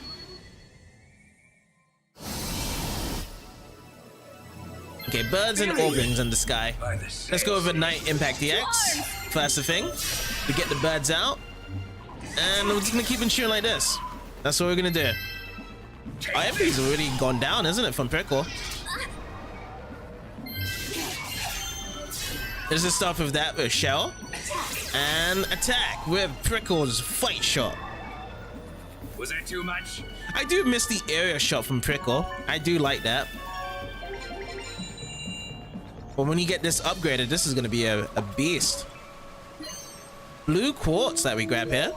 Okay, birds and organs in the sky. Let's go over Night Impact DX. First thing. We get the birds out. And we're just going to keep on shooting like this. That's what we're going to do. Oh, everybody's already gone down, isn't it, from Prickle? Let's just start with that with Cheryl. And attack with Prickle's fight shot. Was that too much? I do miss the area shot from Prickle. I do like that. But when you get this upgraded, this is going to be a beast. Blue quartz that we grab here.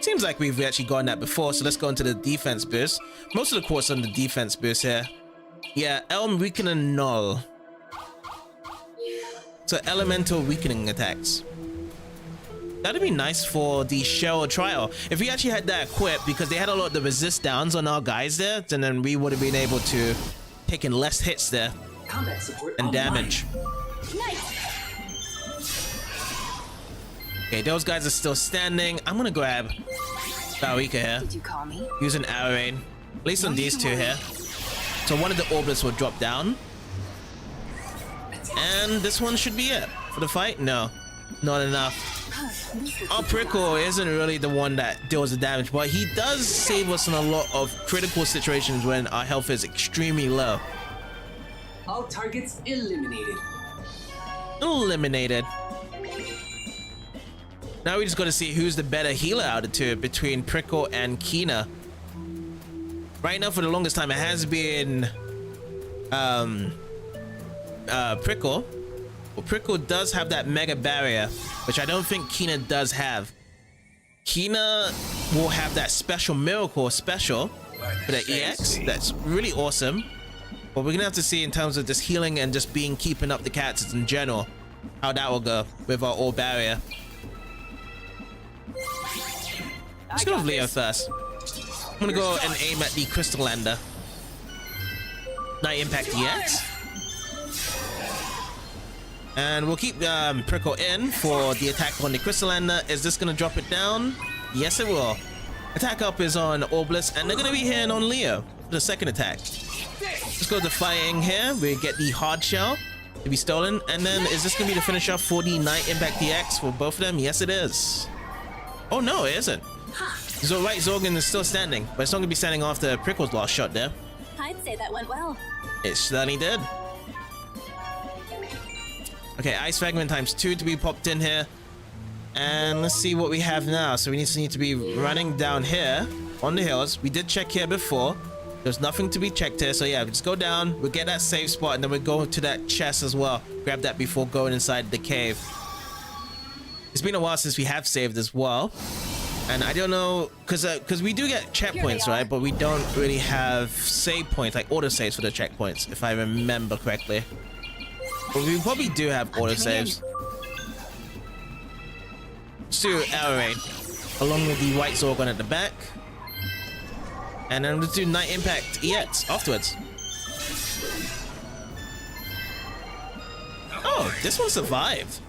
Seems like we've actually gotten that before, so let's go into the defense boost. Most of the quartz on the defense boost here. Yeah, Elm Weakening Null. So elemental weakening attacks. That'd be nice for the Cheryl trial. If we actually had that equipped, because they had a lot of the resist downs on our guys there, and then we would have been able to take in less hits there. Combat support and damage. Nice. Okay, those guys are still standing. I'm gonna grab Barika here. Did you call me? Use an arrow rain. At least on these two here. So one of the orbits will drop down. And this one should be it for the fight. No, not enough. Our Prickle isn't really the one that deals the damage, but he does save us in a lot of critical situations when our health is extremely low. All targets eliminated. Eliminated. Now we just got to see who's the better healer out of the two between Prickle and Kina. Right now, for the longest time, it has been Prickle. Well, Prickle does have that mega barrier, which I don't think Kina does have. Kina will have that special miracle special for the EX. That's really awesome. But we're gonna have to see in terms of just healing and just keeping up the cats in general, how that will go with our all barrier. Let's go with Leo first. I'm gonna go and aim at the Crystal Lander. Night Impact EX. And we'll keep Prickle in for the attack on the Crystal Lander. Is this gonna drop it down? Yes, it will. Attack up is on Orbliss, and they're gonna be hitting on Leo for the second attack. Let's go to fighting here. We get the hard shell to be stolen, and then is this gonna be the finish off for the Night Impact DX for both of them? Yes, it is. Oh no, it isn't. So right, Zorgon is still standing, but it's not gonna be standing after Prickle's last shot there. I'd say that went well. It certainly did. Okay, Ice Fragment ×2 to be popped in here. And let's see what we have now. So we need to be running down here on the hills. We did check here before. There's nothing to be checked here. So yeah, we just go down, we'll get that safe spot, and then we'll go to that chest as well. Grab that before going inside the cave. It's been a while since we have saved as well. And I don't know, because we do get checkpoints, right? But we don't really have save points, like auto saves for the checkpoints, if I remember correctly. But we probably do have auto saves. Let's do Arrow Rain, along with the White Zorgon at the back. And then we'll do Night Impact EX afterwards. Oh, this one survived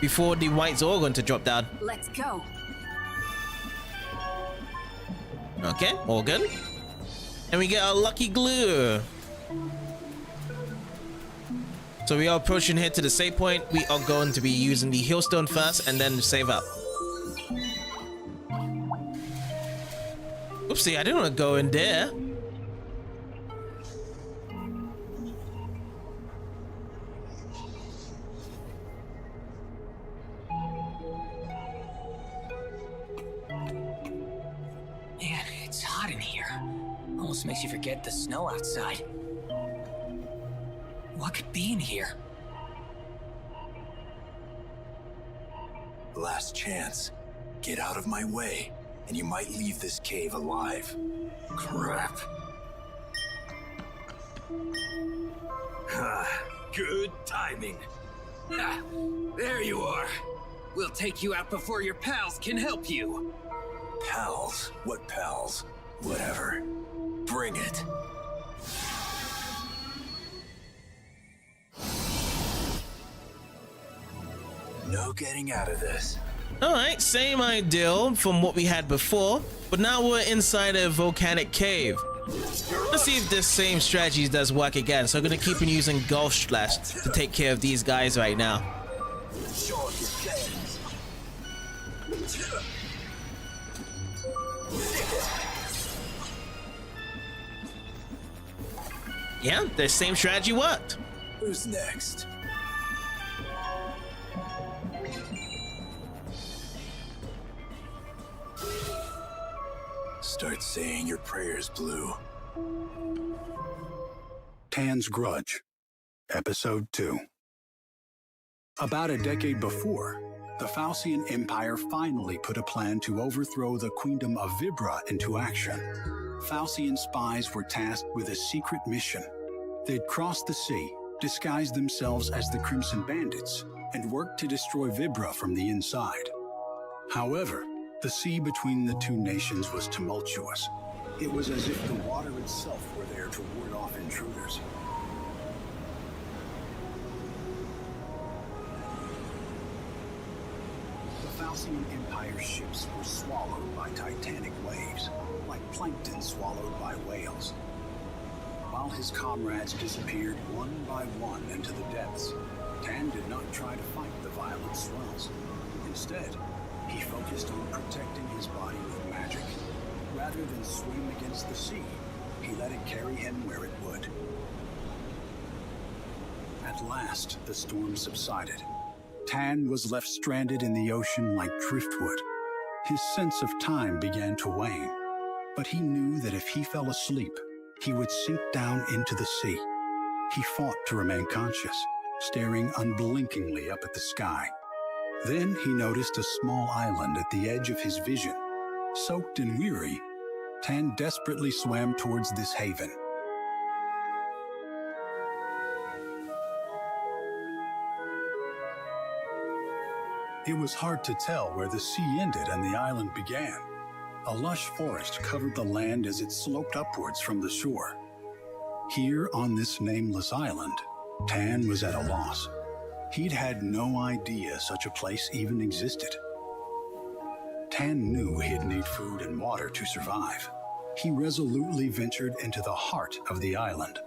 before the White Zorgon to drop down. Let's go. Okay, all good. And we get our lucky glue. So we are approaching here to the save point. We are going to be using the healstone first and then save up. Oopsie, I didn't want to go in there. Man, it's hot in here. Almost makes you forget the snow outside. What could be in here? Last chance. Get out of my way, and you might leave this cave alive. Crap. Good timing. Ah, there you are. We'll take you out before your pals can help you. Pals? What pals? Whatever. Bring it. No getting out of this. Alright, same ideal from what we had before, but now we're inside a volcanic cave. Let's see if this same strategy does work again. So I'm going to keep on using Gulf Slash to take care of these guys right now. Yeah, the same strategy worked. Who's next? Start saying your prayers, Blue. Tan's Grudge, Episode 2. About a decade before, the Fantasian Empire finally put a plan to overthrow the Queendom of Vibra into action. Fantasian spies were tasked with a secret mission. They'd cross the sea, disguise themselves as the Crimson Bandits, and work to destroy Vibra from the inside. However, the sea between the two nations was tumultuous. It was as if the water itself were there to ward off intruders. The Fantasian Empire's ships were swallowed by titanic waves, like plankton swallowed by whales. While his comrades disappeared one by one into the depths, Tan did not try to fight the violent swells. Instead, he focused on protecting his body with magic. Rather than swim against the sea, he let it carry him where it would. At last, the storm subsided. Tan was left stranded in the ocean like driftwood. His sense of time began to wane, but he knew that if he fell asleep, he would sink down into the sea. He fought to remain conscious, staring unblinkingly up at the sky. Then he noticed a small island at the edge of his vision. Soaked and weary, Tan desperately swam towards this haven. It was hard to tell where the sea ended and the island began. A lush forest covered the land as it sloped upwards from the shore. Here on this nameless island, Tan was at a loss. He'd had no idea such a place even existed. Tan knew he'd need food and water to survive. He resolutely ventured into the heart of the island.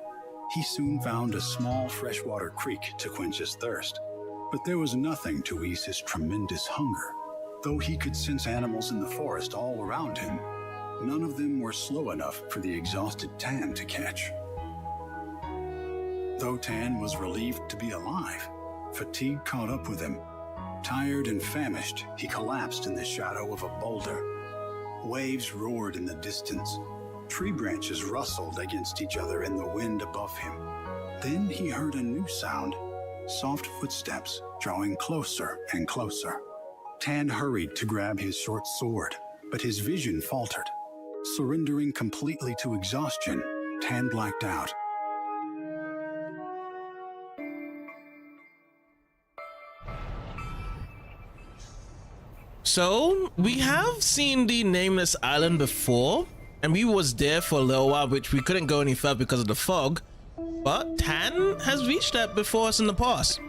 He soon found a small freshwater creek to quench his thirst, but there was nothing to ease his tremendous hunger. Though he could sense animals in the forest all around him, none of them were slow enough for the exhausted Tan to catch. Though Tan was relieved to be alive, fatigue caught up with him. Tired and famished, he collapsed in the shadow of a boulder. Waves roared in the distance. Tree branches rustled against each other in the wind above him. Then he heard a new sound, soft footsteps drawing closer and closer. Tan hurried to grab his short sword, but his vision faltered. Surrendering completely to exhaustion, Tan blacked out. So, we have seen the Nameless Island before, and we was there for a little while, which we couldn't go any further because of the fog, but Tan has reached that before us in the past.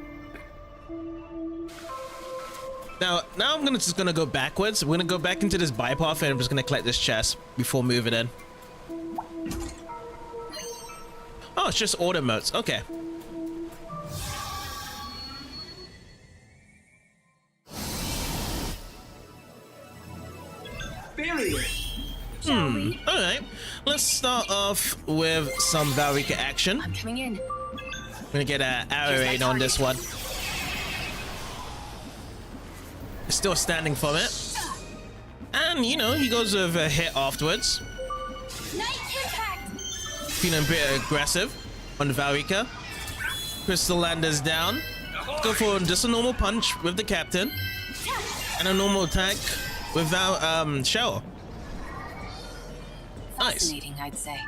Now I'm just gonna go backwards. We're gonna go back into this bypass, and I'm just gonna collect this chest before moving in. Oh, it's just auto modes. Okay. shall we? Alright. Let's start off with some Valrika action. I'm coming in. I'm gonna get an arrow raid on this one. Still standing from it. And, you know, he goes with a hit afterwards. Night impact! Feeling a bit aggressive on Valrika. Crystal Lander's down. Let's go for just a normal punch with the captain. And a normal attack with Cheryl. Nice. Fascinating, I'd say.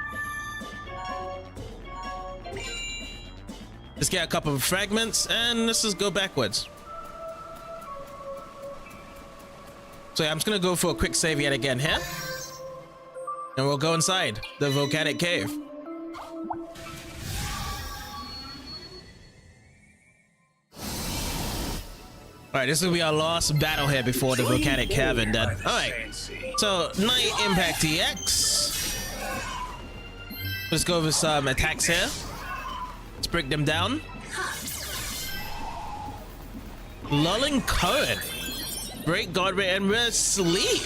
Let's get a couple of fragments and let's just go backwards. So yeah, I'm just gonna go for a quick save yet again here. And we'll go inside the volcanic cave. Alright, this will be our last battle here before the volcanic cavern then. Alright, so Night Impact EX. Let's go over some attacks here. Let's break them down. Lulling Current. Break guardrail and rest sleep.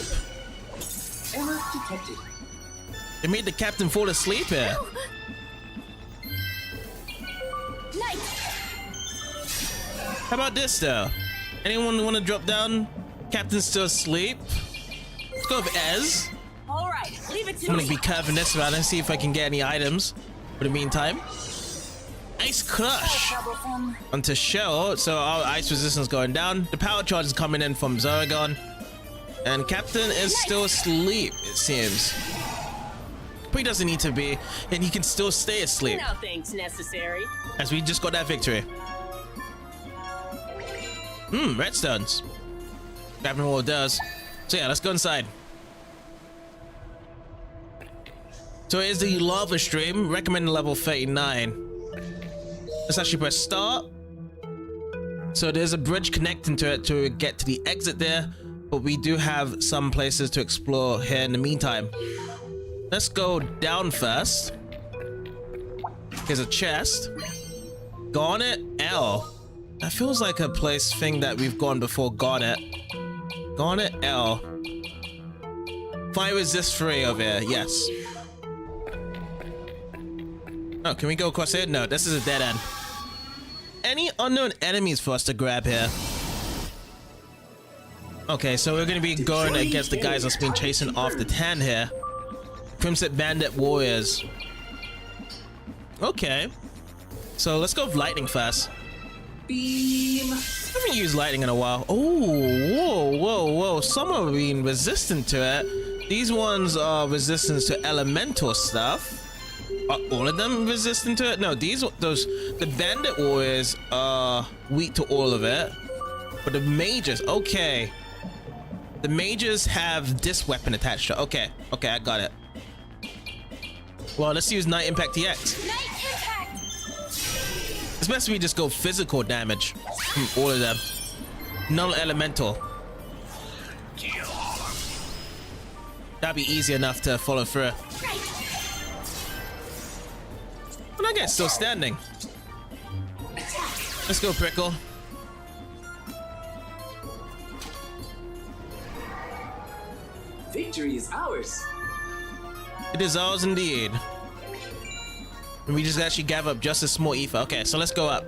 Error detected. They made the captain fall asleep here. Night! How about this though? Anyone want to drop down? Captain's still asleep. Let's go with Ez. All right, leave it to I'm me. gonna be curving this around and see if I can get any items for the meantime. Ice Crush onto Cheryl, so our ice resistance going down. The power charge is coming in from Zaragon, and Captain is still asleep, it seems. But he doesn't need to be, and he can still stay asleep. No thanks necessary. As we just got that victory. Redstones. Grabbing what it does. So yeah, let's go inside. So it is the lava stream, recommended level 39. Let's actually press start. So there's a bridge connecting to it to get to the exit there, but we do have some places to explore here in the meantime. Let's go down first. Here's a chest. Garnet L. That feels like a place thing that we've gone before. Garnet. Garnet L. Fire resist free over here. Yes. Oh, can we go across here? No, this is a dead end. Any unknown enemies for us to grab here? Okay, so we're gonna be going against the guys that's been chasing off the tan here. Crimson Bandit Warriors. Okay. So let's go with lightning first. Beam. I haven't used lightning in a while. Oh, whoa. Some are being resistant to it. These ones are resistant to elemental stuff. Are all of them resistant to it? No, the bandit warriors are weak to all of it. But the mages, okay. The mages have this weapon attached to it. Okay, I got it. Well, let's use Night Impact EX. Night impact! It's best we just go physical damage from all of them. Null elemental. That'd be easy enough to follow through. But I guess still standing. Let's go, Prickle. Victory is ours. It is ours indeed. And we just actually gather up just a small ether. Okay, so let's go up.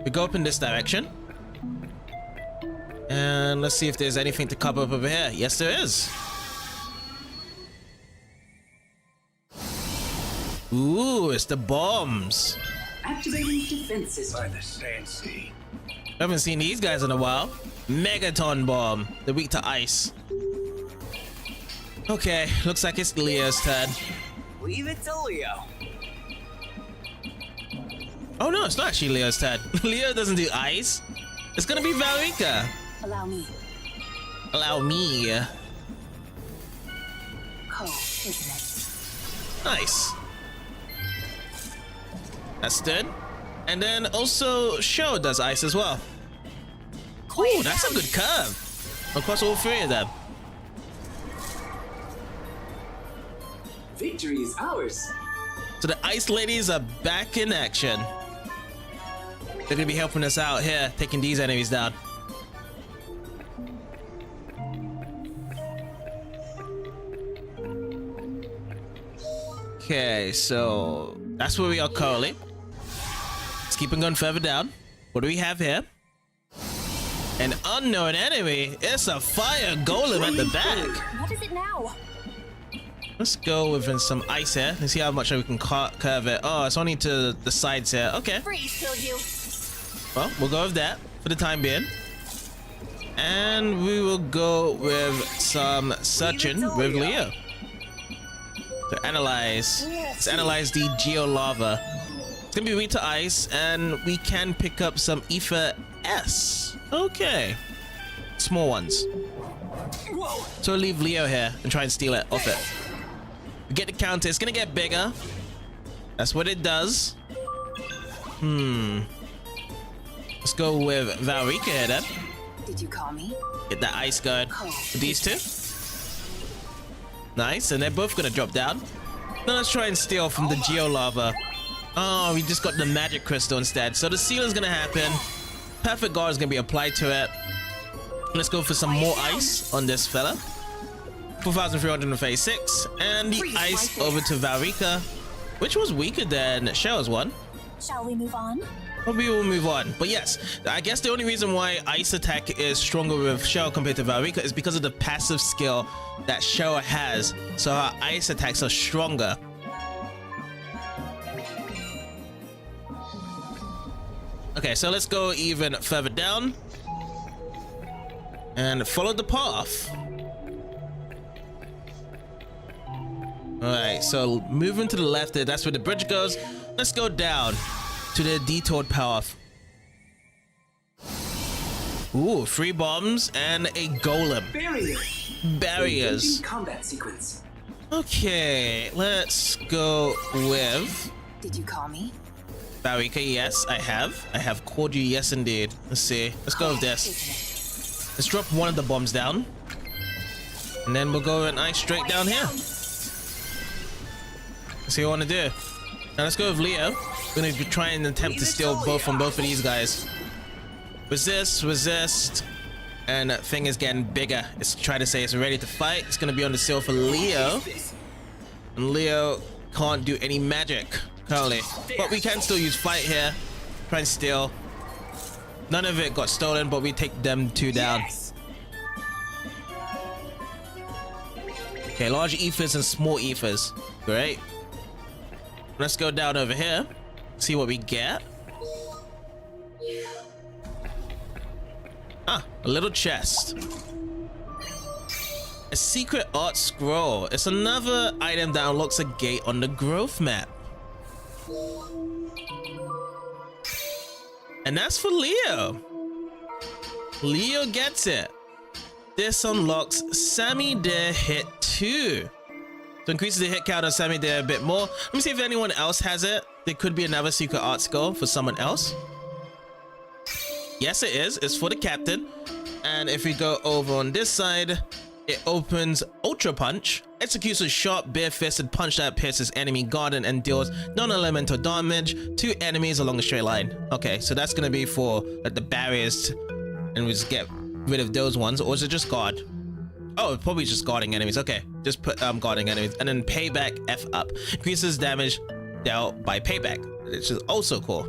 We go up in this direction. And let's see if there's anything to cover up over here. Yes, there is. Ooh, it's the bombs. Activating defenses. By the Sensei. Haven't seen these guys in a while. Megaton bomb. They're weak to ice. Okay, looks like it's Leo's turn. Leave it to Leo. Oh no, it's not actually Leo's turn. Leo doesn't do ice. It's gonna be Valrika. Allow me. Allow me. Cold, isn't it? Nice. That's good. And then also Cheryl does ice as well. Ooh, that's a good curve. Across all three of them. Victory is ours. So the ice ladies are back in action. They're gonna be helping us out here, taking these enemies down. Okay, so that's where we are currently. Let's keep on going further down. What do we have here? An unknown enemy. It's a fire golem at the back. What is it now? Let's go within some ice here and see how much we can curve it. Oh, it's only to the sides here. Okay. Freeze, kill you. Well, we'll go with that for the time being. And we will go with some searching with Leo. To analyze. Let's analyze the geolava. It's gonna be weak to ice, and we can pick up some ether S. Okay. Small ones. So we'll leave Leo here and try and steal it off it. We get the counter. It's gonna get bigger. That's what it does. Let's go with Valrika here then. Did you call me? Get that ice going. These two. Nice, and they're both gonna drop down. Now let's try and steal from the geolava. Oh, we just got the magic crystal instead. So the seal is gonna happen. Perfect guard is gonna be applied to it. Let's go for some more ice on this fella. 4,336, and the ice over to Valrika, which was weaker than Cheryl's one. Shall we move on? Probably will move on. But yes, I guess the only reason why ice attack is stronger with Cheryl compared to Valrika is because of the passive skill that Cheryl has. So her ice attacks are stronger. Okay, so let's go even further down and follow the path. Alright, so moving to the left there, that's where the bridge goes. Let's go down to the detoured path. Ooh, 3 bombs and a golem. Barriers. Combat sequence. Okay, let's go with... Did you call me? Valrika, yes, I have. I have called you, yes indeed. Let's see. Let's go with this. Let's drop one of the bombs down. And then we'll go nice straight down here. Let's see what I want to do. Now let's go with Leo. We're going to try and attempt to steal both from both of these guys. Resist, resist. And that thing is getting bigger. It's trying to say it's ready to fight. It's going to be on the seal for Leo. And Leo can't do any magic currently. But we can still use fight here. Try and steal. None of it got stolen, but we take them 2 down. Okay, large ethers and small ethers. Great. Let's go down over here. See what we get. Ah, a little chest. A secret art scroll. It's another item that unlocks a gate on the growth map. And that's for Leo. Leo gets it. This unlocks Sammy Dare Hit 2. So increases the hit count on Sammy Dare a bit more. Let me see if anyone else has it. There could be another secret art scroll for someone else. Yes, it is. It's for the captain. And if we go over on this side, it opens Ultra Punch. Executes a sharp, bare-fisted punch that pierces enemy garden and deals non-elemental damage to enemies along a straight line. Okay, so that's gonna be for like the barriers, and we just get rid of those ones. Or is it just guard? Oh, it's probably just guarding enemies. Okay, just put guarding enemies, and then payback F up increases damage dealt by payback, which is also cool.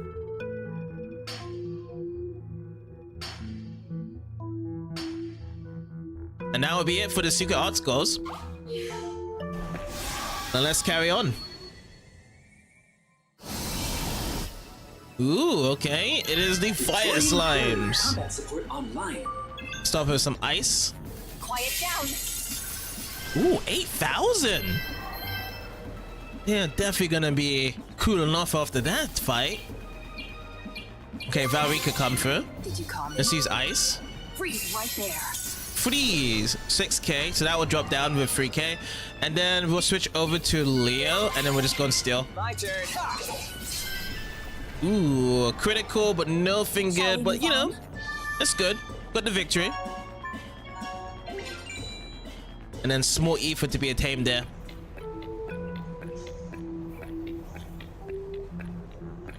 And that will be it for the secret art scrolls. Now let's carry on. Ooh, okay. It is the fire slimes. Combat support online. Start with some ice. Quiet down. Ooh, 8,000. Yeah, definitely gonna be cooling off after that fight. Okay, Valrika come through. Did you call me? Let's use ice. Freeze right there. Freeze 6k, so that will drop down with 3k, and then we'll switch over to Leo, and then we're just going to steal. My turn. Ooh, critical, but nothing good, but you know, it's good. Got the victory. And then small ether to be attained there.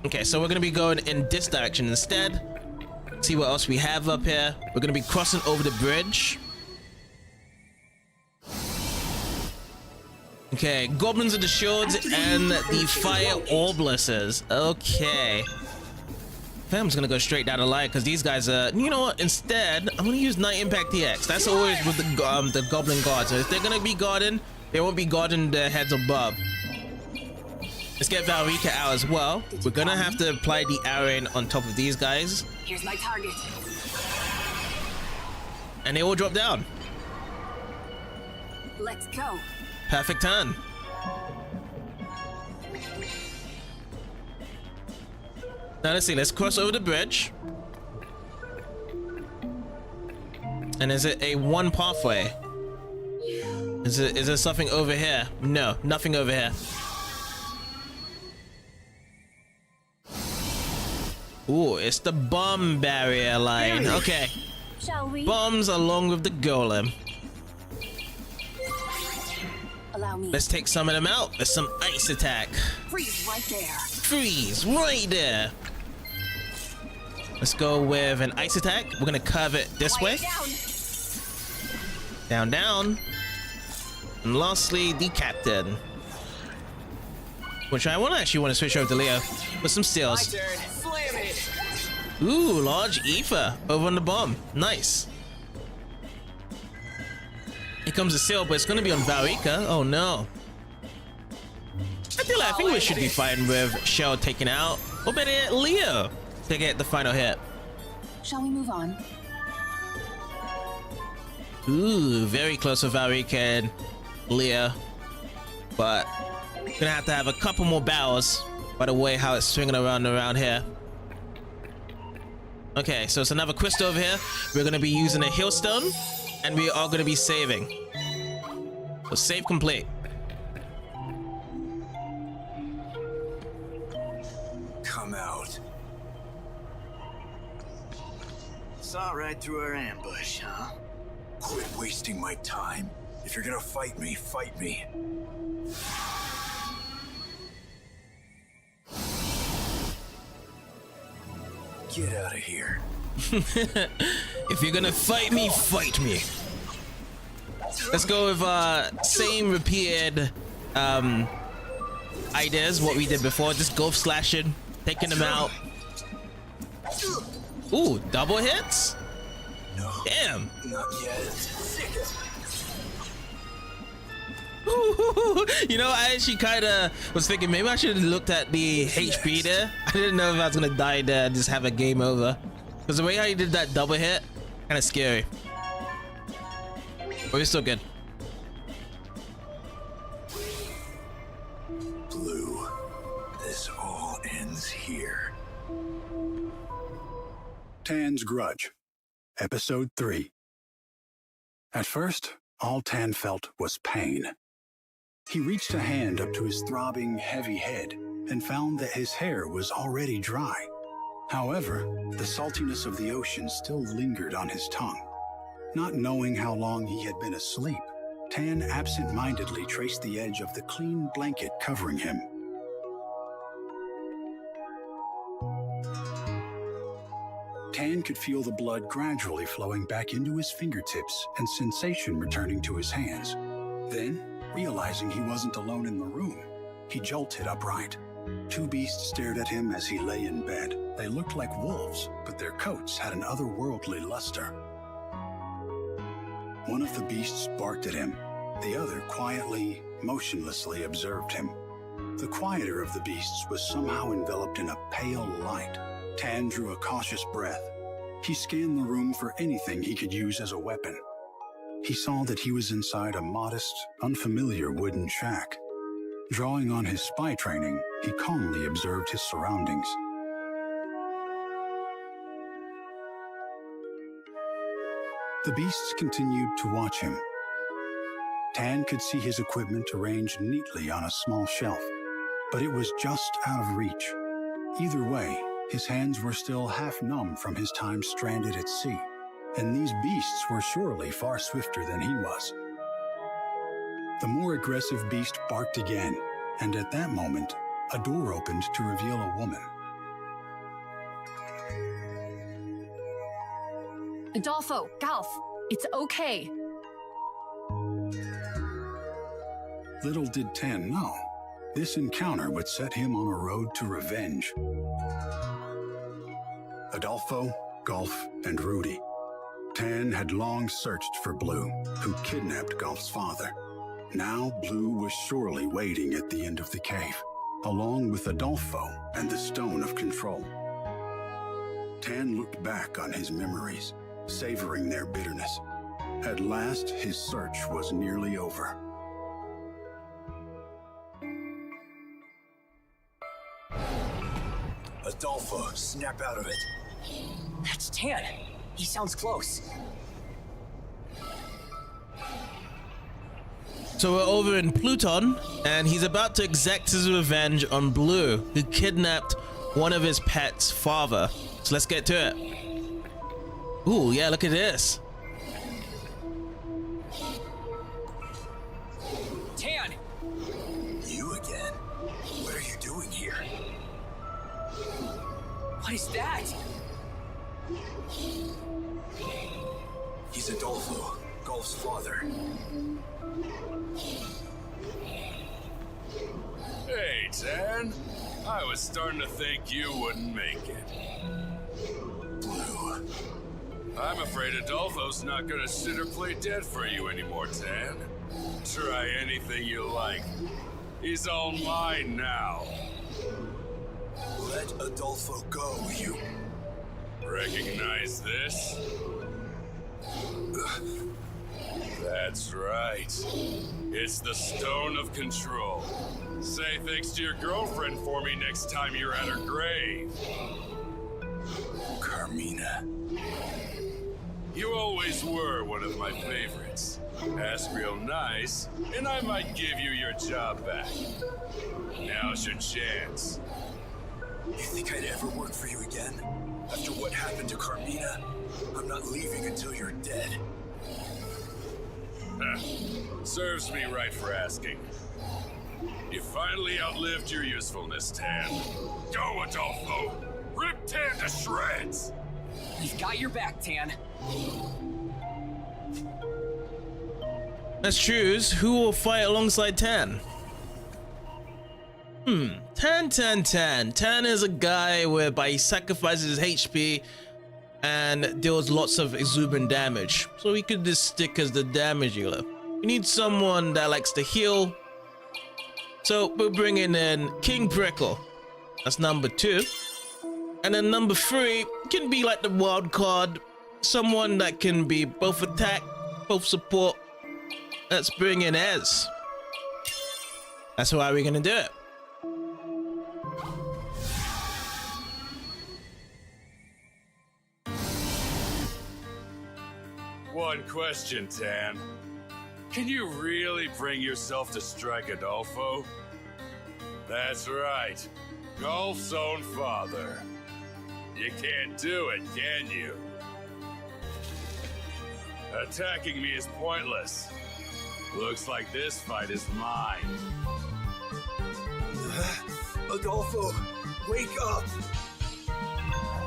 Okay, so we're gonna be going in this direction instead. See what else we have up here. We're gonna be crossing over the bridge. Okay, goblins of the shields and the fire orbluses. Okay. I think I'm just gonna go straight down the line because these guys are. You know what? Instead, I'm gonna use Night Impact DX. That's always with the goblin guards. So if they're gonna be guarding, they won't be guarding their heads above. Let's get Valrika out as well. We're gonna have to apply the arrow on top of these guys. Here's my target. And they all drop down. Let's go. Perfect turn. Now let's see, let's cross over the bridge. And is it a one pathway? Is there something over here? No, nothing over here. Ooh, it's the bomb barrier line. Okay. Shall we? Bombs along with the golem. Allow me. Let's take some of them out. There's some ice attack. Freeze right there. Freeze right there. Let's go with an ice attack. We're gonna curve it this way. Down, down. And lastly, the captain. Which I actually want to switch over to Leo with some steals. Ooh, large ether over on the bomb. Nice. Here comes the seal, but it's gonna be on Valrika. Oh no. I think we should be fine with Cheryl taking out. Or better yet, Leo to get the final hit. Shall we move on? Ooh, very close with Valrika and Leo. But gonna have to have a couple more battles by the way how it's swinging around here. Okay, so it's another quest over here. We're gonna be using a healstone and we are gonna be saving. So save complete. Come out. Saw right through our ambush, huh? Quit wasting my time. If you're gonna fight me, fight me. Get out of here. If you're gonna fight me, fight me. Let's go with same repeated ideas what we did before. Just go slashing, taking them out. Ooh, double hits? No. Damn. Not yet. You know, I actually kind of was thinking maybe I should have looked at the HP there. I didn't know if I was gonna die there and just have a game over. Because the way how you did that double hit, kind of scary. But we're still good. Blue, this all ends here. Tan's Grudge, Episode 3. At first, all Tan felt was pain. He reached a hand up to his throbbing, heavy head and found that his hair was already dry. However, the saltiness of the ocean still lingered on his tongue. Not knowing how long he had been asleep, Tan absent-mindedly traced the edge of the clean blanket covering him. Tan could feel the blood gradually flowing back into his fingertips and sensation returning to his hands. Then, realizing he wasn't alone in the room, he jolted upright. Two beasts stared at him as he lay in bed. They looked like wolves, but their coats had an otherworldly luster. One of the beasts barked at him. The other quietly, motionlessly observed him. The quieter of the beasts was somehow enveloped in a pale light. Tan drew a cautious breath. He scanned the room for anything he could use as a weapon. He saw that he was inside a modest, unfamiliar wooden shack. Drawing on his spy training, he calmly observed his surroundings. The beasts continued to watch him. Tan could see his equipment arranged neatly on a small shelf, but it was just out of reach. Either way, his hands were still half numb from his time stranded at sea, and these beasts were surely far swifter than he was. The more aggressive beast barked again, and at that moment, a door opened to reveal a woman. Adolfo, Galf, it's okay. Little did Tan know, this encounter would set him on a road to revenge. Adolfo, Golf, and Rudy. Tan had long searched for Blue, who kidnapped Golf's father. Now Blue was surely waiting at the end of the cave, along with Adolfo and the Stone of Control. Tan looked back on his memories, savoring their bitterness. At last, his search was nearly over. Adolfo, snap out of it. That's Tan. He sounds close. So we're over in Pluton, and he's about to exact his revenge on Blue, who kidnapped one of his pets' father. So let's get to it. Ooh, yeah, look at this. Tan! You again? What are you doing here? What is that? He's Adolfo, Golf's father. Hey, Tan. I was starting to think you wouldn't make it. Blue. I'm afraid Adolfo's not gonna sit or play dead for you anymore, Tan. Try anything you like. He's all mine now. Let Adolfo go, you... Recognize this? That's right. It's the Stone of Control. Say thanks to your girlfriend for me next time you're at her grave. Carmina. You always were one of my favorites. Ask real nice, and I might give you your job back. Now's your chance. You think I'd ever work for you again? After what happened to Carmina? I'm not leaving until you're dead. Serves me right for asking. You finally outlived your usefulness, Tan. Go, Adolfo! Rip Tan to shreds! We've got your back, Tan. Let's choose who will fight alongside Tan. Tan. Tan is a guy whereby he sacrifices his HP and deals lots of exuberant damage. So he could just stick as the damage dealer. We need someone that likes to heal. So we're bringing in King Prickle. That's number 2. And then number 3 can be like the wild card. Someone that can be both attack, both support. Let's bring in Ez. That's how we're gonna do it. One question, Tan. Can you really bring yourself to strike Adolfo? That's right. Golf's own father. You can't do it, can you? Attacking me is pointless. Looks like this fight is mine. Adolfo, wake up!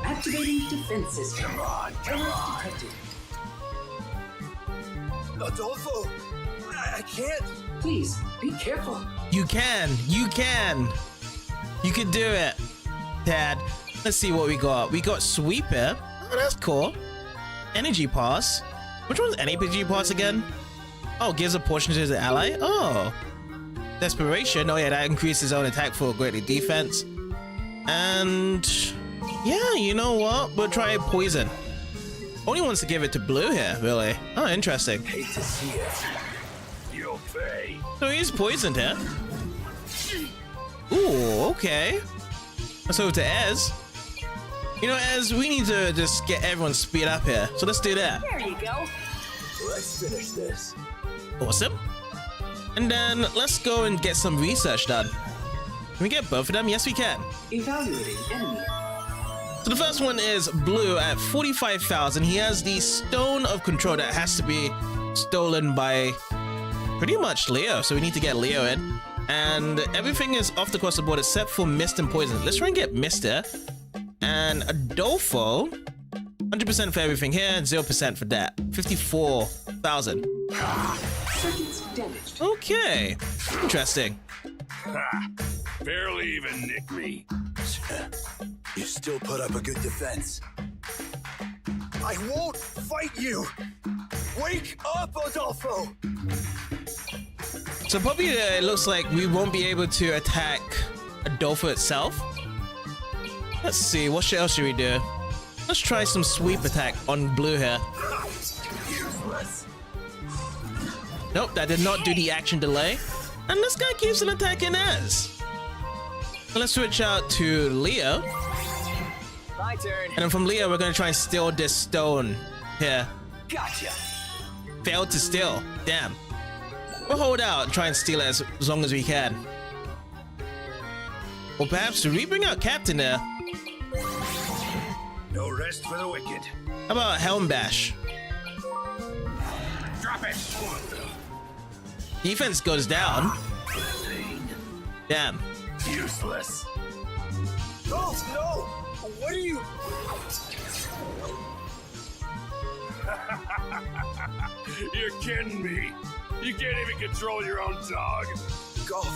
Activating defense system. Come on. Detected. Adolfo, I can't. Please, be careful. You can. You can do it, Dad. Let's see what we got. We got Sweep here. Oh, that's cool. Energy Pass. Which one's Energy Pass again? Oh, gives a portion to his ally. Oh. Desperation. Oh yeah, that increases his own attack for greater defense. And yeah, you know what? We'll try Poison. Only wants to give it to Blue here, really. Oh, interesting. Hate to see it. You'll pay. So he's poisoned here. Ooh, okay. Let's go to Ez. You know, Ez, we need to just get everyone speed up here. So let's do that. There you go. Let's finish this. Awesome. And then let's go and get some research done. Can we get both of them? Yes, we can. Evaluating enemy. So the first one is Blue at 45,000. He has the Stone of Control that has to be stolen by pretty much Leo. So we need to get Leo in. And everything is off across the board except for Mist and Poison. Let's try and get Mist here. And Adolfo, 100% for everything here and 0% for that. 54,000. Circuits damaged. Okay, interesting. Ha! Barely even nicked me. You still put up a good defense. I won't fight you! Wake up, Adolfo! So probably it looks like we won't be able to attack Adolfo itself. Let's see, what else should we do? Let's try some sweep attack on blue here. Useless. Nope, that did not do the action delay. And this guy keeps on attacking us. Let's switch out to Leo. My turn. And then from Leo, we're gonna try and steal this stone here. Gotcha. Failed to steal. Damn. We'll hold out and try and steal it as long as we can. Or perhaps do we bring out Captain there? No rest for the wicked. How about Helm Bash? Drop it! Defense goes down. Damn. Useless. Oh, no! What are you... You're kidding me. You can't even control your own dog. Golf.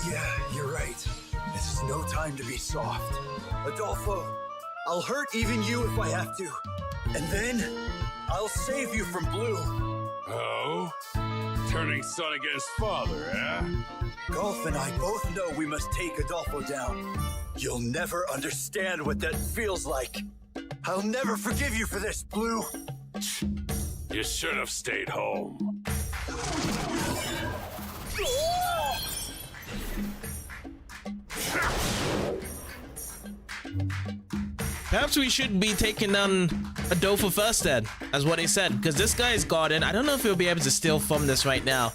Yeah, you're right. This is no time to be soft. Adolfo, I'll hurt even you if I have to. And then, I'll save you from Blue. Oh? Turning son against father, eh? Golf and I both know we must take Adolfo down. You'll never understand what that feels like. I'll never forgive you for this, Blue. You should have stayed home. Perhaps we should be taking down Adolfo first then, as what they said, because this guy is guarded. I don't know if he'll be able to steal from this right now.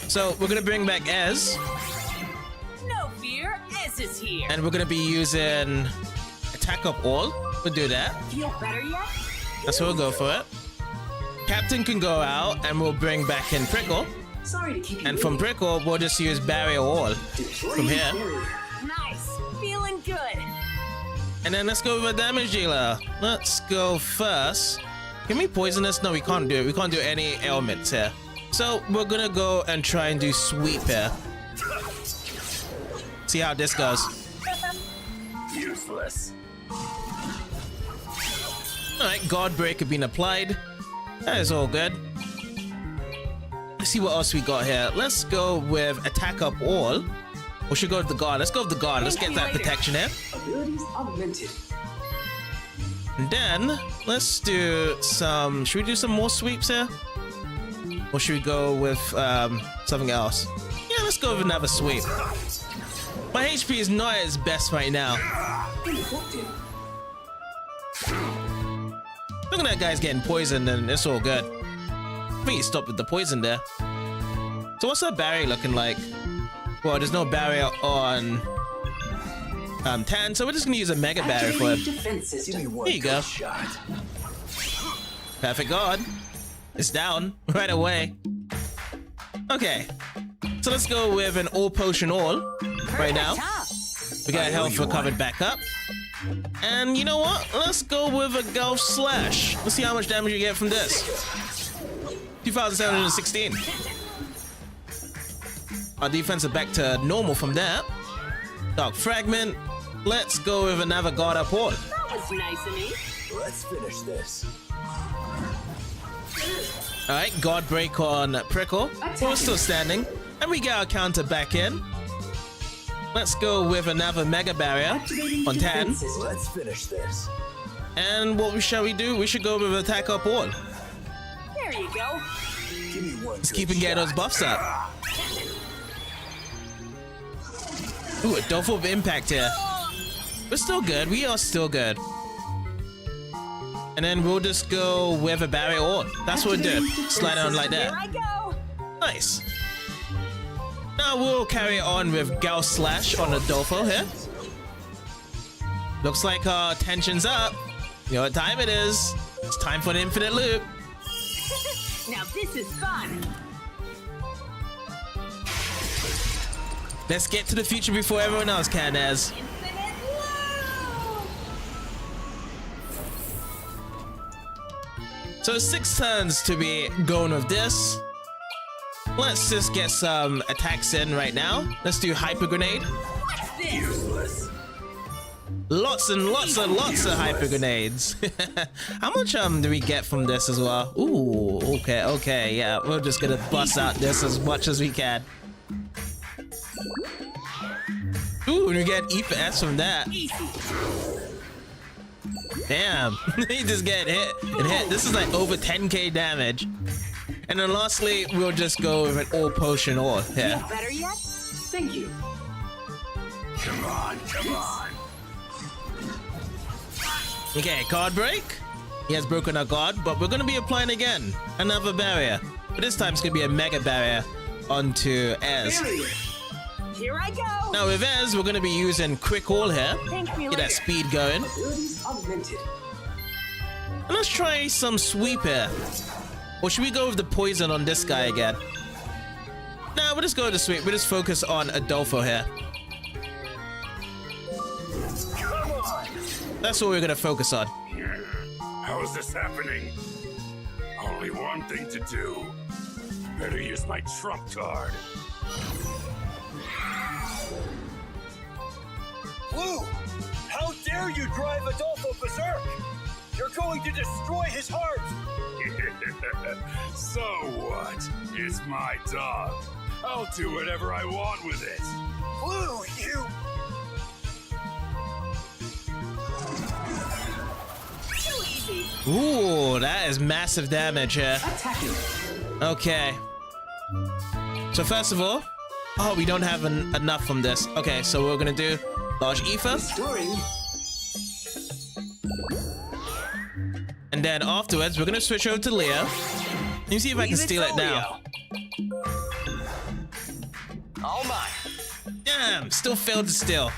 So we're gonna bring back Ez. No fear, Ez is here. And we're gonna be using Attack Up All. We'll do that. Feel better yet? That's what we'll go for it. Captain can go out and we'll bring back in Prickle. Sorry to keep you And from Prickle, we'll just use Barrier All from here. Nice. Feeling good. And then let's go with a damage dealer. Let's go first. Can we poison this? No, we can't do it. We can't do any ailments here. So we're gonna go and try and do sweep here. See how this goes. Useless. Alright, Guard Breaker being applied. That is all good. Let's see what else we got here. Let's go with Attack Up All. We should go with the Guard. Let's go with the Guard. Let's get that protection here. Abilities augmented. And then, let's do some... Should we do some more sweeps here? Or should we go with something else? Yeah, let's go with another sweep. My HP is not at its best right now. Look at that guy's getting poisoned and it's all good. I think he stopped with the poison there. So what's that barrier looking like? Well, there's no barrier on Tan, so we're just gonna use a mega barrier for him. There you go. Perfect guard. It's down right away. Okay. So let's go with an all potion all right now. We got health recovered back up. And you know what? Let's go with a Gulf Slash. Let's see how much damage you get from this. 2,716. Our defense is back to normal from there. Dark Fragment. Let's go with another Guard Up All. That was nice of me. Let's finish this. Alright, Guard Break on Prickle. We're still standing. And we get our counter back in. Let's go with another Mega Barrier on Tan. Let's finish this. And what shall we do? We should go with Attack Up All. There you go. Give me one. Let's keep and get those buffs up. Ooh, a Dolphin of Impact here. We're still good. We are still good. And then we'll just go with a Barrier All. That's what we do. Slide on like that. Here I go. Nice. Now we'll carry on with Gauss Slash on Adolfo here. Looks like our tension's up. You know what time it is. It's time for an infinite loop. Now this is fun. Let's get to the future before everyone else can, Ez. So 6 turns to be going with this. Let's just get some attacks in right now. Let's do hyper grenade. Useless. Lots and lots and lots of hyper grenades. How much do we get from this as well? Ooh, okay, yeah. We're just gonna bust out this as much as we can. Ooh, we get E for S from that. Damn, he just get hit and hit. This is like over 10k damage. And then lastly, we'll just go with an all potion all here. Better yet? Thank you. Come on, come on. Okay, card break. He has broken our guard, but we're gonna be applying again another barrier. But this time it's gonna be a mega barrier onto Ez. Here I go. Now with Ez, we're gonna be using quick all here. Get that speed going. Abilities augmented. And let's try some sweep here. Or should we go with the poison on this guy again? Nah, we'll just go with the sweep. We'll just focus on Adolfo here. That's what we're gonna focus on. How is this happening? Only one thing to do. Better use my trump card. Blue! How dare you drive Adolfo berserk? You're going to destroy his heart! So what? It's my dog. I'll do whatever I want with it. Blue, you... Ooh, that is massive damage here. Okay. So first of all, oh, we don't have enough from this. Okay, so we're gonna do large ether. And then afterwards, we're gonna switch over to Leo. Let me see if I can steal it now. Oh my. Damn, still failed to steal.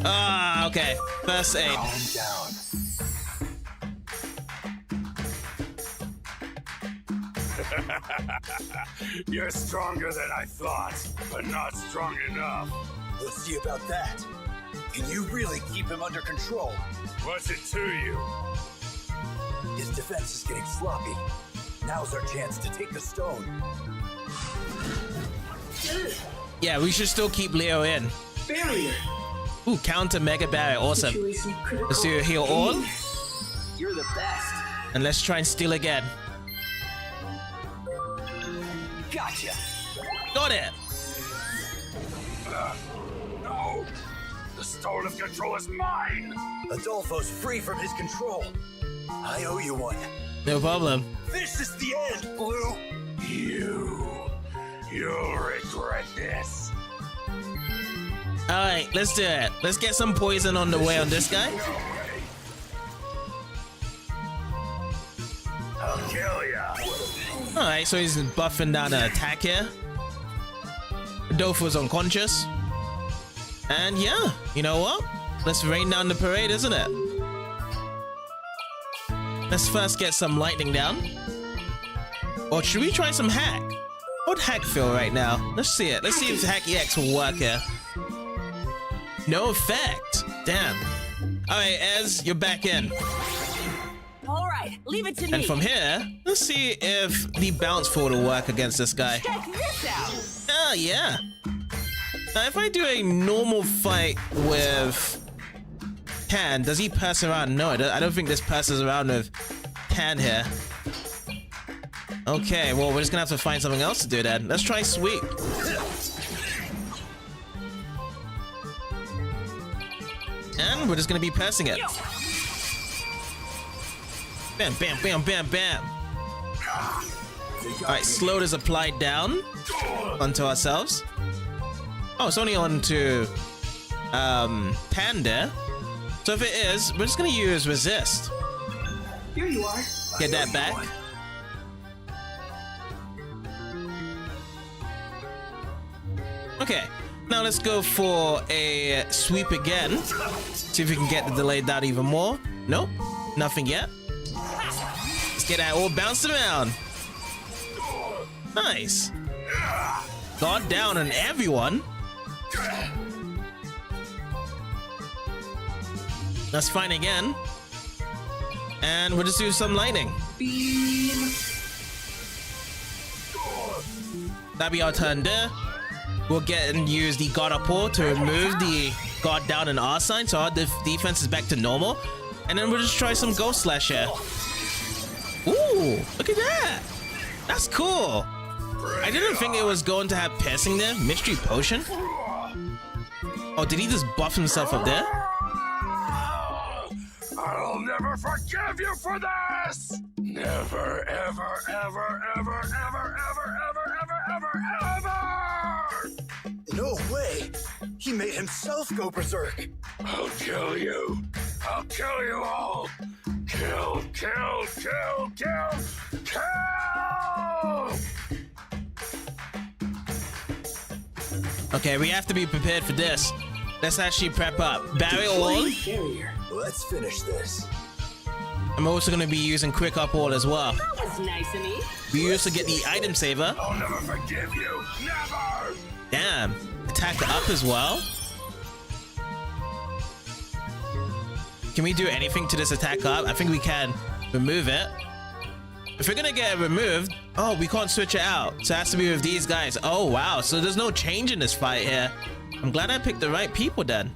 Ah, okay. First aid. Calm down. You're stronger than I thought, but not strong enough. We'll see about that. Can you really keep him under control? What's it to you? His defense is getting sloppy. Now's our chance to take the stone. Yeah, we should still keep Leo in. Barrier. Ooh, counter mega barrier, awesome. Let's do heal all. You're the best. And let's try and steal again. Gotcha. Got it. No! The stone of control is mine! Adolfo's free from his control. I owe you one. No problem. This is the end, Blue. You'll regret this. Alright, let's do it. Let's get some poison on the way on this guy. I'll kill ya. Alright, so he's buffing down an attack here. Adolfo's unconscious. And yeah, you know what? Let's rain down the parade, isn't it? Let's first get some lightning down. Or should we try some hack? How would hack feel right now? Let's see it. Let's see if hack EX will work here. No effect. Damn. Alright, Ez, you're back in. All right, leave it to me. And from here, let's see if the bounce forward will work against this guy. Check this out. Oh, yeah. Now, if I do a normal fight with Tan, does he pass around? No, I don't think this passes around with Tan here. Okay, well, we're just gonna have to find something else to do then. Let's try sweep. And we're just gonna be passing it. Bam, bam, bam, bam, bam. Alright, slowed is applied down onto ourselves. Oh, it's only onto Tan there. So if it is, we're just gonna use resist. Here you are. Get that back. Okay, now let's go for a sweep again. See if we can get the delay down even more. Nope, nothing yet. Let's get that all bounced around. Nice. Guard down on everyone. Let's find again. And we'll just do some lightning. Beam. That'll be our turn there. We'll get and use the God Up All to remove the God Down and R sign, so our defense is back to normal. And then we'll just try some Ghost Slash here. Ooh, look at that. That's cool. I didn't think it was going to have piercing there. Mystery Potion. Oh, did he just buff himself up there? I'll never forgive you for this! Never, ever, ever, ever, ever, ever, ever, ever, ever, ever! No way! He made himself go berserk! I'll kill you! I'll kill you all! Kill, kill, kill, kill, kill! Okay, we have to be prepared for this. Let's actually prep up. Barrier all. Let's finish this. I'm also going to be using Quick Up All as well. That was nice of me. We also get the Item Saver. I'll never forgive you. Never! Damn. Attack Up as well. Can we do anything to this attack up? I think we can remove it. If we're gonna get it removed, oh, we can't switch it out. So it has to be with these guys. Oh, wow. So there's no change in this fight here. I'm glad I picked the right people then.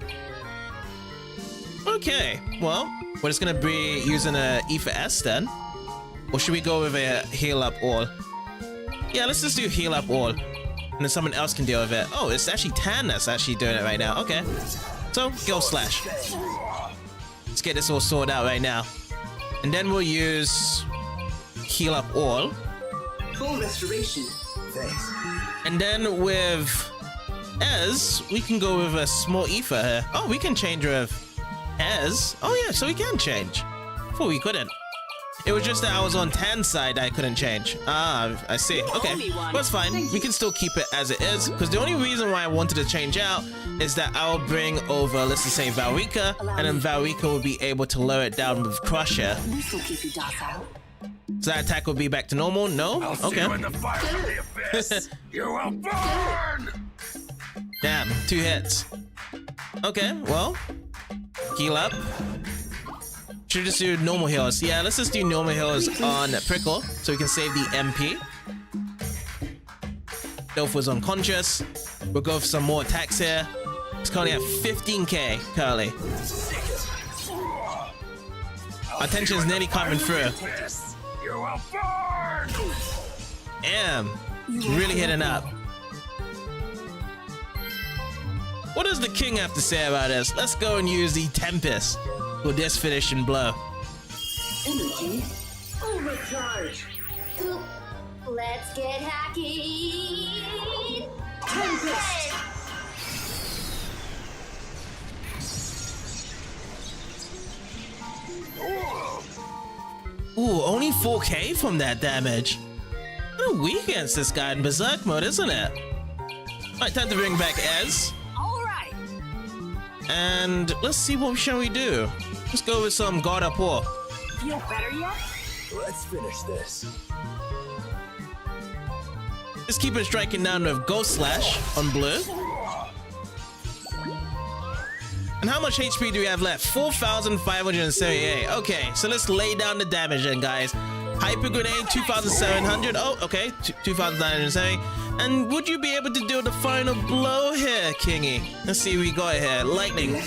Okay, well, we're just gonna be using a E for S then. Or should we go with a Heal Up All? Yeah, let's just do Heal Up All. And then someone else can deal with it. Oh, it's actually Tan that's actually doing it right now. Okay. So, Ghost Slash. Let's get this all sorted out right now. And then we'll use Heal Up All. Full restoration. Thanks. And then with Ez, we can go with a small Ether here. Oh, we can change with Ez. Oh yeah, so we can change. Before we couldn't. It was just that I was on Tan's side I couldn't change. Ah, I see. Okay, well, it's fine. We can still keep it as it is, because the only reason why I wanted to change out is that I'll bring over, let's just say, Valrika, and then Valrika will be able to lower it down with Crusher. This will keep you docile. So that attack will be back to normal? No? Okay. See you in the fire of the abyss. You will burn! Damn, 2 hits. Okay, well, heal up. Should just do normal heals. Yeah, let's just do normal heals on Prickle so we can save the MP. Dolph was unconscious. We'll go for some more attacks here. It's currently at 15k currently. Our tension is nearly coming through. You will burn! Damn, really hitting up. What does the king have to say about this? Let's go and use the Tempest for this finishing blow. Energy overcharge. Let's get hacky. Tempest. Ooh, only 4k from that damage. What a weak against this guy in Berserk mode, isn't it? Alright, time to bring back Ez. Alright. And let's see what shall we do. Let's go with some God Up All. Feel better yet? Let's finish this. Just keep it striking down with Ghost Slash on blue. And how much HP do we have left? 4,578. Okay, so let's lay down the damage then, guys. Hyper Grenade, 2,700. Oh, okay, 2,970. And would you be able to do the final blow here, Kingy? Let's see what we got here. Lightning.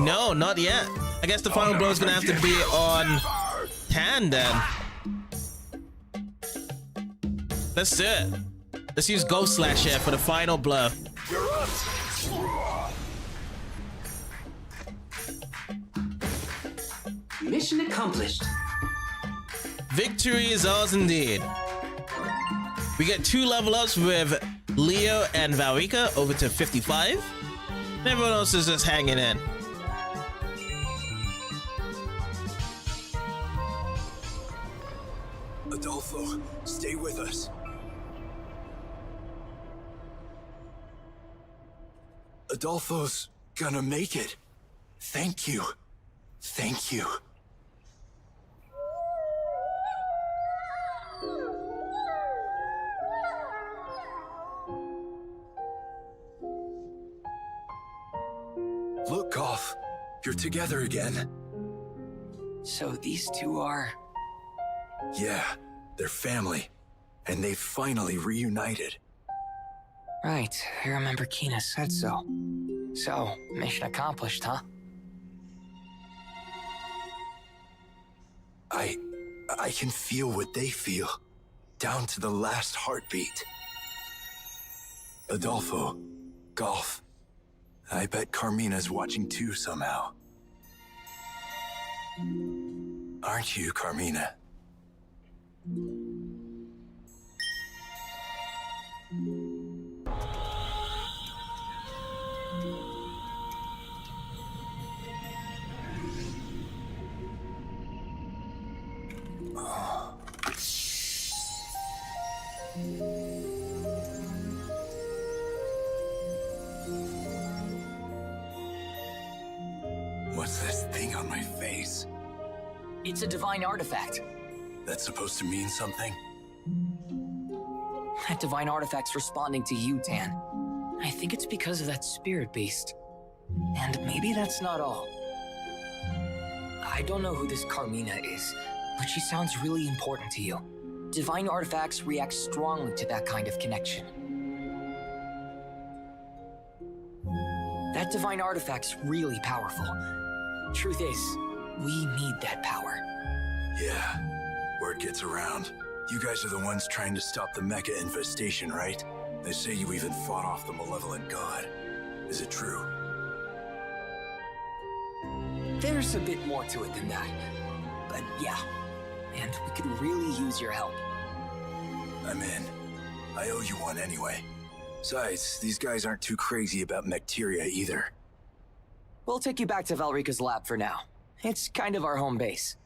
No, not yet. I guess the final blow is gonna have to be on Tan then. Let's do it. Let's use Ghost Slash here for the final blow. Mission accomplished. Victory is ours indeed. We get 2 level ups with Leo and Valrika over to 55. And everyone else is just hanging in. Adolfo, stay with us. Adolfo's gonna make it. Thank you. Thank you. Look, Goff. You're together again. So these two are... Yeah, they're family. and they've finally reunited. Right, I remember Kina said so. So, mission accomplished, huh? I can feel what they feel, down to the last heartbeat. Adolfo, Golf. I bet Carmina's watching too somehow. Aren't you, Carmina? What's this thing on my face? It's a divine artifact. That's supposed to mean something? That divine artifact's responding to you, Tan. I think it's because of that spirit beast. And maybe that's not all. I don't know who this Carmina is, but she sounds really important to you. Divine artifacts react strongly to that kind of connection. That divine artifact's really powerful. Truth is, we need that power. Yeah, word gets around. You guys are the ones trying to stop the mecha infestation, right? They say you even fought off the malevolent god. Is it true? There's a bit more to it than that. But yeah, and we could really use your help. I'm in. I owe you one anyway. Besides, these guys aren't too crazy about Mecteria either. We'll take you back to Valrika's lab for now. It's kind of our home base.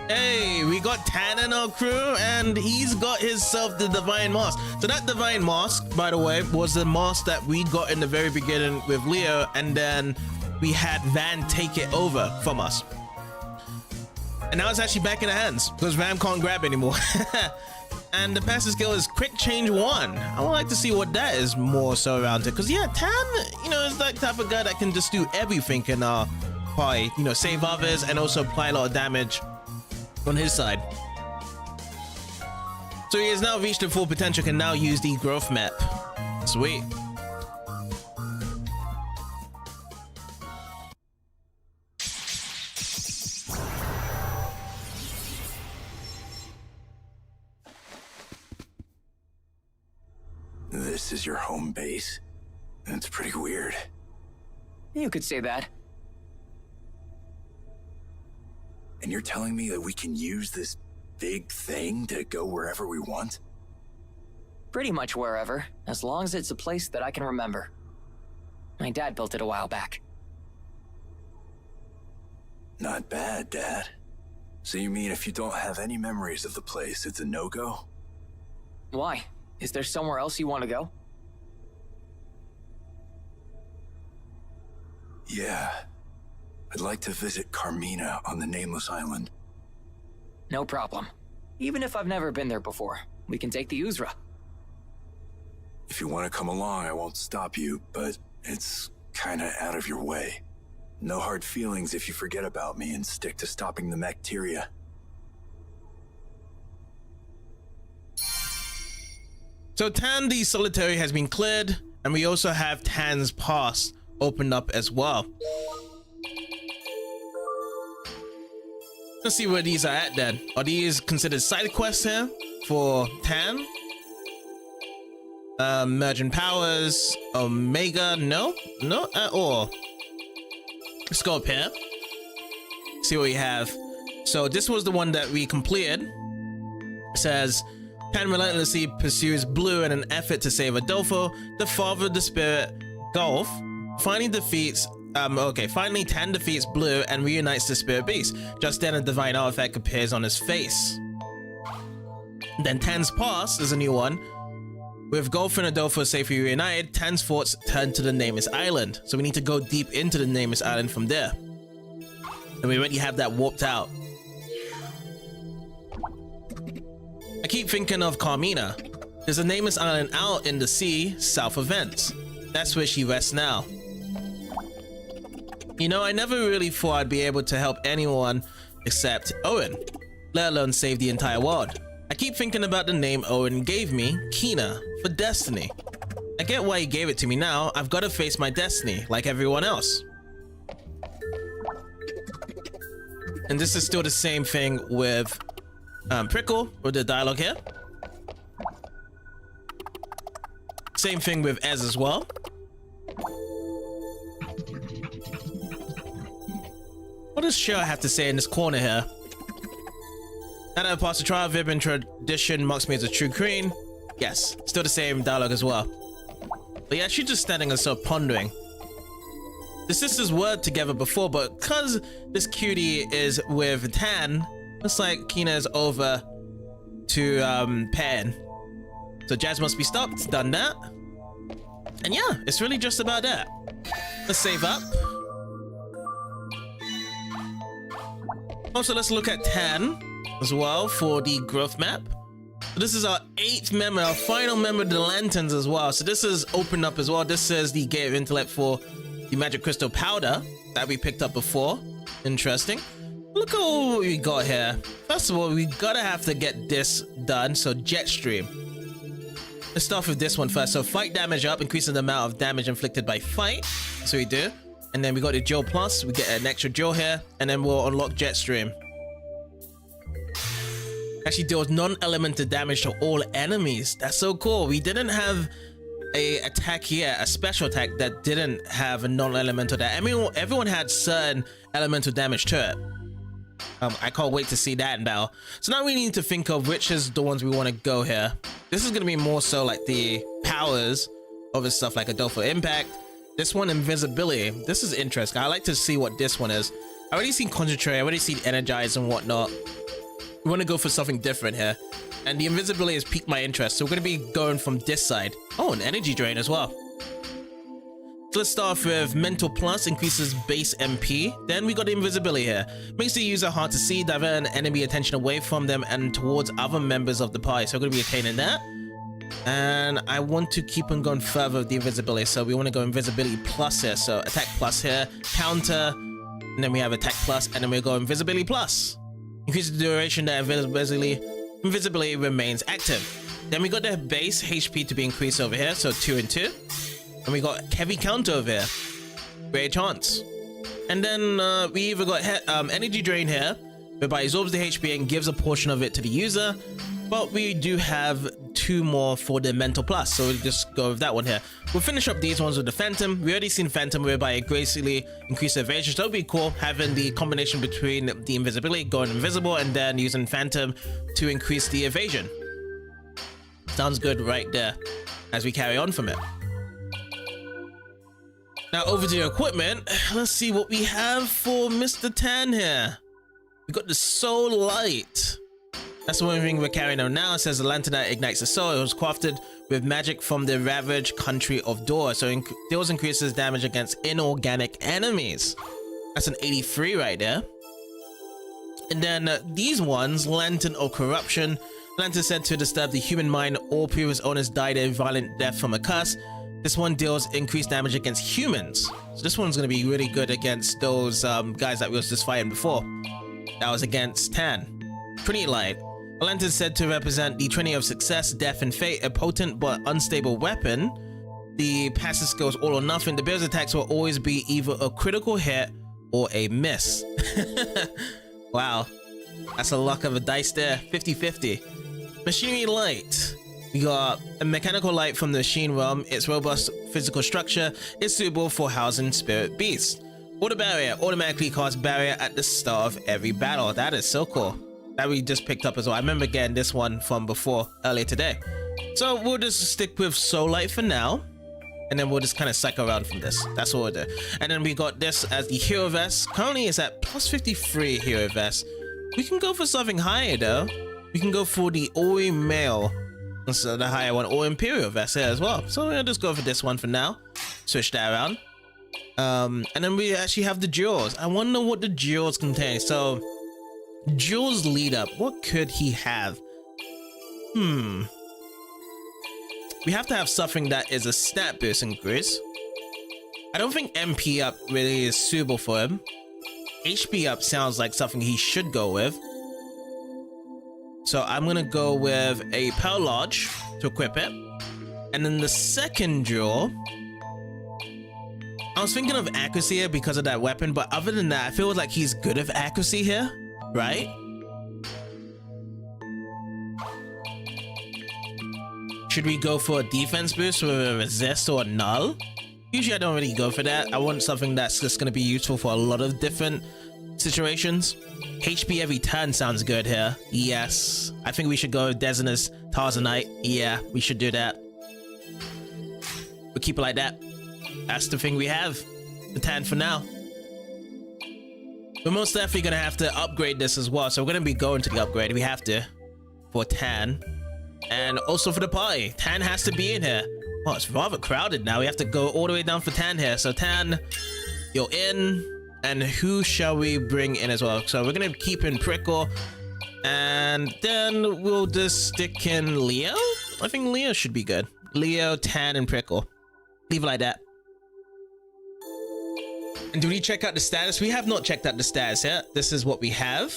Hey, we got Tan in our crew, and he's got himself the Divine Mask. So that Divine Mask, by the way, was the mask that we got in the very beginning with Leo, and then we had Van take it over from us. And now it's actually back in the hands, because Van can't grab anymore. And the passive skill is Quick Change 1. I would like to see what that is more so around it, because yeah, Tan, you know, is that type of guy that can just do everything in our party. You know, save others and also apply a lot of damage on his side. So he has now reached the full potential, can now use the growth map. Sweet. This is your home base? That's pretty weird. You could say that. And you're telling me that we can use this big thing to go wherever we want? Pretty much wherever, as long as it's a place that I can remember. My dad built it a while back. Not bad, Dad. So you mean if you don't have any memories of the place, it's a no-go? Why? Is there somewhere else you want to go? Yeah. I'd like to visit Carmina on the Nameless Island. No problem. Even if I've never been there before, we can take the Uzra. If you want to come along, I won't stop you, but it's kinda out of your way. No hard feelings if you forget about me and stick to stopping the Mecteria. So Tan the Solitary has been cleared, and we also have Tan's Pass opened up as well. Let's see where these are at then. Are these considered side quests here for Tan? Mergent Powers, Omega, no? No at all. Let's go up here. See what we have. So this was the one that we completed. It says, Tan relentlessly pursues Blue in an effort to save Adolfo, the father of the spirit, Golf. Finally Tan defeats Blue and reunites the spirit beast. Just then a divine artifact appears on his face. Then Tan's Pass is a new one. With Golf and Adolfo safely reunited, Tan's thoughts turn to the Nameless Island. So we need to go deep into the Nameless Island from there. And we already have that warped out. I keep thinking of Carmina. There's a Nameless Island out in the sea south of Vents. That's where she rests now. You know, I never really thought I'd be able to help anyone except Owen, let alone save the entire world. I keep thinking about the name Owen gave me, Kina, for destiny. I get why he gave it to me now. I've got to face my destiny, like everyone else. And this is still the same thing with Prickle, with the dialogue here. Same thing with Ez as well. What does Cheryl have to say in this corner here? Now that I passed the trial, Vibra tradition marks me as a true queen. Yes, still the same dialogue as well. But yeah, she's just standing and sort of pondering. The sisters were together before, but because this cutie is with Tan, looks like Kina is over to Pan. So Jazz must be stopped, done that. And yeah, it's really just about that. Let's save up. Also, let's look at Tan as well for the growth map. So this is our 8th member, our final member of the Lanterns as well. So this is opened up as well. This is the Gate of Intellect for the Magic Crystal Powder that we picked up before. Interesting. Look at what we got here. First of all, we gotta have to get this done. So Jetstream. Let's start with this one first. So fight damage up, increasing the amount of damage inflicted by fight. So we do. And then we got the Jill Plus. We get an extra Jill here. And then we'll unlock Jetstream. Actually deals non-elemental damage to all enemies. That's so cool. We didn't have a attack yet, a special attack that didn't have a non-elemental damage. I mean, everyone had certain elemental damage to it. I can't wait to see that in battle. So now we need to think of which is the ones we want to go here. This is going to be more so like the powers of his stuff, like a Dolphin Impact. This one, Invisibility. This is interesting. I like to see what this one is. I already seen Concentrate, I already seen Energize and whatnot. We want to go for something different here. And the Invisibility has piqued my interest. So we're going to be going from this side. Oh, an Energy Drain as well. So let's start off with Mental Plus, increases base MP. Then we got the Invisibility here. Makes the user hard to see, divert enemy attention away from them and towards other members of the party. So we're going to be attaining that. And I want to keep on going further with the Invisibility. So we want to go Invisibility Plus here. So Attack Plus here, Counter, and then we have Attack Plus, and then we go Invisibility Plus. Increase the duration that invisibility remains active. Then we got the base HP to be increased over here, so 2 and 2. And we got heavy counter over here. Great chance. And then we either got energy drain here, whereby it absorbs the HP and gives a portion of it to the user. But we do have 2 more for the Mental Plus, so we'll just go with that one here. We'll finish up these ones with the Phantom. We already seen Phantom, whereby it gracefully increases evasion. So that would be cool, having the combination between the invisibility, going invisible, and then using Phantom to increase the evasion. Sounds good right there, as we carry on from it. Now over to the equipment. Let's see what we have for Mr. Tan here. We got the Soul Light. That's the one thing we're carrying on now. It says the lantern that ignites the soul. It was crafted with magic from the ravaged country of Dor. So deals increases damage against inorganic enemies. That's an 83 right there. And then these ones, Lantern of Corruption. Lantern said to disturb the human mind. All previous owners died a violent death from a curse. This one deals increased damage against humans. So this one's going to be really good against those guys that we was just fighting before. That was against Tan. Pretty light. A lantern said to represent the trinity of success, death, and fate, a potent but unstable weapon. The passive skills all or nothing. The bear's attacks will always be either a critical hit or a miss. Wow, that's a luck of a dice there. 50-50. Machinery light. We got a mechanical light from the machine realm. Its robust physical structure is suitable for housing spirit beasts. Order barrier automatically casts barrier at the start of every battle. That is so cool. That we just picked up as well. I remember getting this one from before, earlier today. So we'll just stick with Soul Light for now. And then we'll just kind of cycle around from this. That's what we'll do. And then we got this as the Hero Vest. Currently it's at plus 53 Hero Vest. We can go for something higher though. We can go for the Oi Mail. So the higher one, or Imperial Vest here as well. So we'll just go for this one for now. Switch that around. And then we actually have the jewels. I wonder what the jewels contain. So Jules lead up. What could he have? We have to have something that is a stat boost increase. I don't think MP up really is suitable for him. HP up sounds like something he should go with. So I'm gonna go with a Pearl Lodge to equip it. And then the second draw, I was thinking of accuracy here because of that weapon, but other than that, I feel like he's good at accuracy here, right? Should we go for a defense boost with a resist or a null? Usually I don't really go for that. I want something that's just going to be useful for a lot of different situations. HP every turn sounds good here. Yes. I think we should go Desinus Tarzanite. Yeah, we should do that. We'll keep it like that. That's the thing we have. The Tan for now. We're most definitely going to have to upgrade this as well. So we're going to be going to the upgrade. We have to. For Tan. And also for the party. Tan has to be in here. Oh, it's rather crowded now. We have to go all the way down for Tan here. So Tan, you're in. And who shall we bring in as well? So we're going to keep in Prickle. And then we'll just stick in Leo. I think Leo should be good. Leo, Tan, and Prickle. Leave it like that. And do we check out the status? We have not checked out the status yet. This is what we have.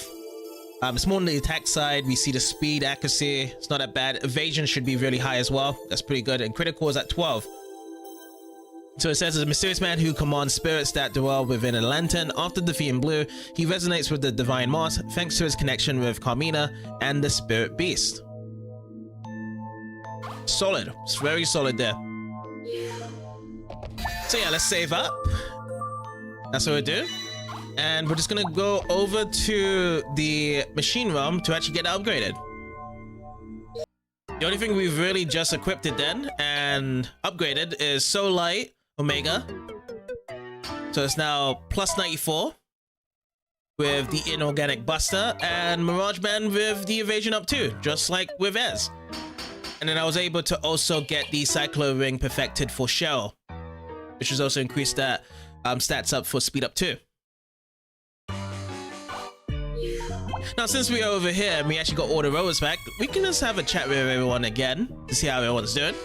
It's more on the attack side. We see the speed, accuracy. It's not that bad. Evasion should be really high as well. That's pretty good. And critical is at 12. So it says, as a mysterious man who commands spirits that dwell within a lantern. After defeating Blue, he resonates with the divine moss thanks to his connection with Carmina and the spirit beast. Solid. It's very solid there. So yeah, let's save up. That's what we do. And we're just gonna go over to the machine realm to actually get upgraded. The only thing we've really just equipped it then and upgraded is Soul Light Omega. So it's now plus 94 with the Inorganic Buster and Mirage Band with the Evasion up too, just like with Ez. And then I was able to also get the Cyclo Ring perfected for Cheryl, which has also increased that stats up for speed up too. Now, since we are over here and we actually got all the robots back, we can just have a chat with everyone again to see how everyone's doing.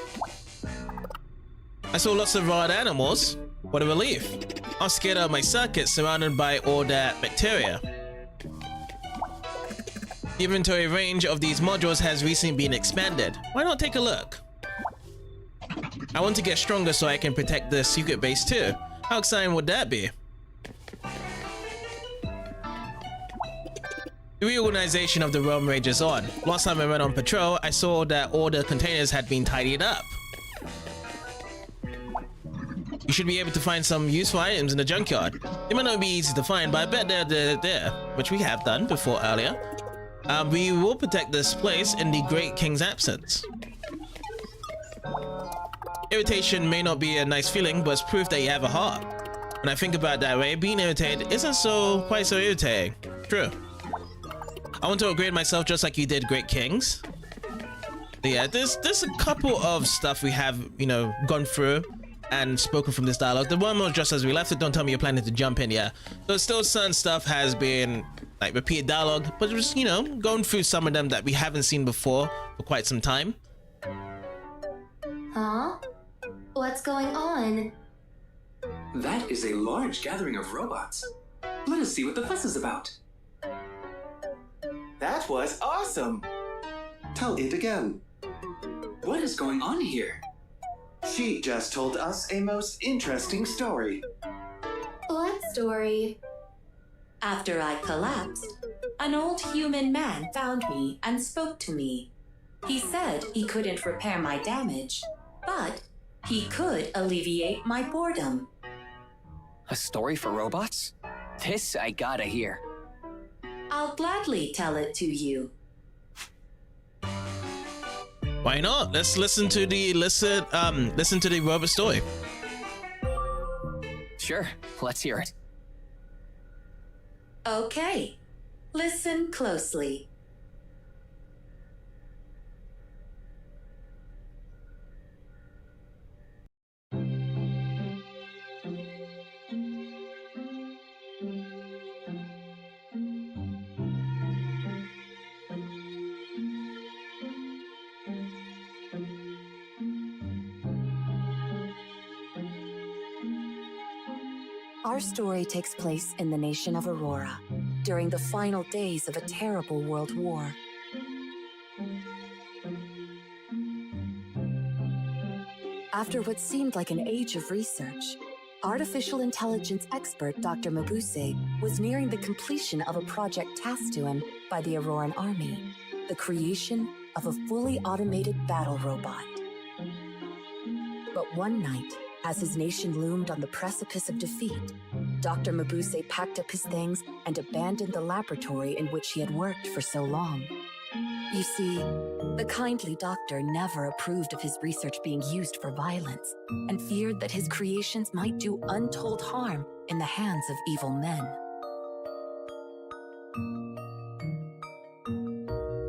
I saw lots of wild animals. What a relief. I was scared out of my circuit surrounded by all that bacteria. The inventory range of these modules has recently been expanded. Why not take a look? I want to get stronger so I can protect the secret base too. How exciting would that be? The reorganization of the realm rages on. Last time I went on patrol, I saw that all the containers had been tidied up. You should be able to find some useful items in the junkyard. They might not be easy to find, but I bet they're there, which we have done before earlier. We will protect this place in the Great King's absence. Irritation may not be a nice feeling, but it's proof that you have a heart. When I think about it that way, being irritated isn't quite so irritating. True. I want to upgrade myself just like you did, Great Kings. But yeah, there's a couple of stuff we have, you know, gone through and spoken from this dialogue. The one was just as we left it. Don't tell me you're planning to jump in, yeah. So still certain stuff has been like repeated dialogue, but it was, you know, going through some of them that we haven't seen before for quite some time. Huh? What's going on? That is a large gathering of robots. Let us see what the fuss is about. That was awesome! Tell it again. What is going on here? She just told us a most interesting story. What story? After I collapsed, an old human man found me and spoke to me. He said he couldn't repair my damage, but he could alleviate my boredom. A story for robots? This I gotta hear. I'll gladly tell it to you. Why not? Let's listen to the robot story. Sure, let's hear it. Okay, listen closely. Our story takes place in the nation of Aurora, during the final days of a terrible world war. After what seemed like an age of research, artificial intelligence expert Dr. Mabuse was nearing the completion of a project tasked to him by the Auroran Army, the creation of a fully automated battle robot. But one night, as his nation loomed on the precipice of defeat, Dr. Mabuse packed up his things and abandoned the laboratory in which he had worked for so long. You see, the kindly doctor never approved of his research being used for violence and feared that his creations might do untold harm in the hands of evil men.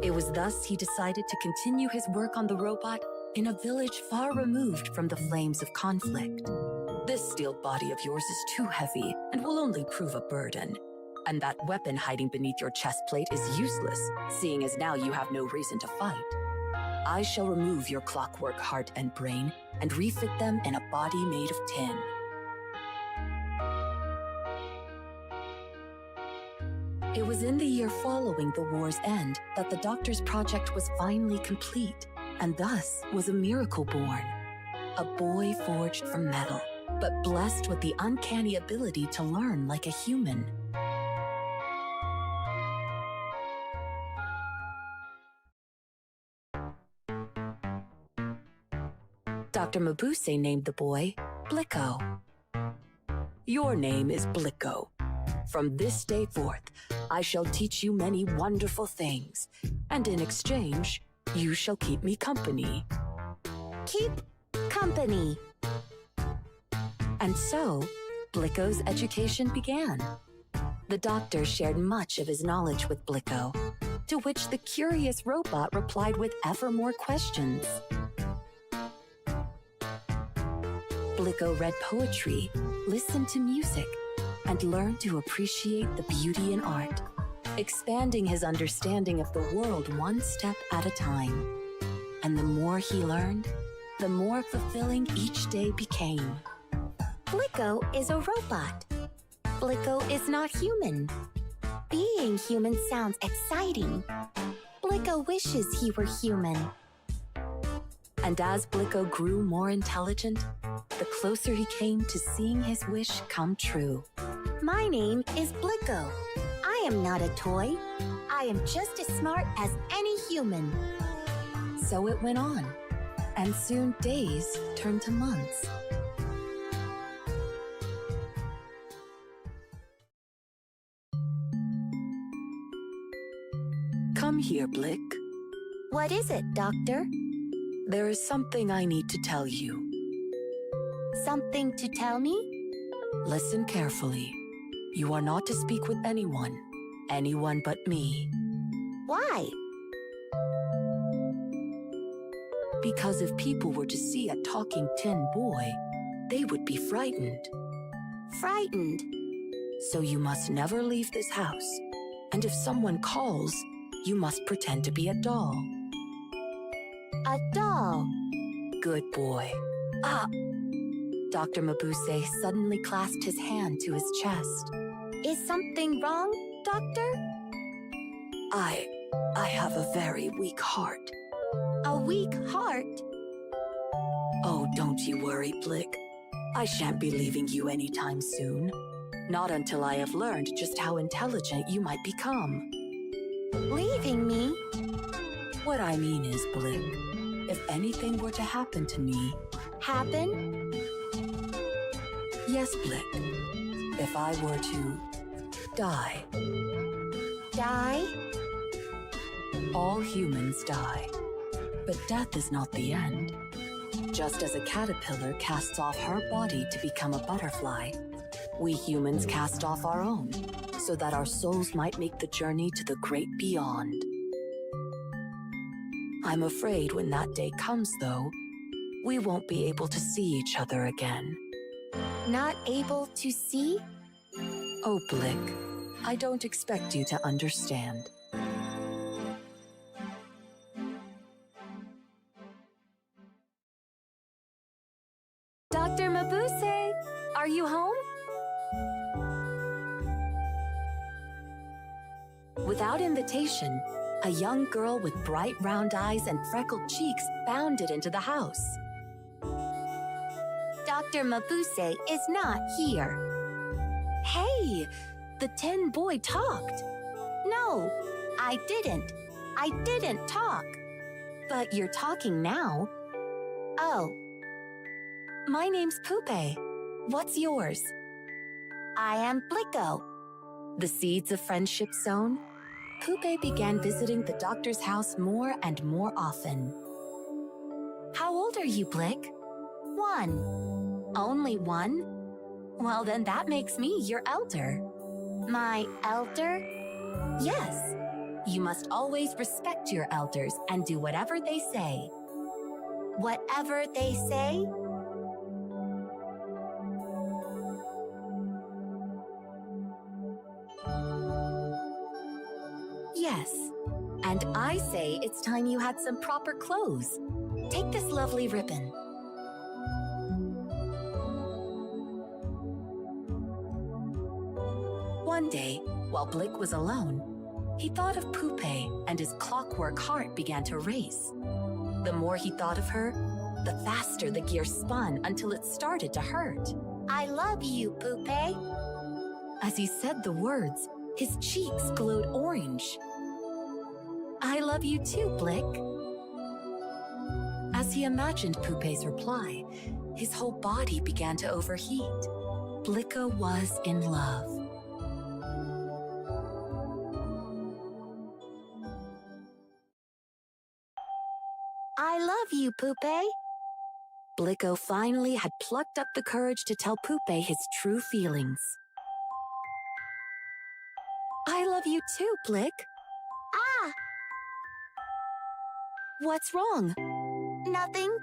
It was thus he decided to continue his work on the robot in a village far removed from the flames of conflict. This steel body of yours is too heavy and will only prove a burden. And that weapon hiding beneath your chest plate is useless, seeing as now you have no reason to fight. I shall remove your clockwork heart and brain and refit them in a body made of tin. It was in the year following the war's end that the doctor's project was finally complete, and thus was a miracle born. A boy forged from metal, but blessed with the uncanny ability to learn like a human. Dr. Mabuse named the boy Blicko. Your name is Blicko. From this day forth, I shall teach you many wonderful things, and in exchange, you shall keep me company. Keep company. And so, Blicko's education began. The doctor shared much of his knowledge with Blicko, to which the curious robot replied with ever more questions. Blicko read poetry, listened to music, and learned to appreciate the beauty in art, expanding his understanding of the world one step at a time. And the more he learned, the more fulfilling each day became. Blicko is a robot. Blicko is not human. Being human sounds exciting. Blicko wishes he were human. And as Blicko grew more intelligent, the closer he came to seeing his wish come true. My name is Blicko. I am not a toy. I am just as smart as any human. So it went on, and soon days turned to months. Come here, Blick. What is it, Doctor? There is something I need to tell you. Something to tell me? Listen carefully. You are not to speak with anyone but me. Why? Because if people were to see a talking tin boy, they would be frightened. Frightened? So you must never leave this house. And if someone calls, you must pretend to be a doll. A doll? Good boy. Ah! Dr. Mabuse suddenly clasped his hand to his chest. Is something wrong, Doctor? I have a very weak heart. A weak heart? Oh, don't you worry, Blick. I shan't be leaving you anytime soon. Not until I have learned just how intelligent you might become. Leaving me? What I mean is, Blick, if anything were to happen to me... Happen? Yes, Blick. If I were to... die. Die? All humans die. But death is not the end. Just as a caterpillar casts off her body to become a butterfly, we humans cast off our own, so that our souls might make the journey to the great beyond. I'm afraid when that day comes, though, we won't be able to see each other again. Not able to see? Oh, Blick, I don't expect you to understand. Dr. Mabuse, are you home? Without invitation, a young girl with bright round eyes and freckled cheeks bounded into the house. Dr. Mabuse is not here. Hey, the tin boy talked. No, I didn't. I didn't talk. But you're talking now. Oh. My name's Pupe. What's yours? I am Blicko. The seeds of friendship sown, Pupe began visiting the doctor's house more and more often. How old are you, Blick? 1. Only 1? Well, then that makes me your elder. My elder? Yes. You must always respect your elders and do whatever they say. Whatever they say? Yes. And I say it's time you had some proper clothes. Take this lovely ribbon. One day, while Blick was alone, he thought of Pupe and his clockwork heart began to race. The more he thought of her, the faster the gear spun until it started to hurt. I love you, Pupe. As he said the words, his cheeks glowed orange. I love you too, Blick. As he imagined Pupe's reply, his whole body began to overheat. Blicko was in love. I love you, Pupe. Blicko finally had plucked up the courage to tell Pupe his true feelings. I love you too, Blick. Ah! What's wrong? Nothing.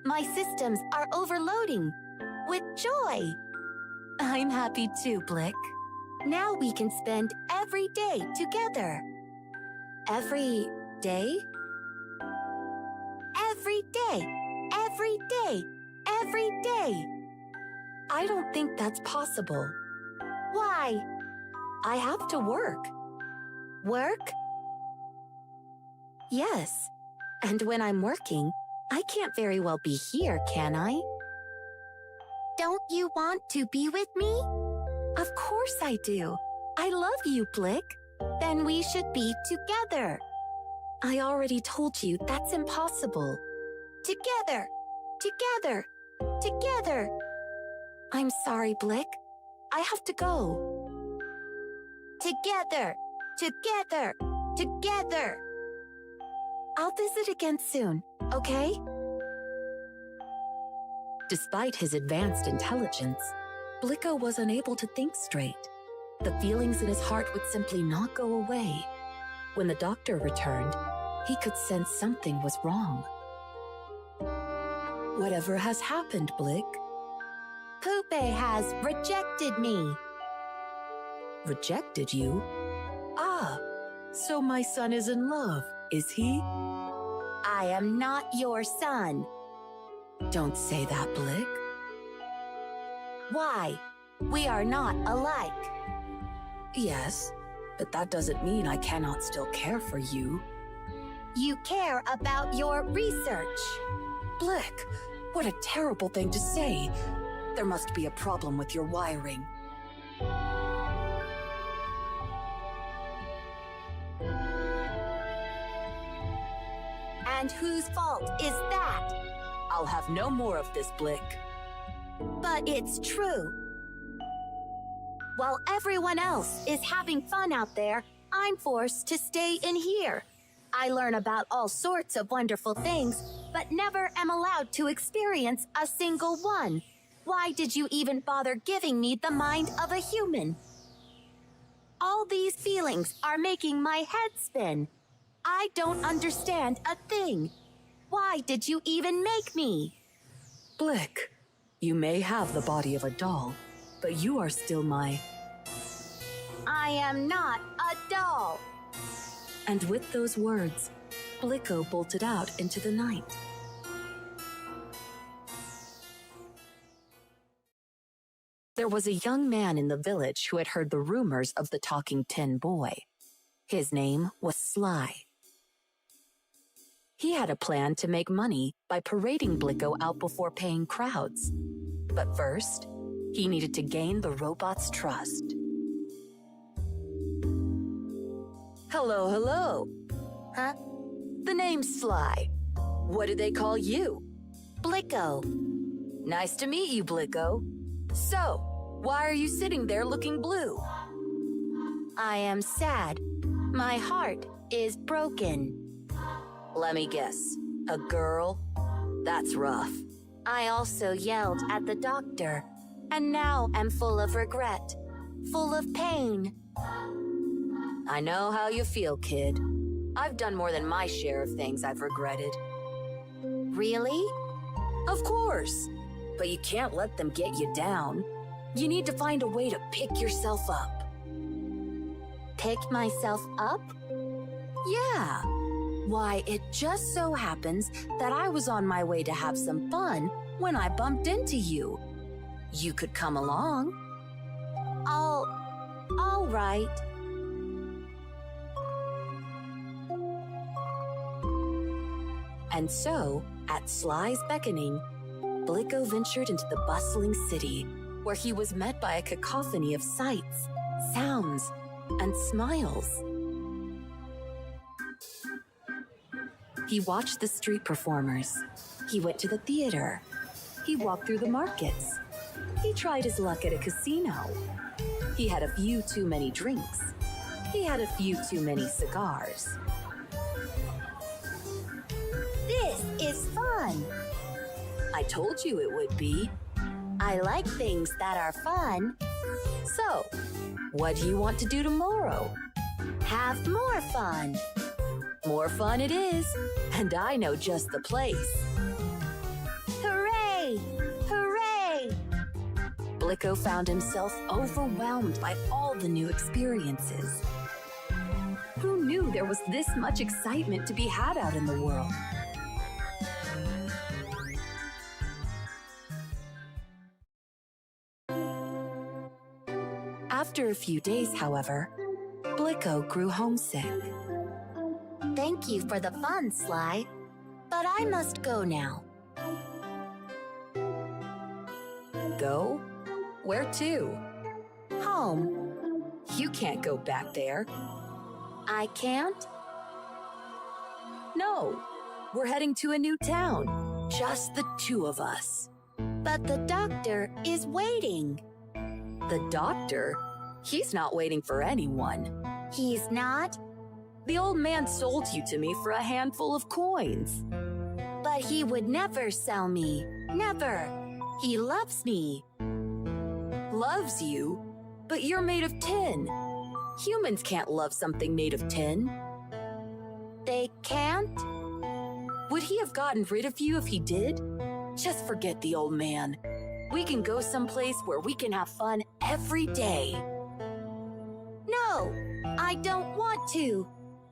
My systems are overloading with joy. I'm happy too, Blick. Now we can spend every day together. Every day? Every day. Every day. Every day. I don't think that's possible. Why? I have to work. Work? Yes. And when I'm working, I can't very well be here, can I? Don't you want to be with me? Of course I do. I love you, Blick. Then we should be together. I already told you that's impossible. Together. Together. Together. I'm sorry, Blick. I have to go. Together. Together. Together. I'll visit again soon, okay? Despite his advanced intelligence, Blicko was unable to think straight. The feelings in his heart would simply not go away. When the doctor returned, he could sense something was wrong. Whatever has happened, Blick? Pupe has rejected me. Rejected you? Ah, so my son is in love, is he? I am not your son. Don't say that, Blick. Why? We are not alike. Yes, but that doesn't mean I cannot still care for you. You care about your research. Blick, what a terrible thing to say. There must be a problem with your wiring. And whose fault is that? I'll have no more of this, Blick. But it's true. While everyone else is having fun out there, I'm forced to stay in here. I learn about all sorts of wonderful things, but never am allowed to experience a single one. Why did you even bother giving me the mind of a human? All these feelings are making my head spin. I don't understand a thing. Why did you even make me? Blick, you may have the body of a doll, but you are still my... I am not a doll. And with those words, Blicko bolted out into the night. There was a young man in the village who had heard the rumors of the talking tin boy. His name was Sly. He had a plan to make money by parading Blicko out before paying crowds. But first, he needed to gain the robot's trust. Hello, hello. Huh? The name's Sly. What do they call you? Blicko. Nice to meet you, Blicko. So, why are you sitting there looking blue? I am sad. My heart is broken. Let me guess. A girl? That's rough. I also yelled at the doctor, and now I'm full of regret, full of pain. I know how you feel, kid. I've done more than my share of things I've regretted. Really? Of course. But you can't let them get you down. You need to find a way to pick yourself up. Pick myself up? Yeah. Why, it just so happens that I was on my way to have some fun when I bumped into you. You could come along. All right. And so, at Sly's beckoning, Blicko ventured into the bustling city, where he was met by a cacophony of sights, sounds, and smiles. He watched the street performers. He went to the theater. He walked through the markets. He tried his luck at a casino. He had a few too many drinks. He had a few too many cigars. This is fun. I told you it would be. I like things that are fun. So, what do you want to do tomorrow? Have more fun. More fun it is, and I know just the place. Hooray! Hooray! Blicko found himself overwhelmed by all the new experiences. Who knew there was this much excitement to be had out in the world? After a few days, however, Blicko grew homesick. Thank you for the fun, Sly, but I must go now. Go? Where to? Home. You can't go back there. I can't? No, we're heading to a new town. Just the two of us. But the doctor is waiting. The doctor? He's not waiting for anyone. He's not? The old man sold you to me for a handful of coins. But he would never sell me. Never. He loves me. Loves you? But you're made of tin. Humans can't love something made of tin. They can't? Would he have gotten rid of you if he did? Just forget the old man. We can go someplace where we can have fun every day. No, I don't want to.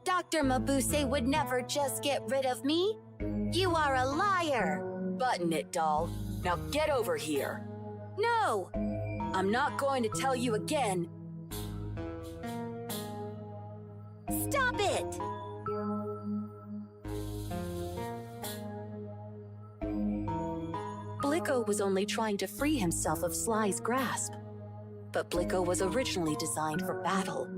Dr. Mabuse would never just get rid of me. You are a liar. Button it, doll. Now get over here. No! I'm not going to tell you again. Stop it! Blicko was only trying to free himself of Sly's grasp. But Blicko was originally designed for battle.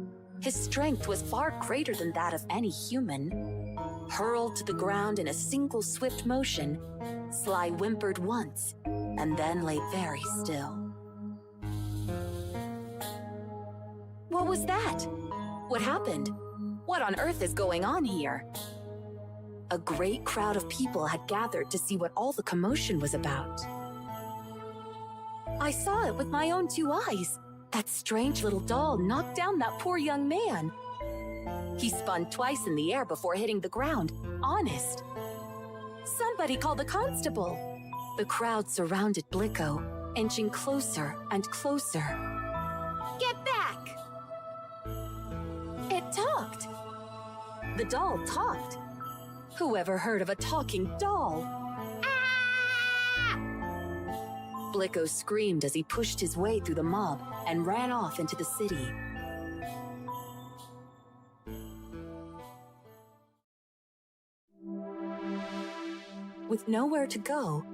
His strength was far greater than that of any human. Hurled to the ground in a single swift motion, Sly whimpered once, and then lay very still. What was that? What happened? What on earth is going on here? A great crowd of people had gathered to see what all the commotion was about. I saw it with my own two eyes. That strange little doll knocked down that poor young man. He spun twice in the air before hitting the ground. Honest. Somebody call the constable. The crowd surrounded Blicko, inching closer and closer. Get back! It talked. The doll talked. Whoever heard of a talking doll? Blicko screamed as he pushed his way through the mob and ran off into the city. With nowhere to go,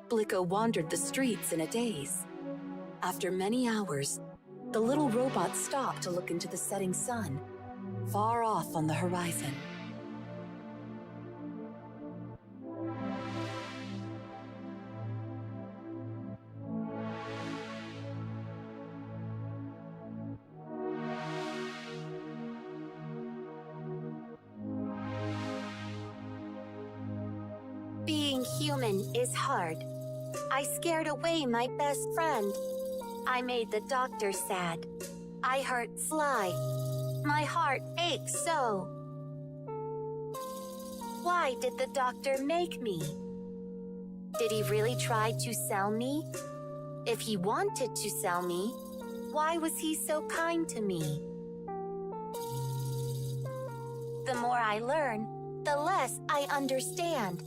Blicko wandered the streets in a daze. After many hours, the little robot stopped to look into the setting sun, far off on the horizon. Being human is hard. I scared away my best friend. I made the doctor sad. I hurt Sly. My heart aches so. Why did the doctor make me? Did he really try to sell me? If he wanted to sell me, why was he so kind to me? The more I learn, the less I understand.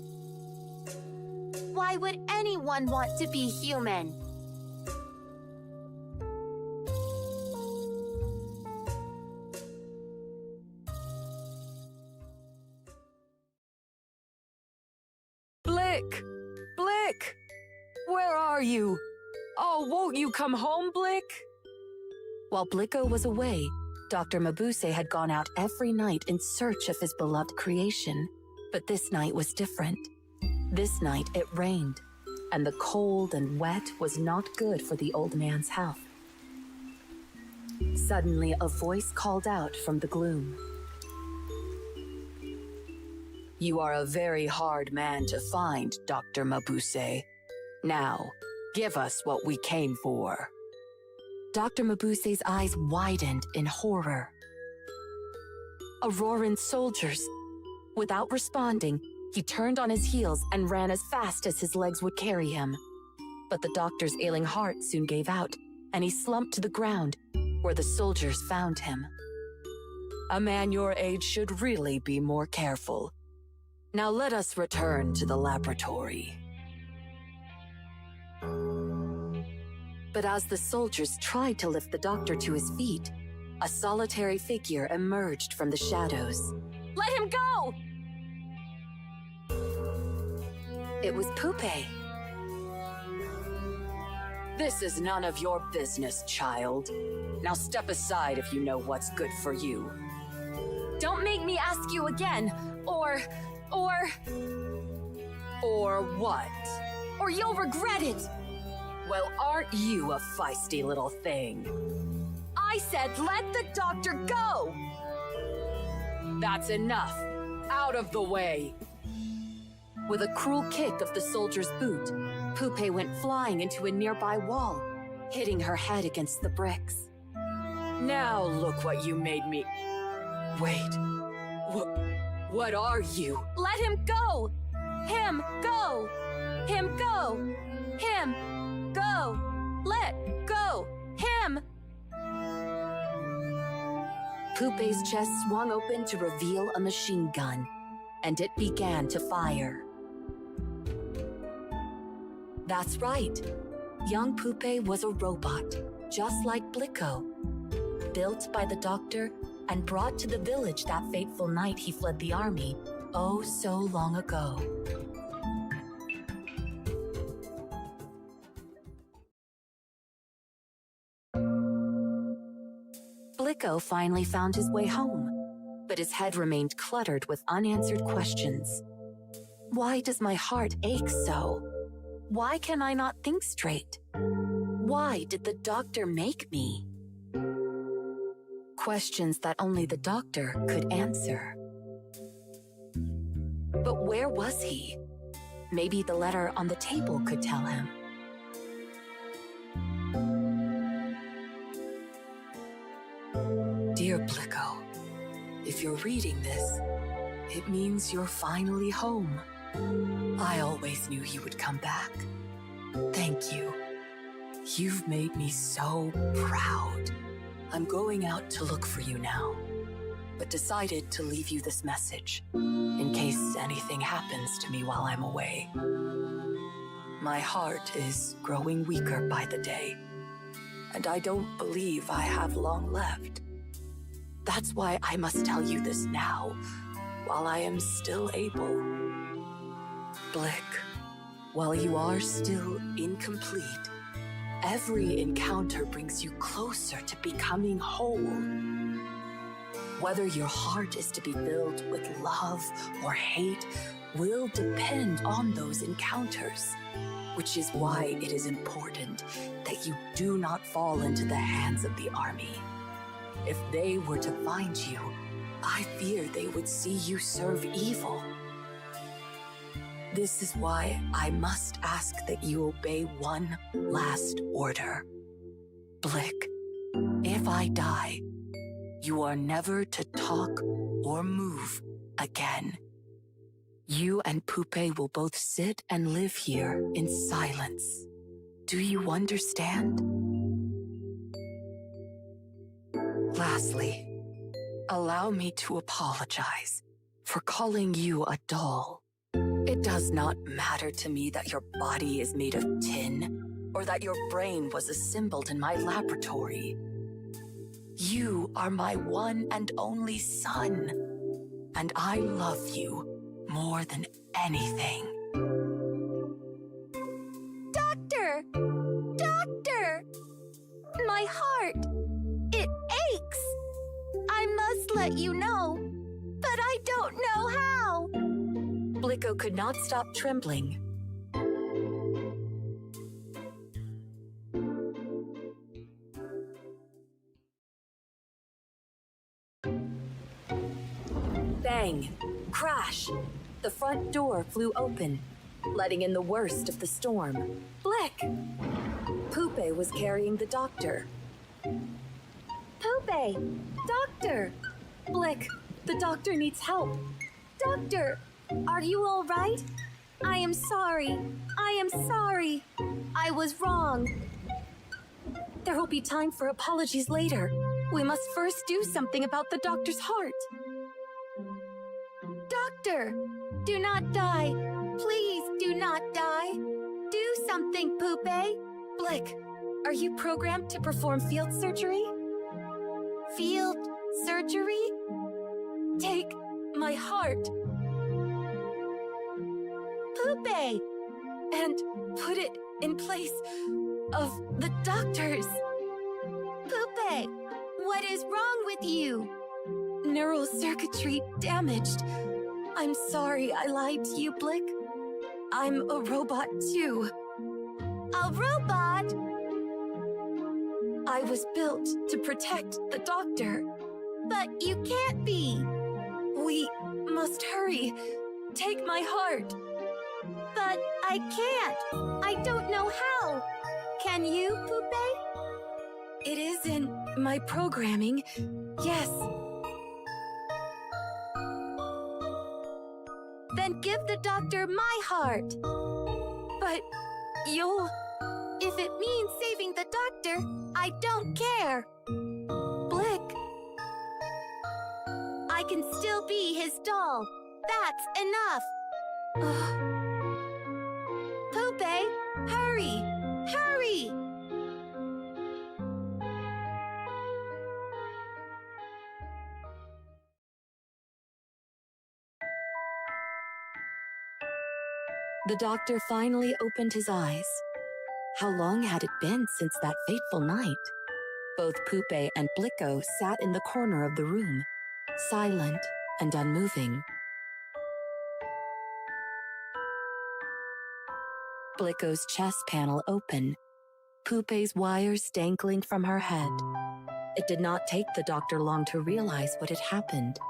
Why would anyone want to be human? Blick! Blick! Where are you? Oh, won't you come home, Blick? While Blicko was away, Dr. Mabuse had gone out every night in search of his beloved creation. But this night was different. This night it rained, and the cold and wet was not good for the old man's health. Suddenly, a voice called out from the gloom. You are a very hard man to find, Dr. Mabuse. Now, give us what we came for. Dr. Mabuse's eyes widened in horror. Auroran soldiers. Without responding, he turned on his heels and ran as fast as his legs would carry him. But the doctor's ailing heart soon gave out, and he slumped to the ground, where the soldiers found him. A man your age should really be more careful. Now let us return to the laboratory. But as the soldiers tried to lift the doctor to his feet, a solitary figure emerged from the shadows. Let him go! It was Pupe. This is none of your business, child. Now step aside if you know what's good for you. Don't make me ask you again, or what? Or you'll regret it! Well, aren't you a feisty little thing? I said let the doctor go! That's enough. Out of the way. With a cruel kick of the soldier's boot, Pupe went flying into a nearby wall, hitting her head against the bricks. Now look what you made me... Wait. What are you? Let him go! Him go! Him go! Him go! Let go! Him! Pupe's chest swung open to reveal a machine gun, and it began to fire. That's right. Young Pupe was a robot, just like Blicko. Built by the doctor and brought to the village that fateful night he fled the army, oh so long ago. Blicko finally found his way home, but his head remained cluttered with unanswered questions. Why does my heart ache so? Why can I not think straight? Why did the doctor make me? Questions that only the doctor could answer. But where was he? Maybe the letter on the table could tell him. Dear Blicko, if you're reading this, it means you're finally home. I always knew you would come back. Thank you. You've made me so proud. I'm going out to look for you now, but decided to leave you this message, in case anything happens to me while I'm away. My heart is growing weaker by the day, and I don't believe I have long left. That's why I must tell you this now, while I am still able. Blick. While you are still incomplete, every encounter brings you closer to becoming whole. Whether your heart is to be filled with love or hate will depend on those encounters, which is why it is important that you do not fall into the hands of the army. If they were to find you, I fear they would see you serve evil. This is why I must ask that you obey one last order. Blick, if I die, you are never to talk or move again. You and Pupe will both sit and live here in silence. Do you understand? Lastly, allow me to apologize for calling you a doll. It does not matter to me that your body is made of tin or that your brain was assembled in my laboratory. You are my one and only son, and I love you more than anything. Doctor! Doctor! My heart! It aches! I must let you know, but I don't know how! Blicko could not stop trembling. Bang! Crash! The front door flew open, letting in the worst of the storm. Blick! Pupe was carrying the doctor. Pupe! Doctor! Blick, the doctor needs help. Doctor! Are you all right? I am sorry. I am sorry. I was wrong. There will be time for apologies later. We must first do something about the doctor's heart. Doctor! Do not die. Please do not die. Do something, Pupe. Blick, are you programmed to perform field surgery? Field surgery? Take my heart. Pupe! And put it in place of the doctor's. Pupe! What is wrong with you? Neural circuitry damaged. I'm sorry I lied to you, Blick. I'm a robot too. A robot? I was built to protect the doctor. But you can't be. We must hurry. Take my heart. But I can't. I don't know how. Can you, Pupe? It is in my programming. Yes. Then give the doctor my heart. But you'll... If it means saving the doctor, I don't care. Blick. I can still be his doll. That's enough. Pupe, hurry! Hurry! The doctor finally opened his eyes. How long had it been since that fateful night? Both Pupe and Blicko sat in the corner of the room, silent and unmoving. Blicko's chest panel open, Pupe's wires dangling from her head. It did not take the doctor long to realize what had happened.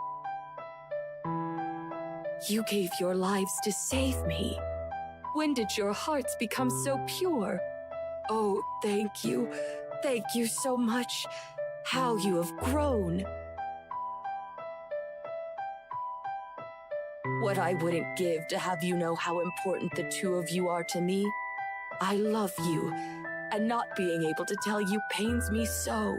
You gave your lives to save me. When did your hearts become so pure? Oh, thank you. Thank you so much. How you have grown. What I wouldn't give to have you know how important the two of you are to me. I love you, and not being able to tell you pains me so.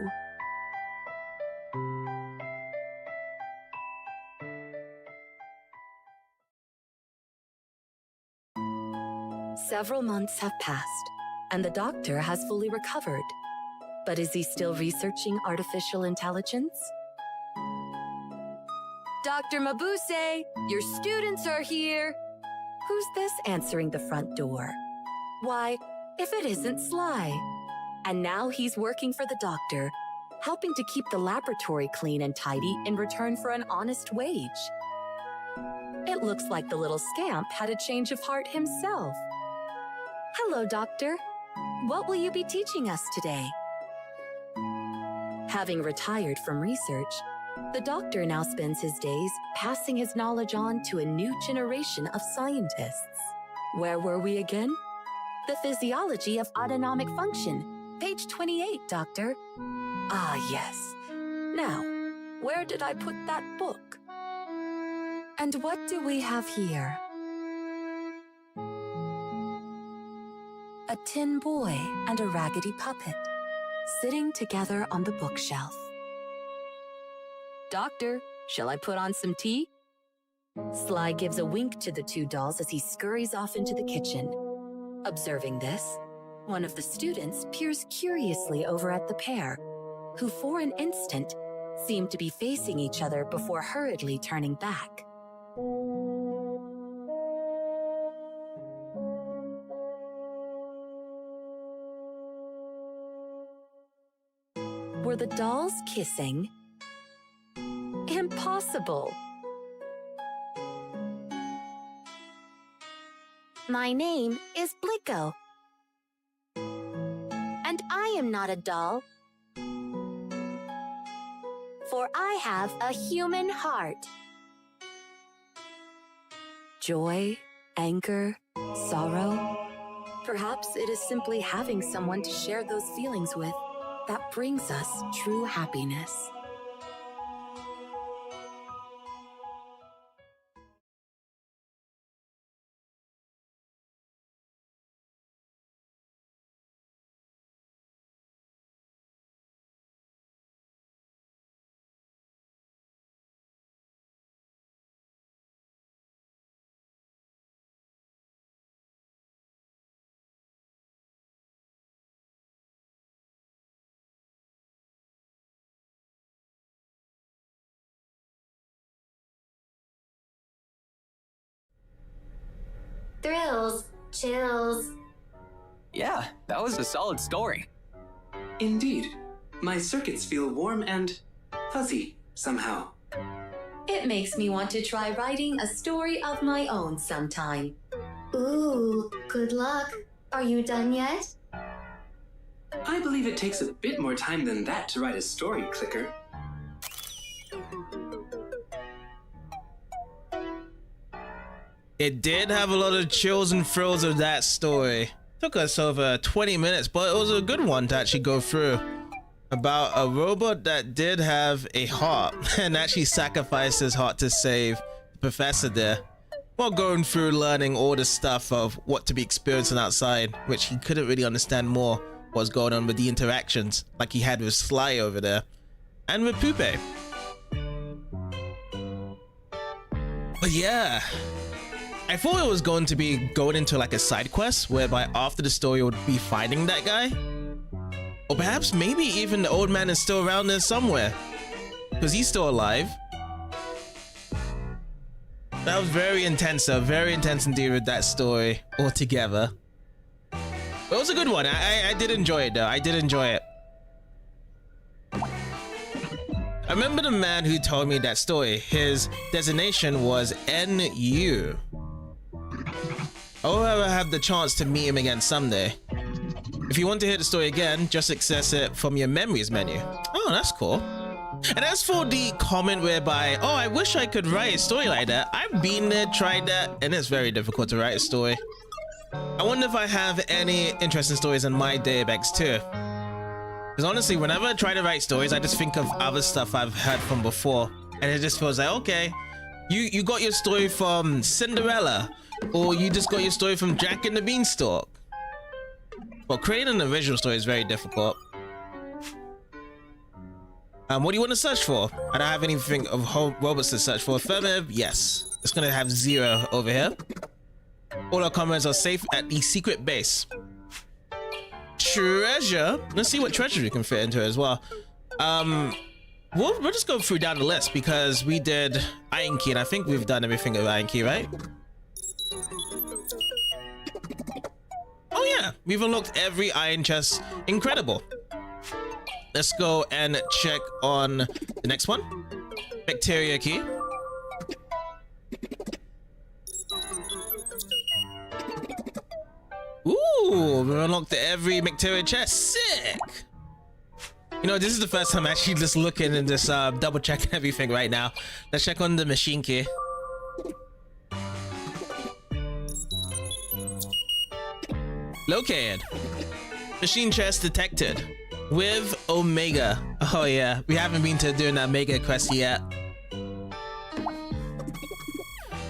Several months have passed, and the doctor has fully recovered. But is he still researching artificial intelligence? Dr. Mabuse, your students are here. Who's this answering the front door? Why, if it isn't Sly. And now he's working for the doctor, helping to keep the laboratory clean and tidy in return for an honest wage. It looks like the little scamp had a change of heart himself. Hello, Doctor. What will you be teaching us today? Having retired from research, the doctor now spends his days passing his knowledge on to a new generation of scientists. Where were we again? The physiology of autonomic function. Page 28, Doctor. Ah, yes. Now, where did I put that book? And what do we have here? A tin boy and a raggedy puppet, sitting together on the bookshelf. Doctor, shall I put on some tea? Sly gives a wink to the two dolls as he scurries off into the kitchen. Observing this, one of the students peers curiously over at the pair, who for an instant seem to be facing each other before hurriedly turning back. Were the dolls kissing? Impossible! My name is Blicko. And I am not a doll. For I have a human heart. Joy, anger, sorrow. Perhaps it is simply having someone to share those feelings with that brings us true happiness. Thrills, chills. Yeah, that was a solid story. Indeed. My circuits feel warm and fuzzy somehow. It makes me want to try writing a story of my own sometime. Ooh, good luck. Are you done yet? I believe it takes a bit more time than that to write a story, Clicker. It did have a lot of chills and thrills of that story. Took us over 20 minutes, but it was a good one to actually go through. About a robot that did have a heart and actually sacrificed his heart to save the professor there, while going through learning all the stuff of what to be experiencing outside, which he couldn't really understand more what was going on with the interactions like he had with Sly over there and with Pupe. But yeah, I thought it was going to be going into like a side quest whereby after the story would be finding that guy, or perhaps maybe even the old man is still around there somewhere because he's still alive. That was very intense indeed with that story altogether. But it was a good one. I did enjoy it though. I did enjoy it. I remember the man who told me that story. His designation was NU. I hope I have the chance to meet him again someday. If you want to hear the story again, just access it from your memories menu. Oh, that's cool. And as for the comment whereby, oh, I wish I could write a story like that. I've been there, tried that, and it's very difficult to write a story. I wonder if I have any interesting stories in my Daybacks too. Because honestly, whenever I try to write stories, I just think of other stuff I've heard from before. And it just feels like, okay, you got your story from Cinderella, or you just got your story from Jack and the Beanstalk. Well, creating an original story is very difficult. What do you want to search for? I don't have anything of robots to search for. Affirmative, yes. It's gonna have 0 over here. All our comments are safe at the secret base. Treasure. Let's see what treasure we can fit into it as well. We'll just go through down the list because we did Iron Key, and I think we've done everything with Iron Key, right? Oh yeah, we've unlocked every iron chest. Incredible. Let's go and check on the next one. Bacteria key. Ooh, we unlocked every bacteria chest. Sick. You know, this is the first time I'm actually just looking and just double checking everything right now. Let's check on the machine key. Located. Machine chest detected. With Omega. Oh yeah, we haven't been to doing that Omega quest yet.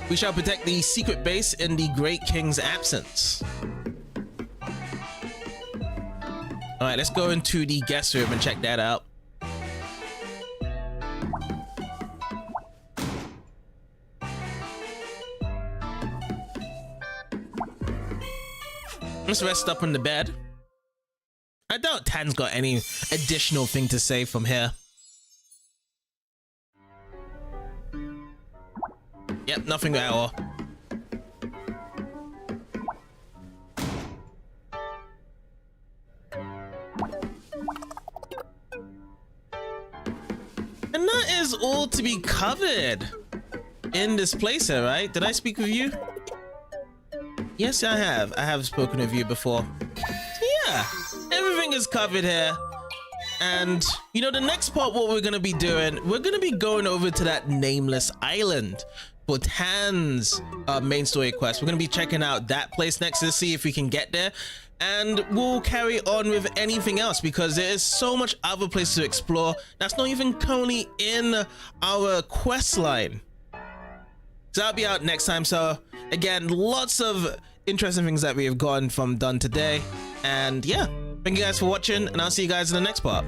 We shall protect the secret base in the Great King's absence. Alright, let's go into the guest room and check that out. Let's rest up on the bed. I doubt Tan's got any additional thing to say from here. Yep, nothing at all. And that is all to be covered in this place here, right? Did I speak with you? Yes, I have. I have spoken with you before. So yeah, everything is covered here. And, you know, the next part, what we're going to be doing, we're going to be going over to that nameless island for Tan's main story quest. We're going to be checking out that place next to see if we can get there. And we'll carry on with anything else because there is so much other places to explore that's not even currently in our quest line. So that'll be out next time. So again, lots of interesting things that we have done today. And yeah, thank you guys for watching, and I'll see you guys in the next part.